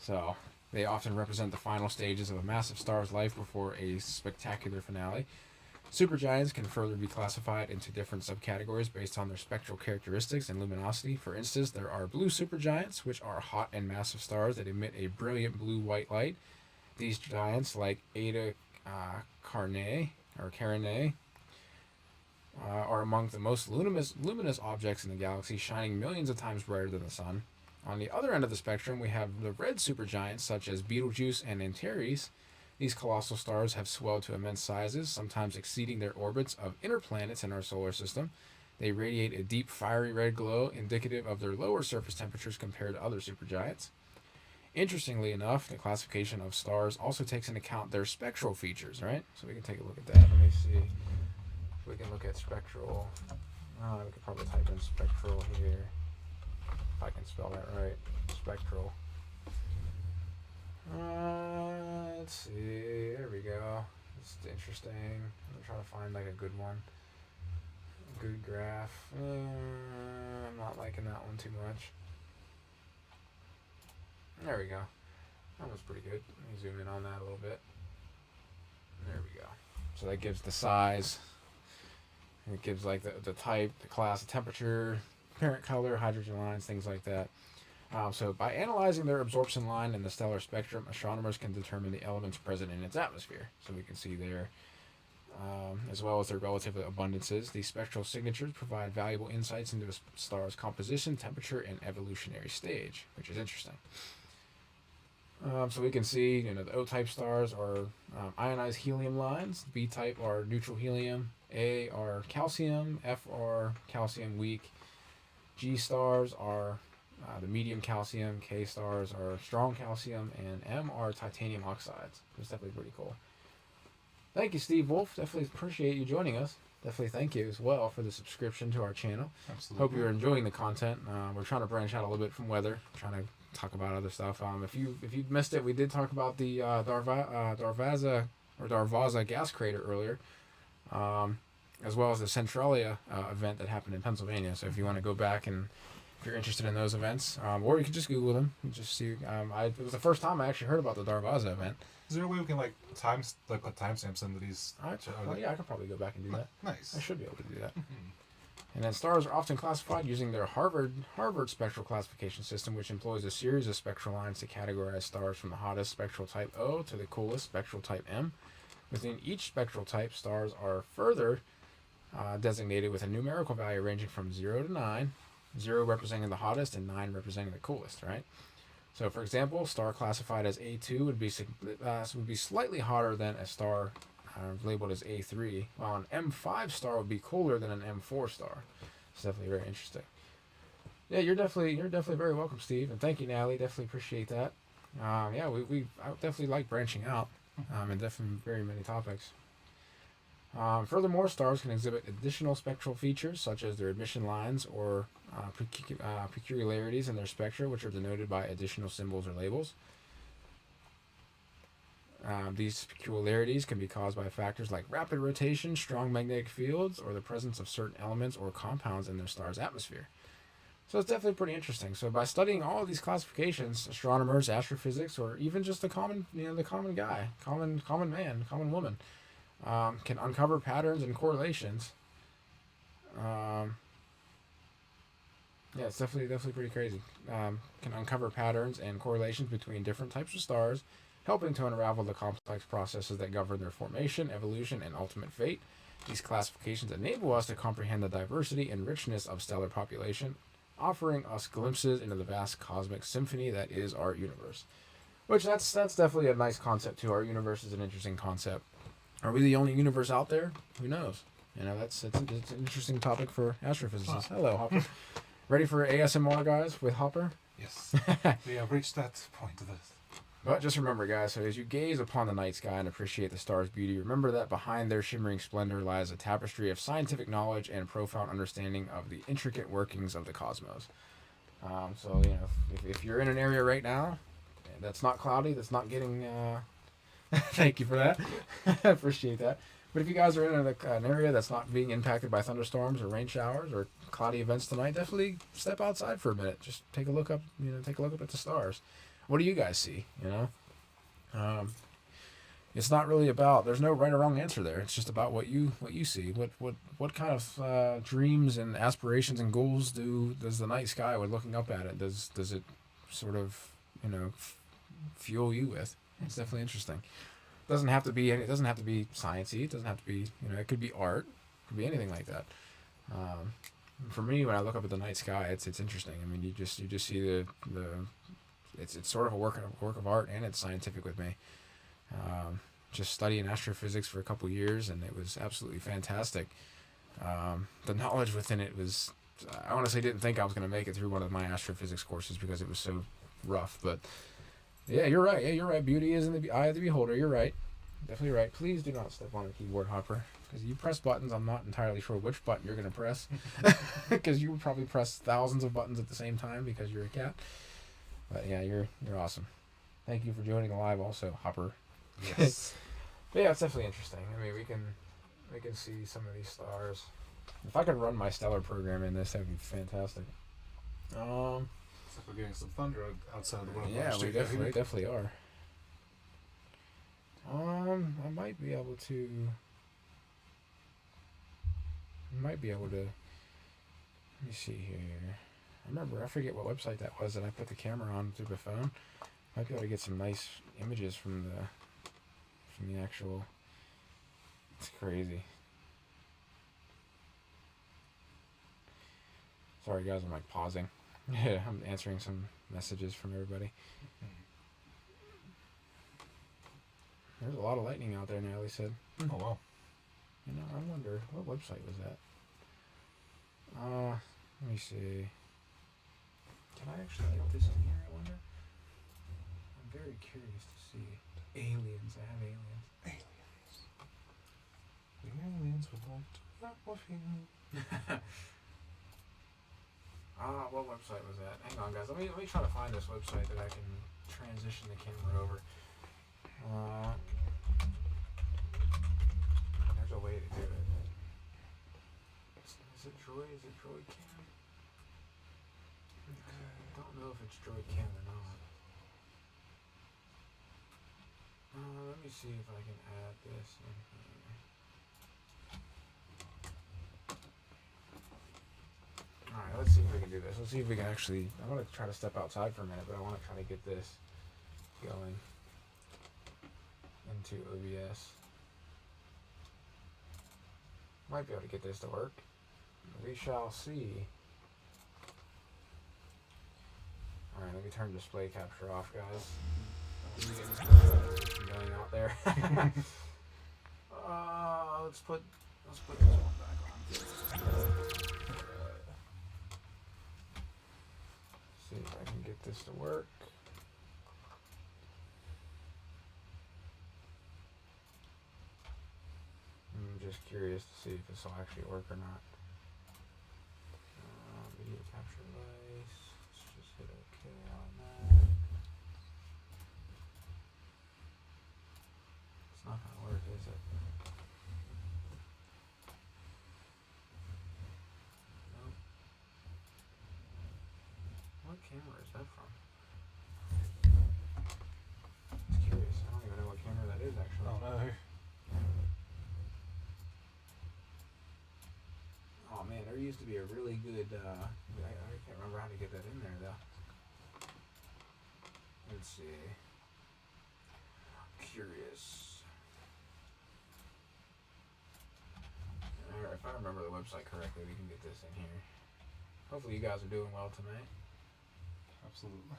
So they often represent the final stages of a massive star's life before a spectacular finale. Supergiants can further be classified into different subcategories based on their spectral characteristics and luminosity. For instance, there are blue supergiants, which are hot and massive stars that emit a brilliant blue-white light. These giants, like Eta Carinae, are among the most luminous objects in the galaxy, shining millions of times brighter than the sun. On the other end of the spectrum, we have the red supergiants, such as Betelgeuse and Antares. These colossal stars have swelled to immense sizes, sometimes exceeding their orbits of inner planets in our solar system. They radiate a deep, fiery red glow, indicative of their lower surface temperatures compared to other supergiants. Interestingly enough, the classification of stars also takes into account their spectral features, right? So we can take a look at that. Let me see if we can look at spectral. We could probably type in spectral here, if I can spell that right. Spectral. Let's see. There we go. It's interesting. I'm trying to find like a good one. A good graph. I'm not liking that one too much. There we go. That was pretty good. Let me zoom in on that a little bit. There we go. So that gives the size. And it gives like the type, the class, the temperature, parent color, hydrogen lines, things like that. So by analyzing their absorption line in the stellar spectrum, astronomers can determine the elements present in its atmosphere. So we can see there, as well as their relative abundances. These spectral signatures provide valuable insights into a star's composition, temperature, and evolutionary stage, which is interesting. So we can see, the O-type stars are ionized helium lines. B-type are neutral helium. A are calcium. F are calcium weak. G stars are the medium calcium. K stars are strong calcium. And M are titanium oxides. It's definitely pretty cool. Thank you, Steve Wolf. Definitely appreciate you joining us. Definitely thank you as well for the subscription to our channel. Absolutely. Hope you're enjoying the content. We're trying to branch out a little bit from weather. Trying to talk about other stuff. If you missed it, we did talk about the Darvaza gas crater earlier, as well as the Centralia event that happened in Pennsylvania. So if you want to go back and if you're interested in those events, or you can just Google them and just see. It was the first time I actually heard about the Darvaza event. Is there a way we can put timestamps into these? Yeah, I could probably go back and do that. Nice. I should be able to do that. And then stars are often classified using their Harvard spectral classification system, which employs a series of spectral lines to categorize stars from the hottest spectral type O to the coolest spectral type M. Within each spectral type, stars are further designated with a numerical value ranging from 0 to 9, 0 representing the hottest and 9 representing the coolest, right? So, for example, star classified as A2 would be slightly hotter than a star labeled as A3, while an M5 star would be cooler than an M4 star. It's definitely very interesting. Yeah, you're definitely very welcome, Steve, and thank you, Natalie. Definitely appreciate that. I definitely like branching out, and definitely very many topics. Furthermore, stars can exhibit additional spectral features such as their emission lines or peculiarities in their spectra, which are denoted by additional symbols or labels. These peculiarities can be caused by factors like rapid rotation, strong magnetic fields, or the presence of certain elements or compounds in their star's atmosphere. So it's definitely pretty interesting. So by studying all of these classifications, astronomers, astrophysics, or even just the common guy, common man, common woman, can uncover patterns and correlations. It's definitely pretty crazy. Can uncover patterns and correlations between different types of stars, helping to unravel the complex processes that govern their formation, evolution, and ultimate fate. These classifications enable us to comprehend the diversity and richness of stellar population, offering us glimpses into the vast cosmic symphony that is our universe. Which that's definitely a nice concept too. Our universe is an interesting concept. Are we the only universe out there? Who knows? It's an interesting topic for astrophysicists. Hello, Hopper. Ready for ASMR, guys, with Hopper? Yes. We have reached that point of this. But just remember, guys, so as you gaze upon the night sky and appreciate the stars' beauty, remember that behind their shimmering splendor lies a tapestry of scientific knowledge and profound understanding of the intricate workings of the cosmos. If you're in an area right now that's not cloudy, that's not getting... Thank you for that. I appreciate that. But if you guys are in an area that's not being impacted by thunderstorms or rain showers or cloudy events tonight, definitely step outside for a minute. Just take a look up, at the stars. What do you guys see? It's not really about. There's no right or wrong answer there. It's just about what you see. What kind of dreams and aspirations and goals does the night sky when looking up at it? Does it sort of fuel you with? It's definitely interesting. It doesn't have to be sciencey. It doesn't have to be it could be art. It could be anything like that. For me, when I look up at the night sky, it's interesting. I mean, you just see the it's sort of a work of art, and it's scientific with me. Just studying astrophysics for a couple years, and it was absolutely fantastic. The knowledge within it was, I honestly didn't think I was going to make it through one of my astrophysics courses because it was so rough. But yeah, you're right. Yeah, you're right. Beauty is in the eye of the beholder. You're right. Definitely right. Please do not step on the keyboard, Hopper, because you press buttons. I'm not entirely sure which button you're going to press, because you would probably press thousands of buttons at the same time because you're a cat. But yeah, you're awesome. Thank you for joining the live also, Hopper. Yes. But yeah, it's definitely interesting. I mean, we can see some of these stars. If I could run my stellar program in this, that would be fantastic. Looks like we're getting some thunder outside of the window. Yeah, we definitely are. I might be able to. Let me see here. I forget what website that was that I put the camera on through the phone. Might be able to get some nice images from the actual. It's crazy. Sorry guys, I'm pausing. Yeah, I'm answering some messages from everybody. There's a lot of lightning out there now, he said. Oh, wow. You know, I wonder, what website was that? Let me see. Can I actually get this in here, I wonder? I'm very curious to see. Aliens, I have aliens. Aliens. The aliens would like to work with you. What website was that? Hang on, guys. Let me try to find this website that I can transition the camera over. There's a way to do it. Is it Droid? Is it Droid Cam? I don't know if it's Droid Cam or not. Let me see if I can add this in here. Alright, let's see if we can do this. Let's see if we can actually... I want to try to step outside for a minute, but I want to try to get this going into OBS. Might be able to get this to work. We shall see. Alright, let me turn display capture off, guys. Going out there. Let's put this one back on. See if I can get this to work. I'm just curious to see if this will actually work or not. Video capture device. Let's just hit OK on that. It's not going to work, is it? Nope. What camera is that from? It's curious. I don't even know what camera that is actually. Oh no. Oh man, there used to be a really good, I can't remember how to get that in there though. Let's see. Curious. Alright, if I remember the website correctly, we can get this in here. Hopefully you guys are doing well tonight. Absolutely.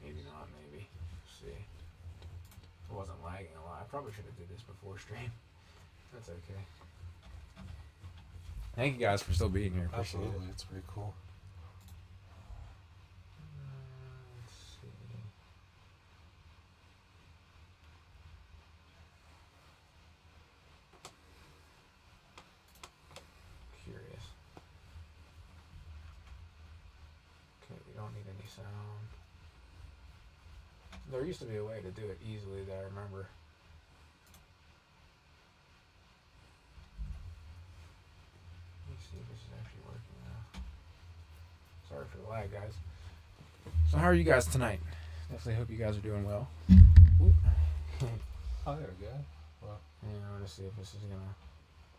Maybe not, maybe. Let's see. It wasn't lagging a lot. I probably should have did this before stream. That's okay. Thank you guys for still being here. Appreciate Absolutely, it. it's pretty cool. Let's see. Curious. Okay, we don't need any sound. There used to be a way to do it easily that I remember. See if this is actually working now. Sorry for the lag, guys. So how are you guys tonight? Definitely hope you guys are doing well. Oh, there we go. Well, yeah, I want to see if this is gonna. I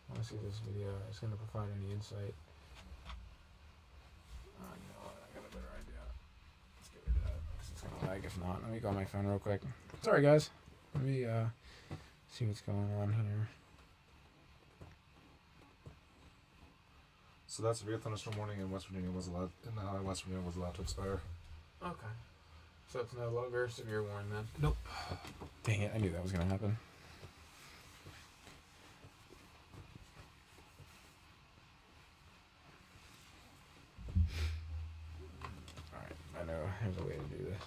want to see if this video is gonna provide any insight. You know what? I got a better idea. Let's get rid of that because it's gonna lag if not. Let me go on my phone real quick. Sorry, guys. Let me see what's going on here. so that's a real thunderstorm warning in West Virginia was allowed. In the high West Virginia was allowed to expire. Okay. So it's no longer a severe warning then. Nope. Dang it! I knew that was gonna happen. Alright, I know there's a way to do this.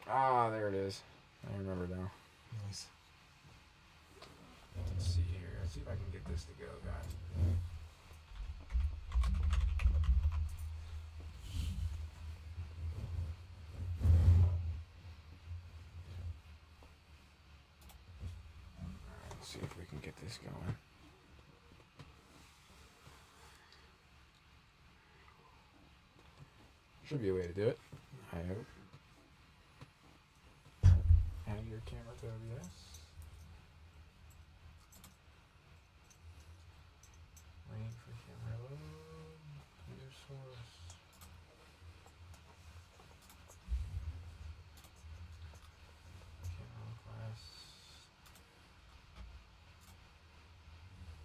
Ah, there it is. I remember now. Nice. Let's see here. Let's see if I can get this to go, guys. Alright, let's see if we can get this going. Should be a way to do it. I hope. Add your camera to OBS. Waiting for camera load. User source. Camera request.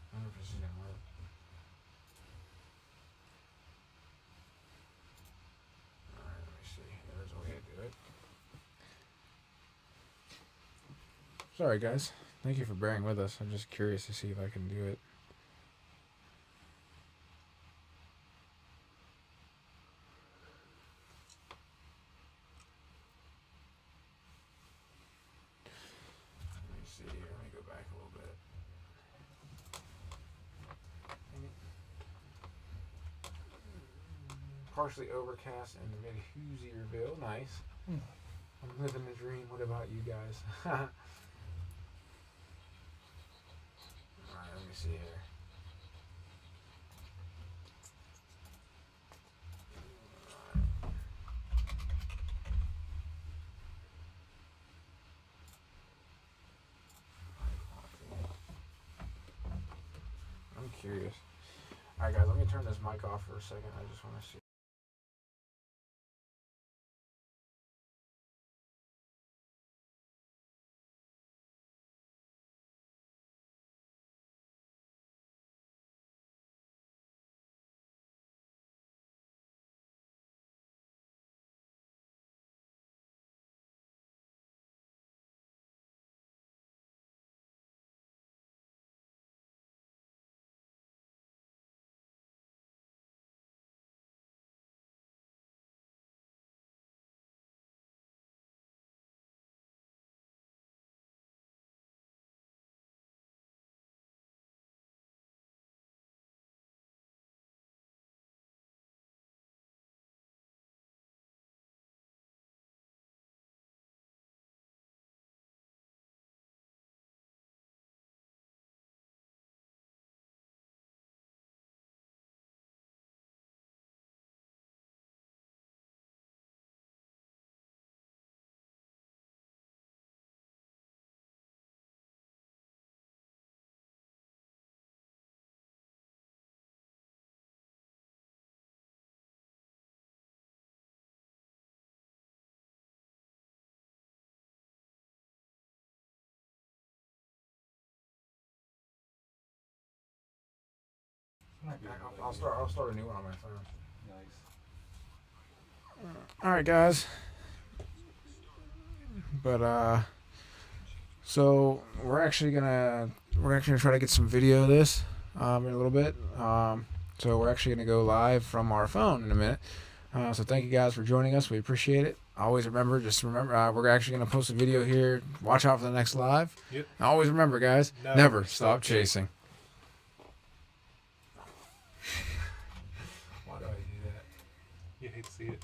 I wonder if this is gonna work. Alright, let me see. There we Sorry, guys. Thank you for bearing with us. I'm just curious to see if I can do it. Let me see here. Let me go back a little bit. Partially overcast and mid-Hoosier Nice. I'm living the dream. What about you guys? Alright, let me see here. I'm curious. Alright, guys, let me turn this mic off for a second. I just want to see. I'll start a new one on my phone. Nice. All right, guys. But so we're actually gonna try to get some video of this in a little bit. So we're actually gonna go live from our phone in a minute. So thank you guys for joining us. We appreciate it. Always remember, we're actually gonna post a video here. Watch out for the next live. Yep. And always remember, guys, never stop chasing. Why do I do that? You hate to see it.